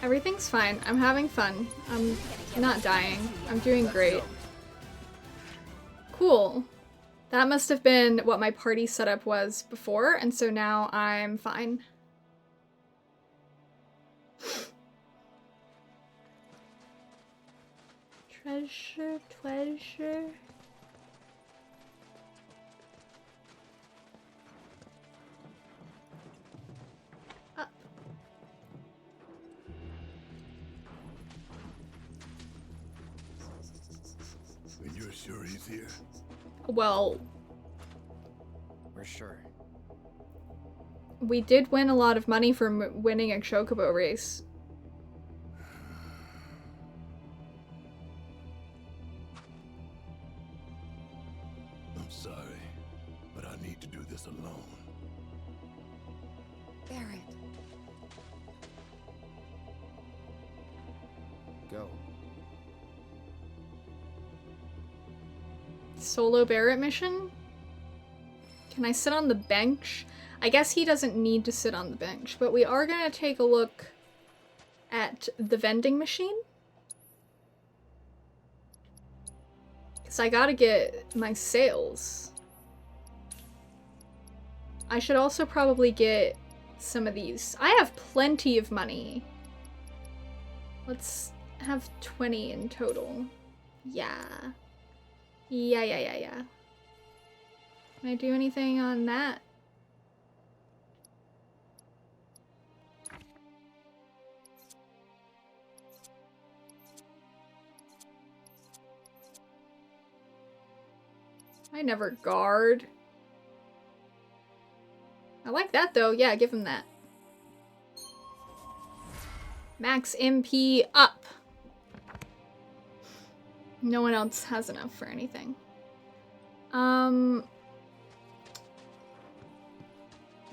Everything's fine. I'm having fun. I'm not dying. I'm doing great. Cool. That must have been what my party setup was before, and so now I'm fine. Treasure, treasure. Up. You're sure he's here? Well, we're sure. We did win a lot of money from winning a chocobo race. I'm sorry, but I need to do this alone. Barrett. Go. Solo Barrett mission? Can I sit on the bench? I guess he doesn't need to sit on the bench, but we are gonna take a look at the vending machine. Because I gotta get my sales. I should also probably get some of these. I have plenty of money. Let's have 20 in total. Yeah. Yeah. Can I do anything on that? never guard. I like that though. Yeah, give him that. Max MP up. No one else has enough for anything.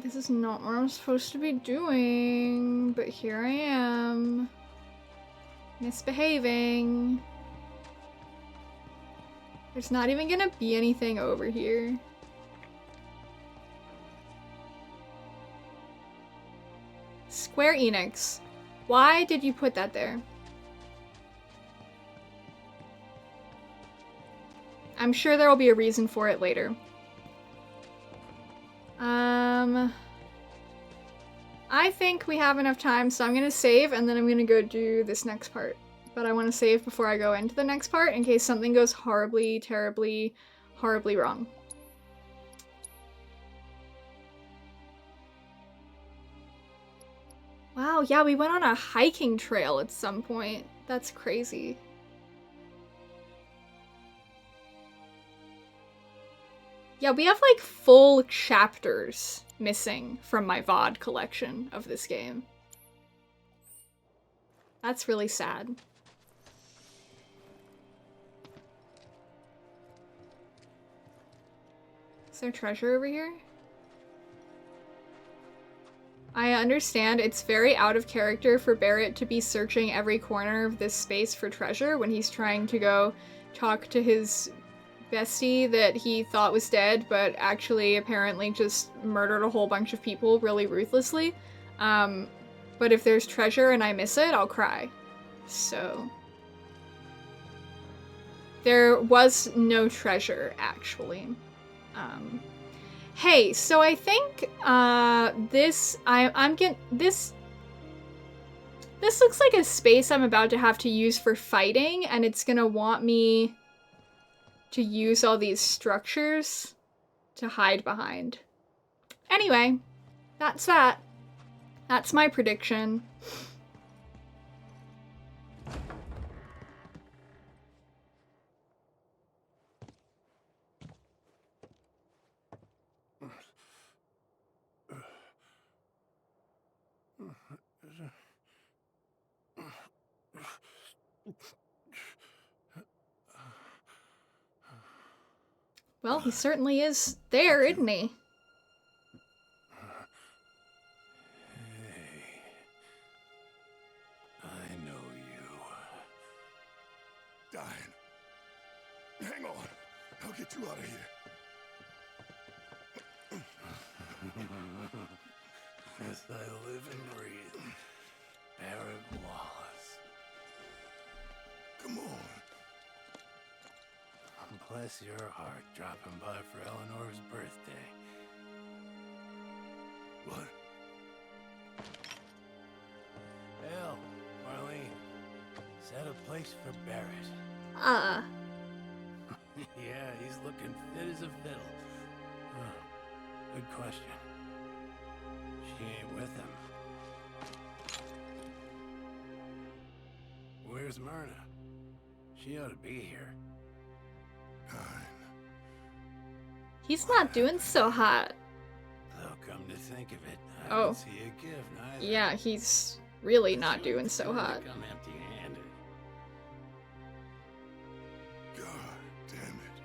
This is not what I'm supposed to be doing, but here I am. Misbehaving. There's not even gonna be anything over here. Square Enix. Why did you put that there? I'm sure there will be a reason for it later. I think we have enough time, so I'm gonna save and then I'm gonna go do this next part. But I want to save before I go into the next part in case something goes horribly, terribly, horribly wrong. Wow, yeah, we went on a hiking trail at some point. That's crazy. Yeah, we have like full chapters missing from my VOD collection of this game. That's really sad. Is there treasure over here? I understand it's very out of character for Barrett to be searching every corner of this space for treasure when he's trying to go talk to his bestie that he thought was dead, but actually apparently just murdered a whole bunch of people really ruthlessly. But if there's treasure and I miss it, I'll cry. So... there was no treasure, actually. Hey, so I think, this looks like a space I'm about to have to use for fighting, and it's gonna want me to use all these structures to hide behind. Anyway, that's that. That's my prediction. Well, he certainly is there, isn't he? I know you. Dying. Hang on. I'll get you out of here. As I live and breathe, Barrett Wallace. Come on. Bless your heart, dropping by for Eleanor's birthday. What? Hell, Marlene, set a place for Barrett. Yeah, he's looking fit as a fiddle. Oh, good question. She ain't with him. Where's Myrna? She ought to be here. He's not doing so hot. Though, come to think of it, I Oh. don't see a gift neither. Yeah, he's really not doing so hot. Come empty-handed. God damn it.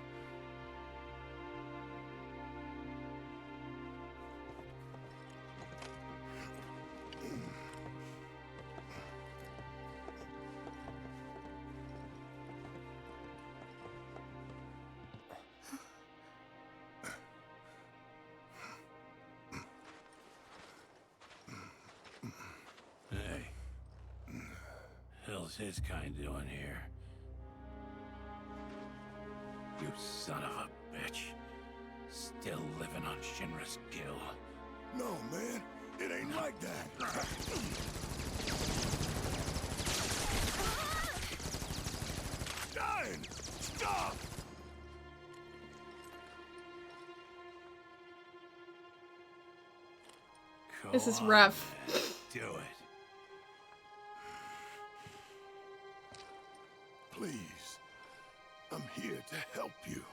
Hey. Hell's his kind doing here? You son of a bitch. Still living on Shinra's Gill. No, man. It ain't like that. Dying! Stop! This is rough. Do it. Please. I'm here to help you.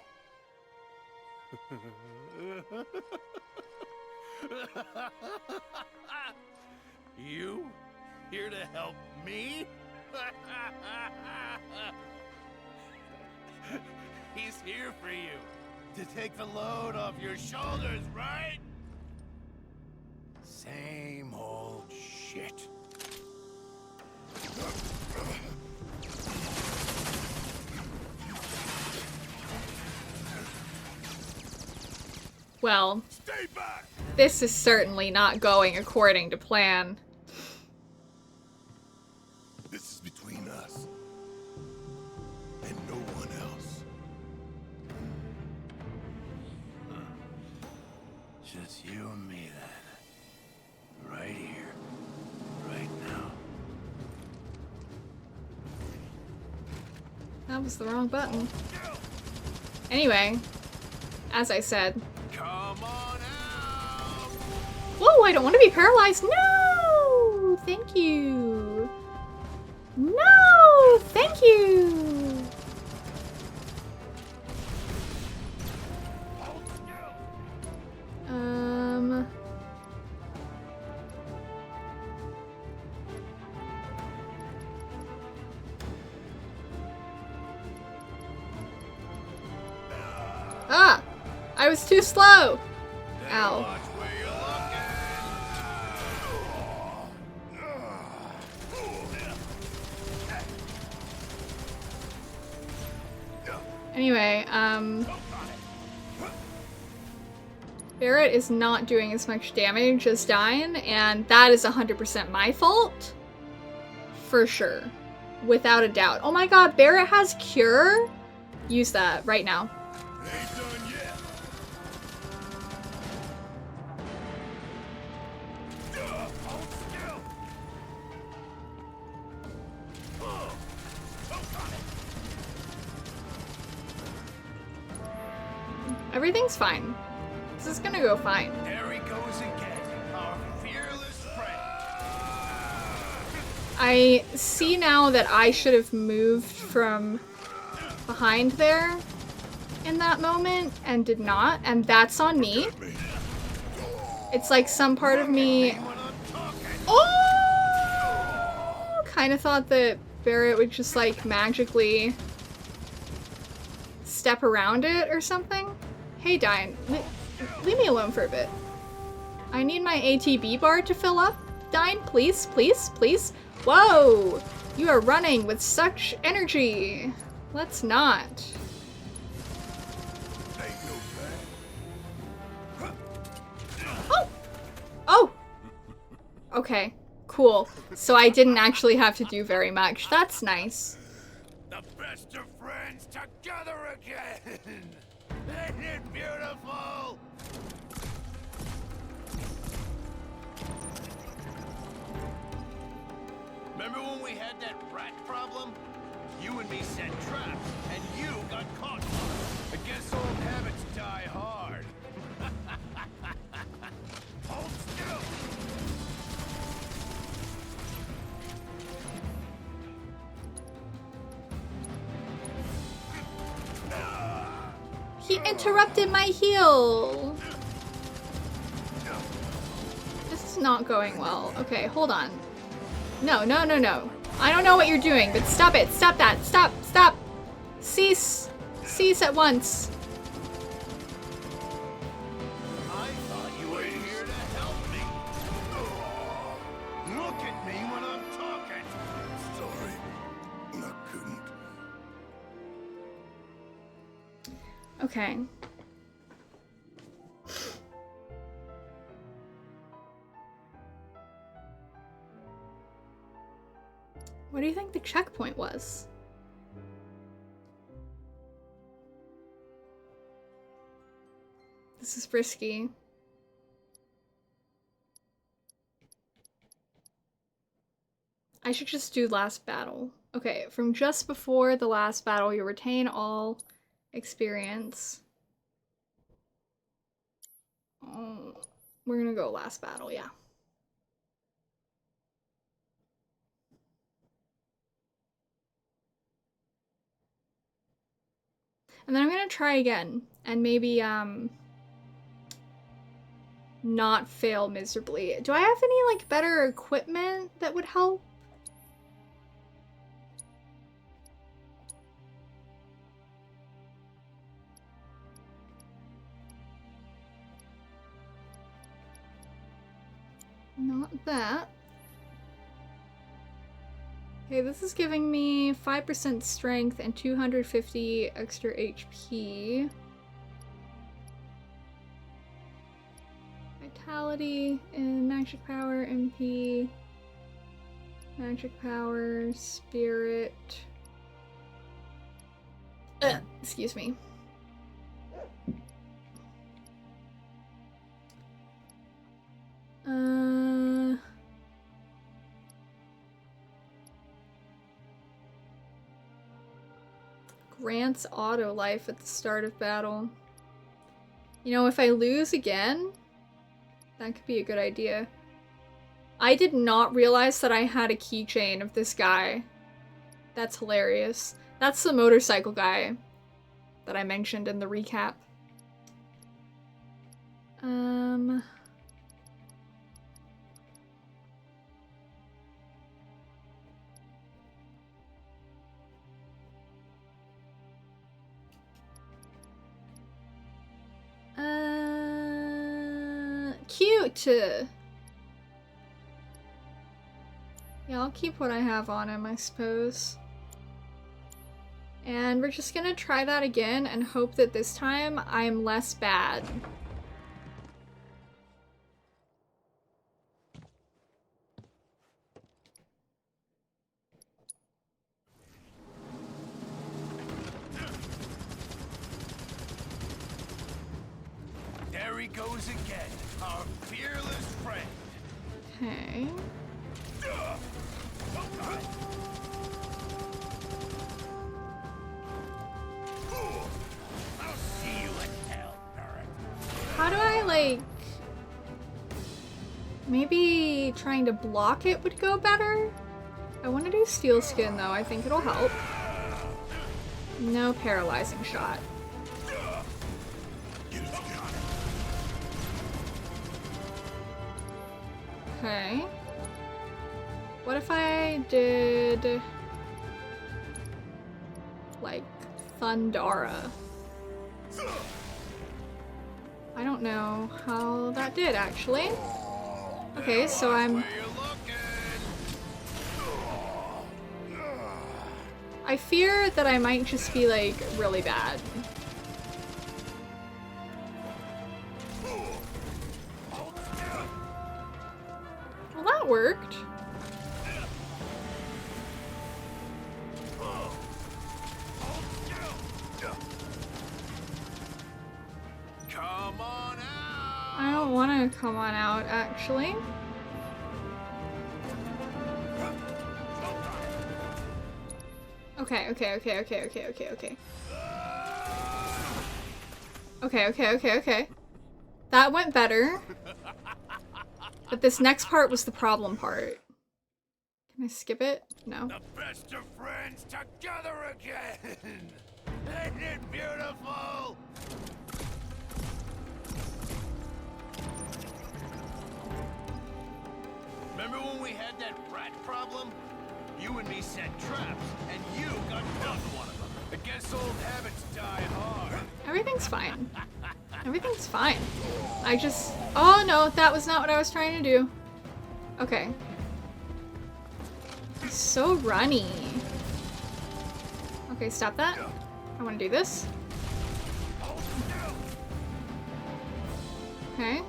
You here to help me? He's here for you. To take the load off your shoulders, right? Same old shit. Well, this is certainly not going according to plan. This is between us and no one else. Just you and me then. Right here. Right now. That was the wrong button. Anyway, as I said. Come on out! Whoa, I don't want to be paralyzed. No! Thank you. No! Thank you! Ah! I was too slow! Ow. Anyway, Barrett is not doing as much damage as Dine, and that is 100% my fault. For sure. Without a doubt. Oh my god, Barrett has Cure? Use that right now. Everything's fine. This is gonna go fine. There he goes again, our fearless friend. I see now that I should have moved from behind there in that moment and did not, and that's on me. It's like some part of me kind of thought that Barrett would just like magically step around it or something. Hey, Dine, leave me alone for a bit. I need my ATB bar to fill up. Dine, please, please, please. Whoa! You are running with such energy. Let's not. Oh! Oh! Okay, cool. So I didn't actually have to do very much. That's nice. The best of friends together again! Isn't it beautiful? Remember when we had that rat problem? You and me set traps, and you got caught. I guess old habits die hard. Hold still! He interrupted my heal! This is not going well. Okay, hold on. No, no, no, no. I don't know what you're doing, but stop it. Stop that. Stop. Stop. Cease. Cease at once. I thought you were here to help me. Look at me when I'm talking. Sorry, I couldn't. Okay. What do you think the checkpoint was? This is risky. I should just do last battle. Okay, from just before the last battle, you retain all experience. We're gonna go last battle, yeah. And then I'm gonna try again. And maybe, not fail miserably. Do I have any, like, better equipment that would help? Not that. Okay, this is giving me 5% strength and 250 extra HP. Vitality and magic power, MP. Magic power, spirit. Excuse me. Grants auto life at the start of battle. You know, if I lose again, that could be a good idea. I did not realize that I had a keychain of this guy. That's hilarious. That's the motorcycle guy that I mentioned in the recap. Cute! Yeah, I'll keep what I have on him, I suppose. And we're just gonna try that again and hope that this time I'm less bad. There he goes again, our fearless friend. Okay. I'll see you in hell, Barrett. How do I, like... Maybe trying to block it would go better? I want to do steel skin though, I think it'll help. No paralyzing shot. Okay. What if I did... like, Thundara? I don't know how that did, actually. Okay, so I'm... I fear that I might just be, like, really bad. Well, that worked. Come on out. I don't want to come on out, actually. Okay. Okay. That went better. But this next part was the problem part. Can I skip it? No. The best of friends together again. Isn't it beautiful? Remember when we had that rat problem? You and me set traps, and you got caught in one of them. I guess old habits die hard. Everything's fine. Everything's fine. I just... Oh no, that was not what I was trying to do. Okay. It's so runny. Okay, stop that. I want to do this. Okay.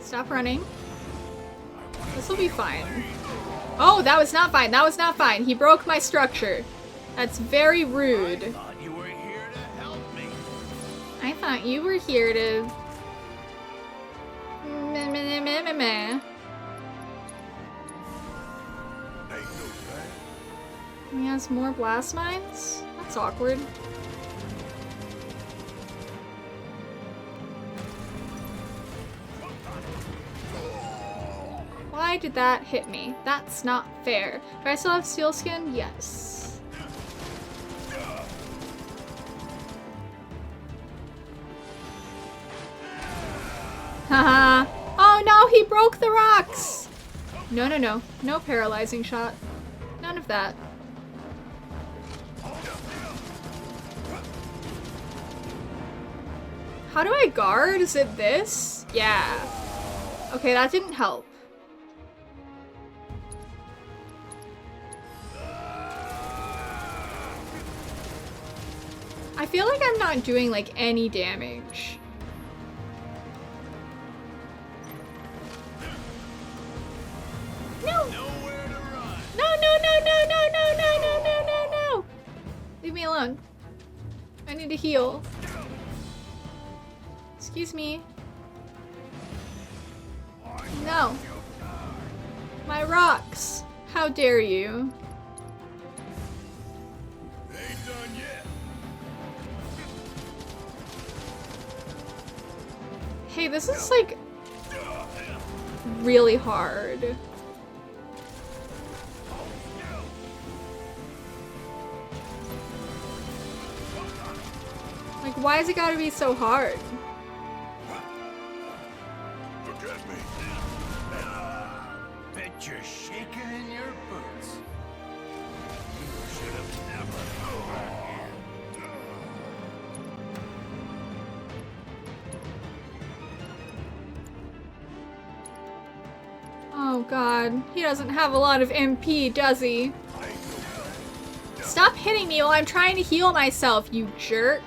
Stop running. This will be fine. Oh, that was not fine. That was not fine. He broke my structure. That's very rude. I thought you were here to help me. I thought you were here to... Meh. He has more blast mines? That's awkward. Why did that hit me? That's not fair. Do I still have steel skin? Yes. Haha. Oh no, he broke the rocks! No, no, no. No paralyzing shot. None of that. How do I guard? Is it this? Yeah. Okay, that didn't help. I feel like I'm not doing like any damage. No! No, no, no, no, no, no, no, no, no, no, no! Leave me alone. I need to heal. Excuse me. No. My rocks. How dare you? Ain't done yet. Hey, this is like really hard. Like, why has it gotta be so hard? Look at me. Bet you're shaking in your boots. You should have never. Oh god, he doesn't have a lot of MP, does he? Stop hitting me while I'm trying to heal myself, you jerk.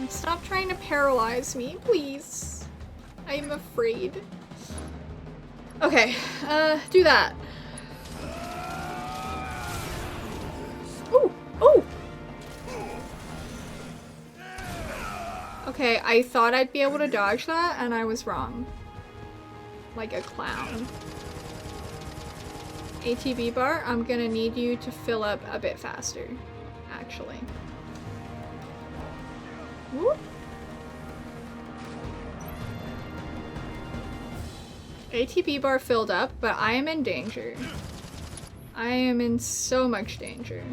Stop trying to paralyze me, please. I'm afraid. Okay, do that. Ooh, ooh! Okay, I thought I'd be able to dodge that, and I was wrong. Like a clown. ATB bar, I'm gonna need you to fill up a bit faster, actually. Whoop. ATB bar filled up, but I am in danger. I am in so much danger.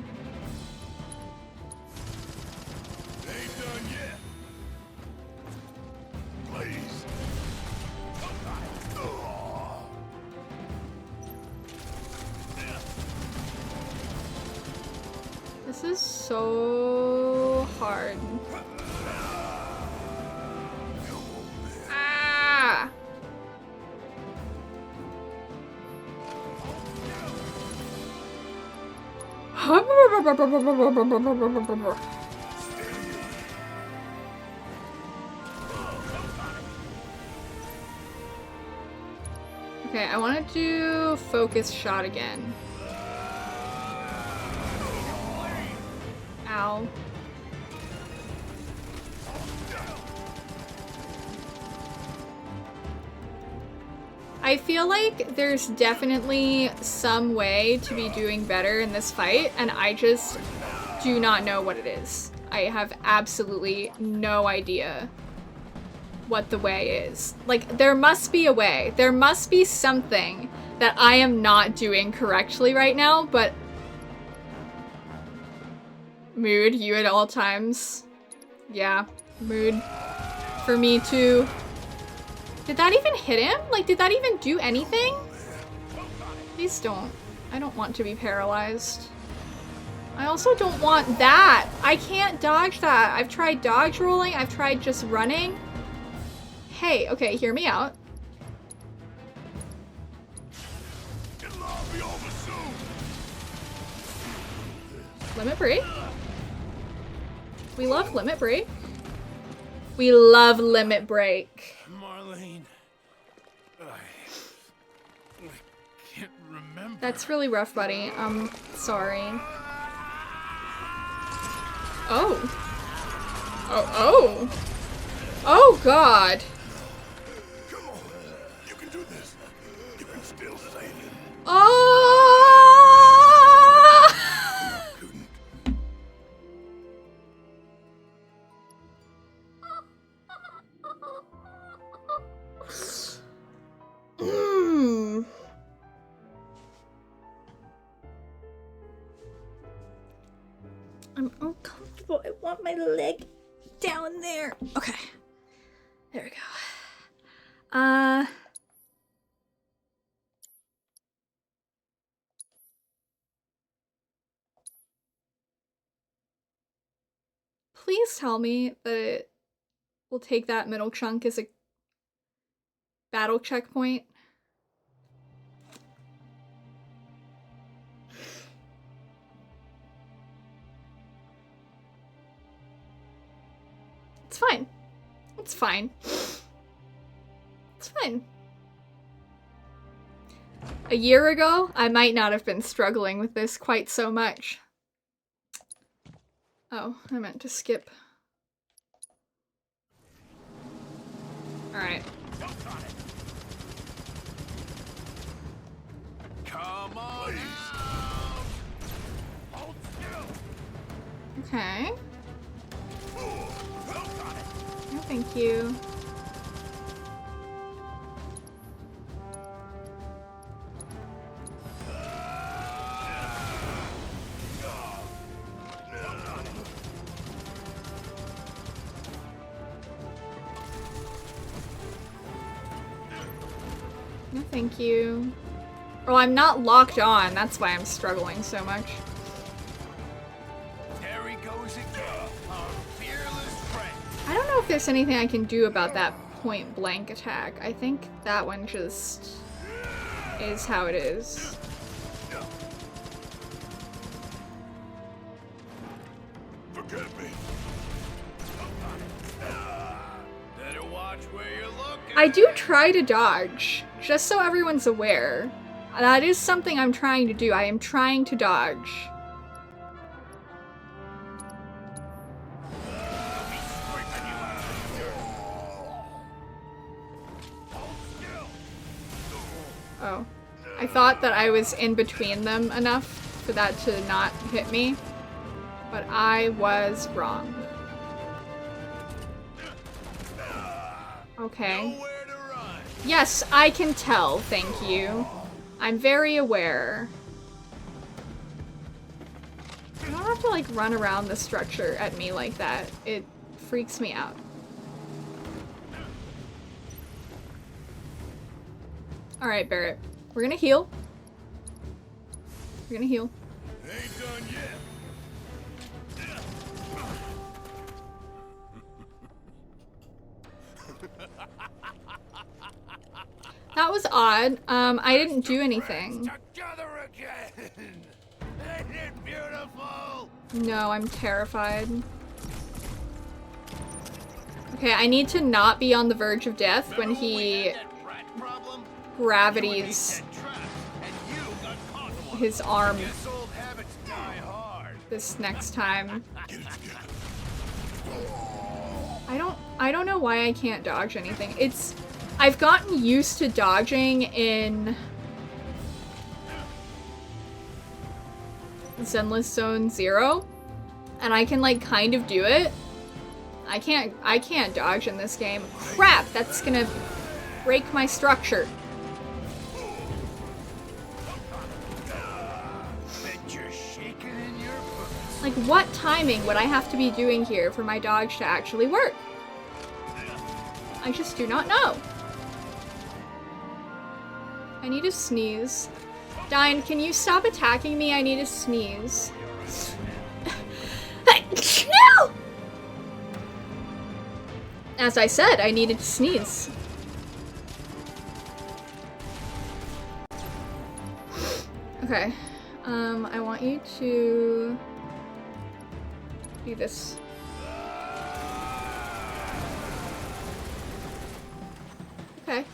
Ain't done yet. Please. This is so hard. Ah! Okay, I want to do focus shot again. Ow. I feel like there's definitely some way to be doing better in this fight, and I just do not know what it is. I have absolutely no idea what the way is. Like, there must be a way. There must be something that I am not doing correctly right now, but... Mood, you at all times. Yeah, mood. For me too. Did that even hit him? Like, did that even do anything? Please don't. I don't want to be paralyzed. I also don't want that. I can't dodge that. I've tried dodge rolling. I've tried just running. Hey, okay, hear me out. Limit break. We love limit break. We love limit break. Marlene. I can't remember. That's really rough, buddy. I'm sorry. Oh. Oh, oh. Oh, God. Come on. You can do this. You can still save him. Oh! I'm uncomfortable. I want my leg down there. Okay. Please tell me that it will take that middle chunk as a battle checkpoint. It's fine. It's fine. It's fine. A year ago, I might not have been struggling with this quite so much. Oh, I meant to skip. Alright. Come on. Hold still. Okay. No, thank you. No, thank you. Oh, I'm not locked on. That's why I'm struggling so much. There he goes again. Our fearless friend. I don't know if there's anything I can do about that point blank attack. I think that one just is how it is. Forget me. Better watch where you're looking. I do try to dodge, just so everyone's aware. That is something I'm trying to do. I am trying to dodge. Oh. I thought that I was in between them enough for that to not hit me, but I was wrong. Okay. Yes, I can tell, thank you. I'm very aware. You don't have to like run around the structure at me like that. It freaks me out. Alright, Barrett. We're gonna heal. We're gonna heal. Ain't done yet. That was odd. I didn't do anything. Together again. Ain't it beautiful? No, I'm terrified. Okay, I need to not be on the verge of death when he gravities his arm this next time. I don't know why I can't dodge anything. I've gotten used to dodging in Zenless Zone 0, and I can like kind of do it. I can't dodge in this game. Crap, that's gonna break my structure. Like, what timing would I have to be doing here for my dodge to actually work? I just do not know. I need to sneeze. Dine, can you stop attacking me? I need to sneeze. No! As I said, I needed to sneeze. Okay. I want you to do this. Okay.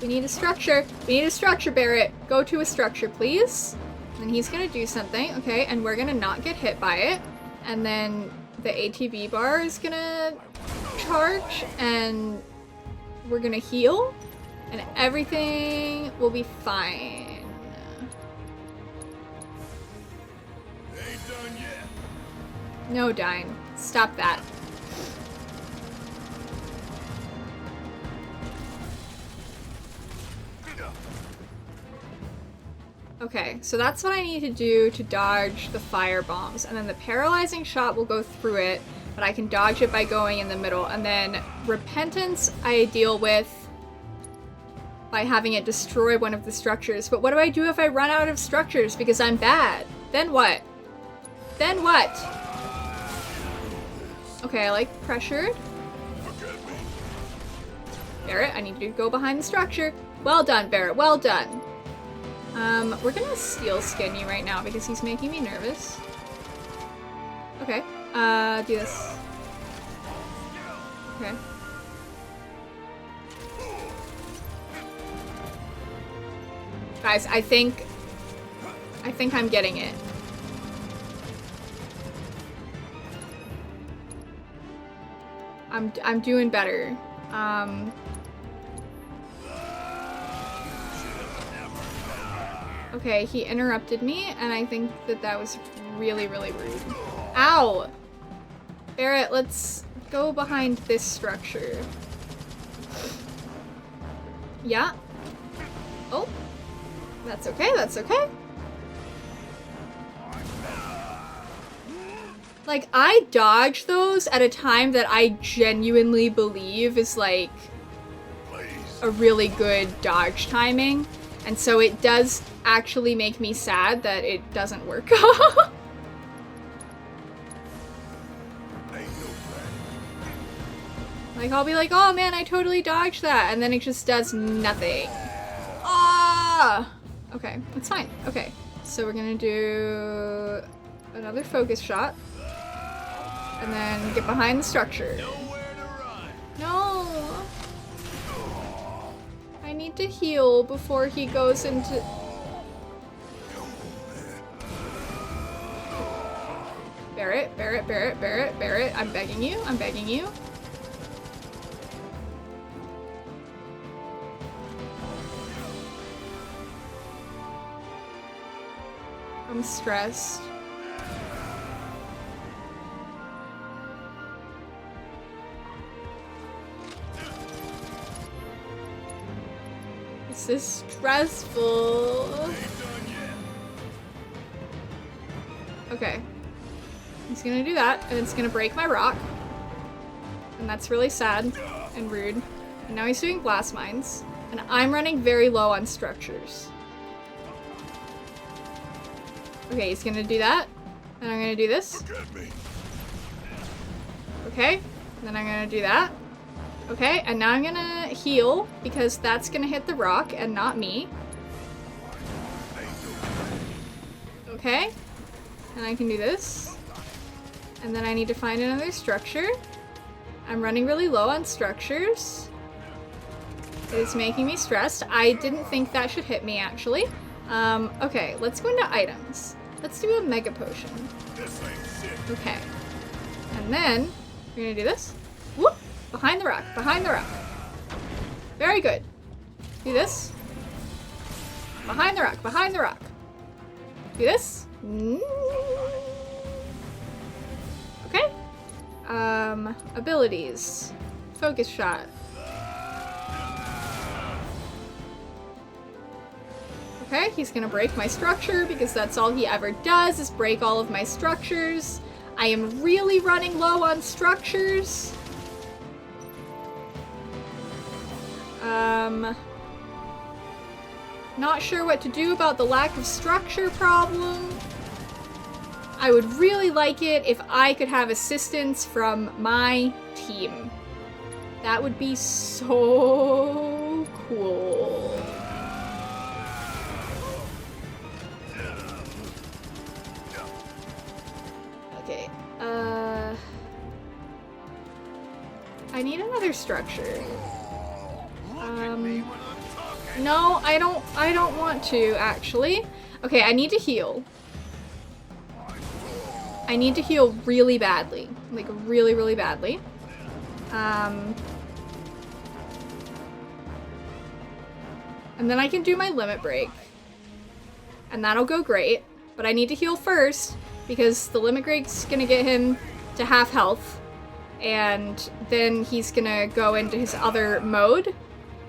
We need a structure. We need a structure, Barrett. Go to a structure, please. And he's gonna do something. Okay, and we're gonna not get hit by it. And then the ATV bar is gonna charge, and we're gonna heal, and everything will be fine. Ain't done yet. No, Dine. Stop that. Okay, so that's what I need to do to dodge the fire bombs, and then the paralyzing shot will go through it, but I can dodge it by going in the middle. And then Repentance I deal with by having it destroy one of the structures. But what do I do if I run out of structures because I'm bad? Then what? Then what? Okay, I like pressured. Barret, I need you to go behind the structure. Well done, Barret, well done. We're gonna steel skin you right now because he's making me nervous. Okay, do this. Okay. Guys, I think I'm getting it. I'm doing better. Okay, he interrupted me, and I think that was really, really rude. Ow! Barret, let's go behind this structure. Yeah. Oh. That's okay, that's okay. Like, I dodge those at a time that I genuinely believe is, like, a really good dodge timing. And so it does actually make me sad that it doesn't work. Like, I'll be like, oh man, I totally dodged that. And then it just does nothing. Ah! Okay, it's fine. Okay, so we're gonna do another focus shot. And then get behind the structure. No! I need to heal before he goes into... Barret, Barret, Barret, Barret, Barret. I'm begging you, I'm begging you. I'm stressed. This is stressful. Okay. He's gonna do that, and it's gonna break my rock. And that's really sad and rude. And now he's doing blast mines. And I'm running very low on structures. Okay, he's gonna do that. And I'm gonna do this. Okay, and then I'm gonna do that. Okay, and now I'm gonna heal because that's gonna hit the rock and not me. Okay, and I can do this. And then I need to find another structure. I'm running really low on structures. It is making me stressed. I didn't think that should hit me, actually. Okay, let's go into items. Let's do a mega potion. Okay. And then, we're gonna do this. Whoop! Behind the rock, behind the rock. Very good. Do this. Behind the rock, behind the rock. Do this. Okay. Abilities. Focus shot. Okay, he's gonna break my structure because that's all he ever does is break all of my structures. I am really running low on structures. Not sure what to do about the lack of structure problem. I would really like it if I could have assistance from my team. That would be so cool. Okay, I need another structure. No, I don't want to, actually. Okay, I need to heal. I need to heal really badly. Like, really, really badly. And then I can do my limit break. And that'll go great. But I need to heal first, because the limit break's gonna get him to half health. And then he's gonna go into his other mode.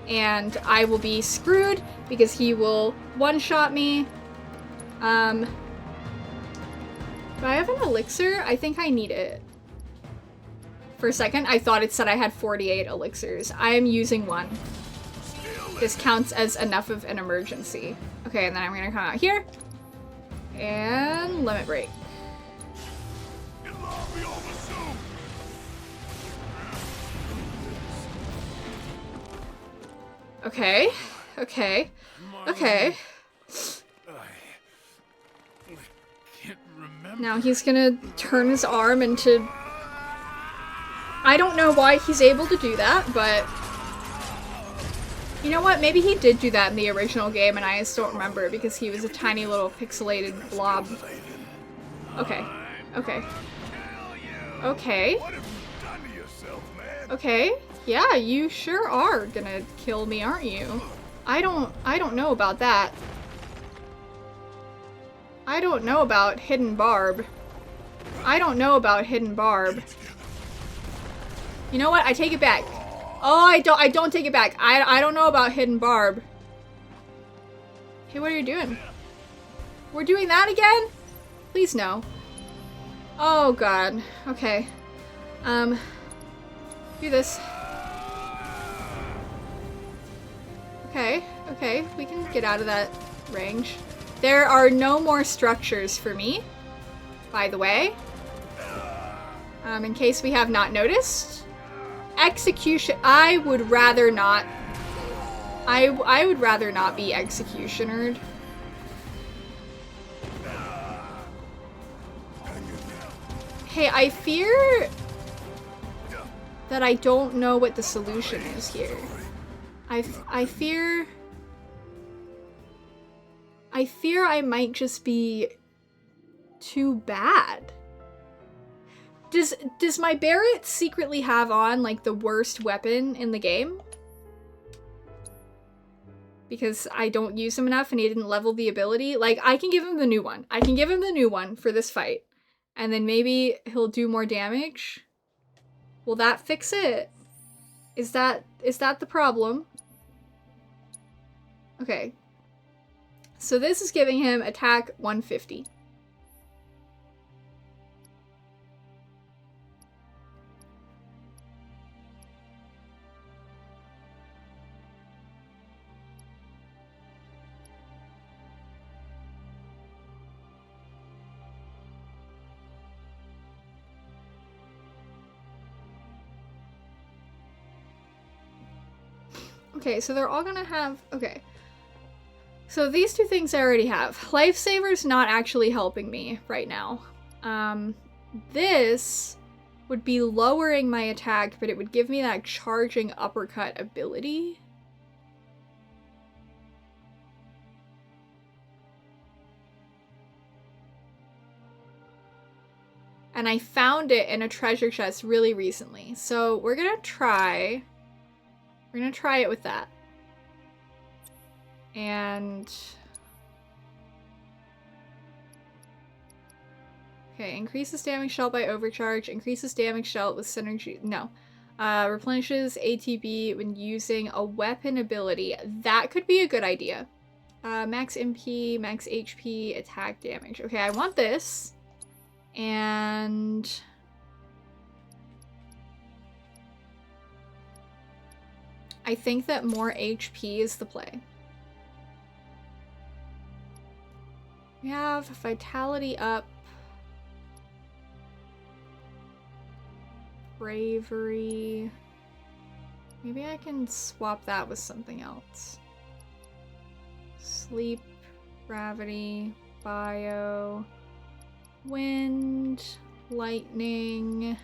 And I will be screwed because he will one-shot me. Do I have an elixir? I think I need it. For a second, I thought it said I had 48 elixirs. I am using 1. This counts as enough of an emergency. Okay, and then I'm gonna come out here. And limit break. Okay, okay, okay. Now he's gonna turn his arm into... I don't know why he's able to do that, but... You know what? Maybe he did do that in the original game and I just don't remember because he was a tiny little pixelated blob. Okay. Okay. Okay. Okay. Yeah, you sure are gonna kill me, aren't you? I don't know about that. I don't know about Hidden Barb. I don't know about Hidden Barb. You know what? I take it back. Oh, I don't take it back. I don't know about Hidden Barb. Hey, what are you doing? We're doing that again? Please no. Oh god. Okay. Do this. Okay, okay, we can get out of that range. There are no more structures for me, by the way. In case we have not noticed. Execution. I would rather not. I would rather not be executionered. Hey, I fear that I don't know what the solution is here. I fear I might just be too bad. Does my Barrett secretly have on like the worst weapon in the game? Because I don't use him enough and he didn't level the ability. Like, I can give him the new one. I can give him the new one for this fight. And then maybe he'll do more damage. Will that fix it? Is that the problem? Okay. So this is giving him attack 150. Okay, so they're all gonna have... Okay. So these two things I already have. Lifesaver's not actually helping me right now. This would be lowering my attack, but it would give me that charging uppercut ability. And I found it in a treasure chest really recently. So we're gonna try it with that. And okay, increases damage dealt by overcharge, increases damage dealt with synergy. No. Replenishes ATB when using a weapon ability. That could be a good idea. Max MP, max HP, attack damage. Okay, I want this. And I think that more HP is the play. We have vitality up. Bravery. Maybe I can swap that with something else. Sleep, gravity, bio, wind, lightning,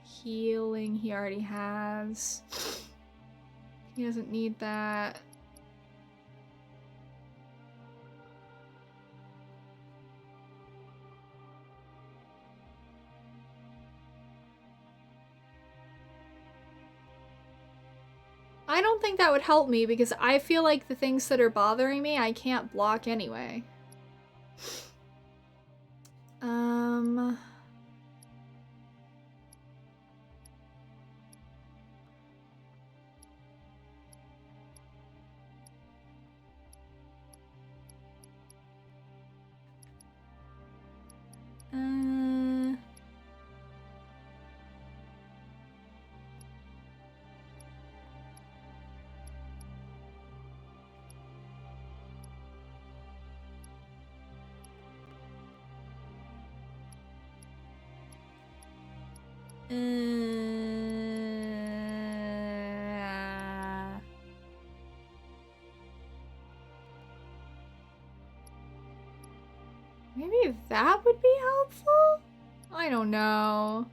healing he already has. He doesn't need that. I don't think that would help me because I feel like the things that are bothering me I can't block anyway. Maybe that would be helpful? I don't know.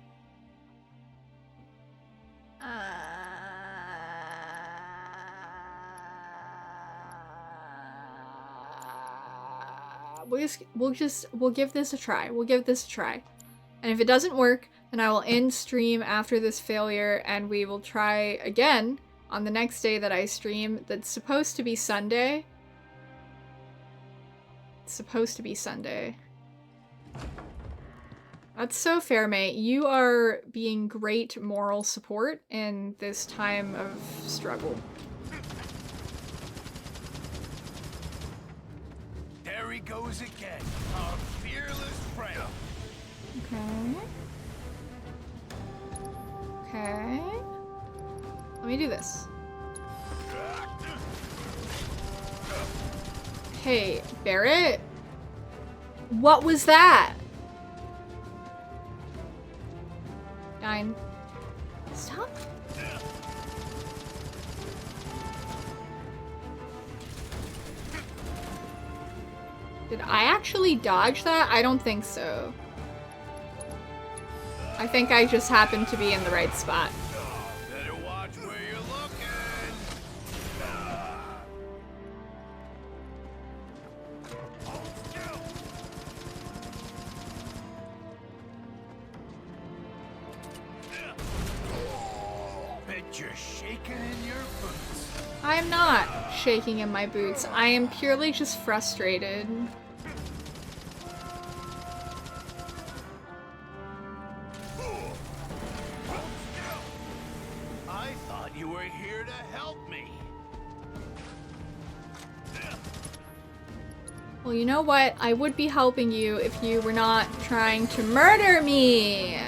We'll give this a try. We'll give this a try. And if it doesn't work, then I will end stream after this failure and we will try again on the next day that I stream. That's supposed to be Sunday. It's supposed to be Sunday. That's so fair, mate. You are being great moral support in this time of struggle. There he goes again, our fearless friend. Okay. Okay. Let me do this. Hey, Barrett? What was that? Nine. Stop. Did I actually dodge that? I don't think so. I think I just happened to be in the right spot. Better watch where you're looking. Bet you're shaking in your boots. I am not shaking in my boots. I am purely just frustrated. I thought you were here to help me. Well, you know what? I would be helping you if you were not trying to murder me.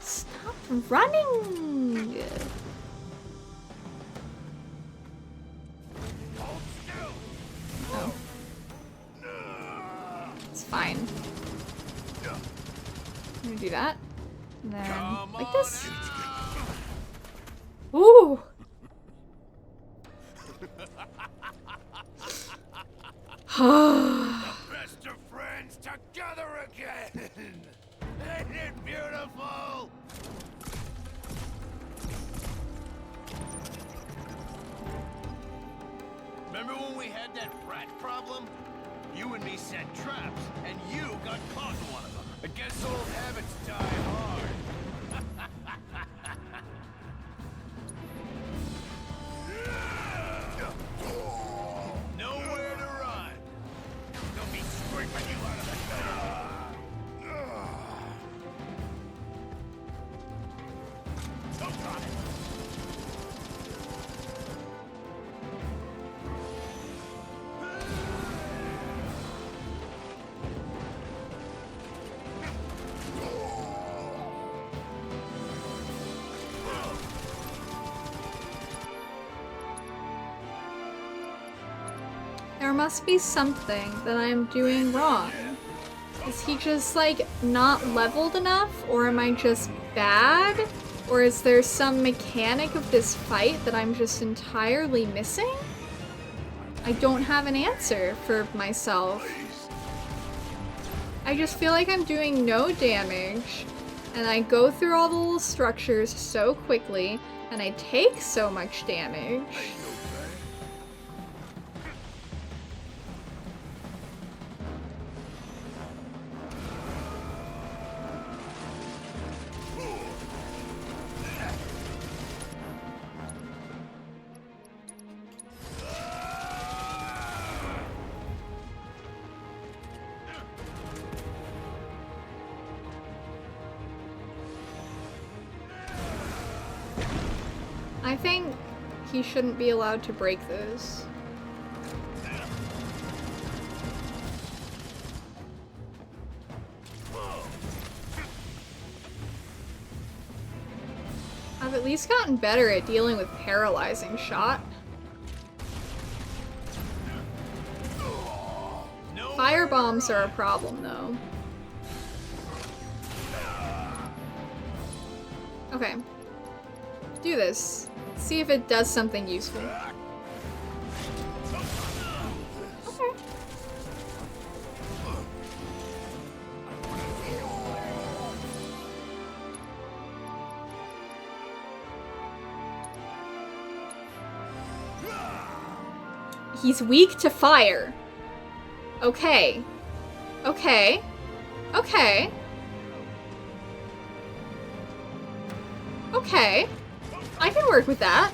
Stop running. Oh. It's fine. I'm gonna do that. And then, like this. Ooh! Best of friends together again! Ain't it beautiful? Remember when we had that rat problem? You and me set traps, and you got caught in one of them. I guess old habits die hard. Nowhere to run. They'll be scraping you out of the Don't try it. There must be something that I'm doing wrong. Is he just, like, not leveled enough? Or am I just bad? Or is there some mechanic of this fight that I'm just entirely missing? I don't have an answer for myself. I just feel like I'm doing no damage, and I go through all the little structures so quickly, and I take so much damage. I think he shouldn't be allowed to break those. I've at least gotten better at dealing with paralyzing shot. bombs are a problem, though. Okay. Do this. See if it does something useful. Okay. He's weak to fire. Okay. Okay. Okay. Okay. I can work with that.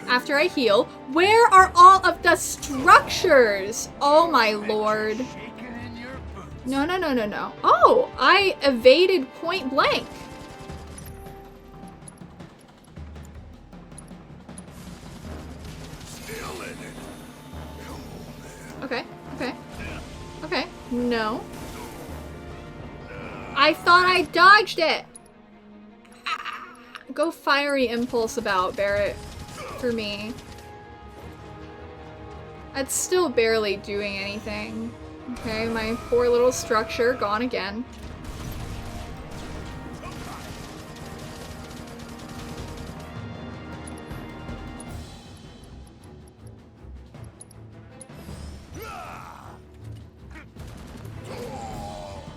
After I heal. Where are all of the structures? Oh my lord. No, no, no, no, no. Oh, I evaded point blank. Okay, okay. Okay, no. I thought I dodged it! Go fiery impulse about, Barrett. For me. That's still barely doing anything. Okay, my poor little structure gone again.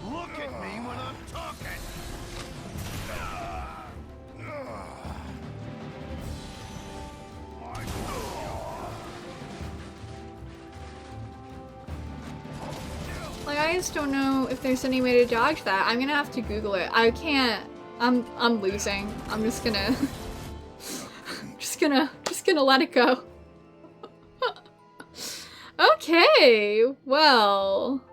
Look at me when I'm talking. Like, I just don't know if there's any way to dodge that. I'm gonna have to Google it. I can't. I'm losing. I'm just gonna just gonna let it go. Okay, well.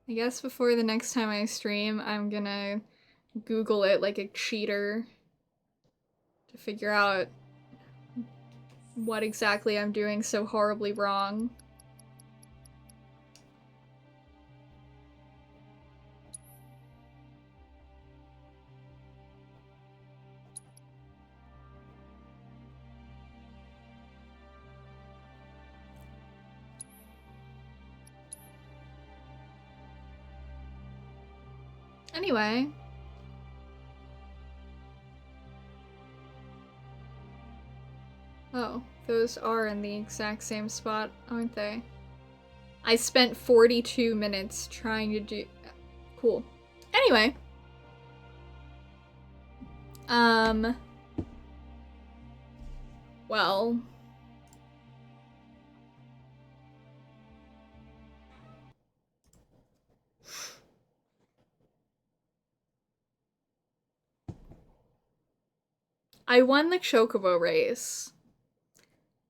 I guess before the next time I stream, I'm gonna Google it like a cheater to figure out what exactly I'm doing so horribly wrong. Anyway. Oh, those are in the exact same spot, aren't they? I spent 42 minutes trying to do... Cool. Anyway. Well... I won the Chocobo race.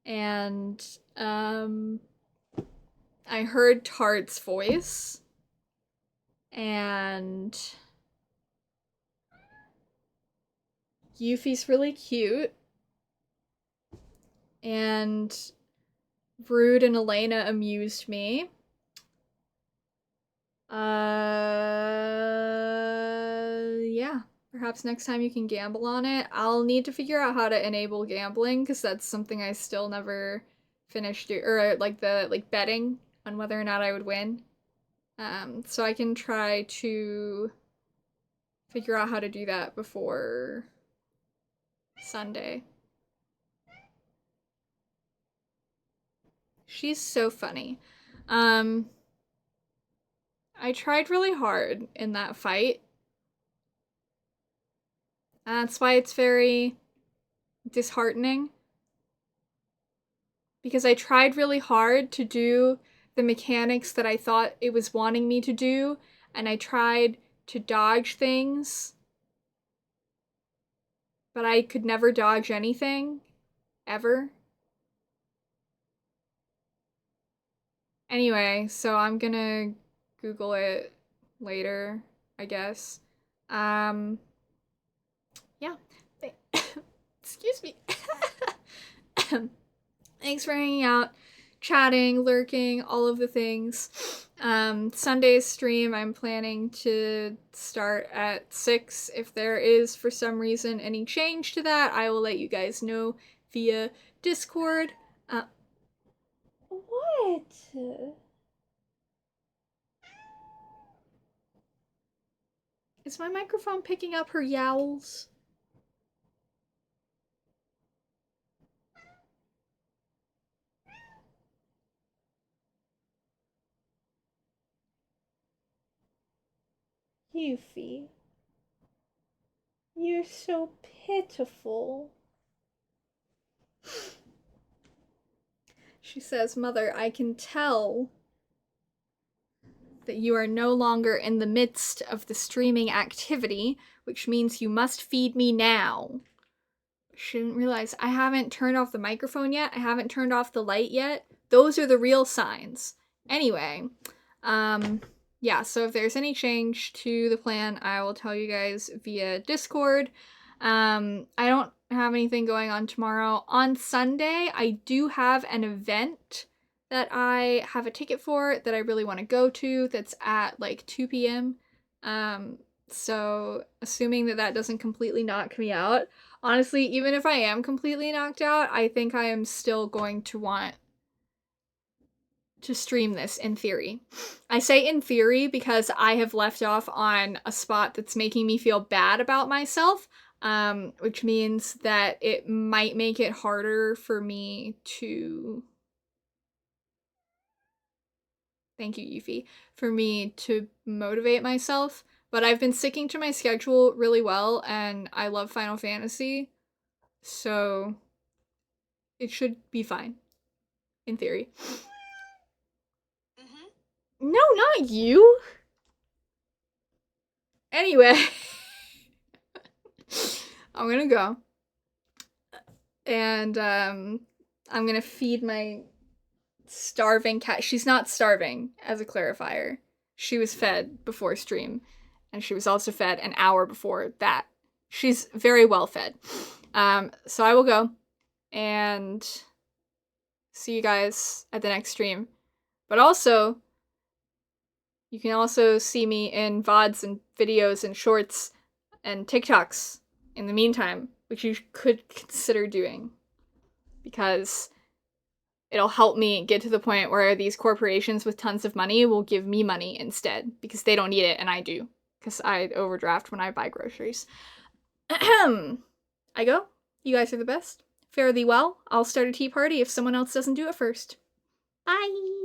And, I heard Tart's voice. And... Yuffie's really cute. And... Rude and Elena amused me. Yeah. Perhaps next time you can gamble on it. I'll need to figure out how to enable gambling, because that's something I still never finished, or like betting on whether or not I would win. So I can try to figure out how to do that before Sunday. She's so funny. I tried really hard in that fight. That's why it's very disheartening. Because I tried really hard to do the mechanics that I thought it was wanting me to do, and I tried to dodge things, but I could never dodge anything, ever. Anyway, so I'm gonna Google it later, I guess. Yeah. Excuse me. Thanks for hanging out. chatting, lurking, all of the things. Sunday's stream, I'm planning to start at 6. If there is, for some reason, any change to that, I will let you guys know via Discord. What? Is my microphone picking up her yowls? Yuffie. You're so pitiful. She says, Mother, I can tell that you are no longer in the midst of the streaming activity, which means you must feed me now. She didn't realize I haven't turned off the microphone yet. I haven't turned off the light yet. Those are the real signs. Anyway, yeah, so if there's any change to the plan, I will tell you guys via Discord. I don't have anything going on tomorrow. On Sunday, I do have an event that I have a ticket for that I really want to go to that's at like 2 p.m. So assuming that that doesn't completely knock me out, honestly, even if I am completely knocked out, I think I am still going to want to stream this in theory. I say in theory because I have left off on a spot that's making me feel bad about myself, which means that it might make it harder for me to... Thank you, Yuffie. For me to motivate myself. But I've been sticking to my schedule really well, and I love Final Fantasy, so it should be fine, in theory. No, not you! Anyway, I'm gonna go. And, I'm gonna feed my starving cat. She's not starving, as a clarifier. She was fed before stream, and she was also fed an hour before that. She's very well fed. So I will go, and see you guys at the next stream. But also, you can also see me in VODs and videos and shorts and TikToks in the meantime, which you could consider doing. Because it'll help me get to the point where these corporations with tons of money will give me money instead. Because they don't need it and I do. Because I overdraft when I buy groceries. I go. You guys are the best. Fare thee well. I'll start a tea party if someone else doesn't do it first. Bye!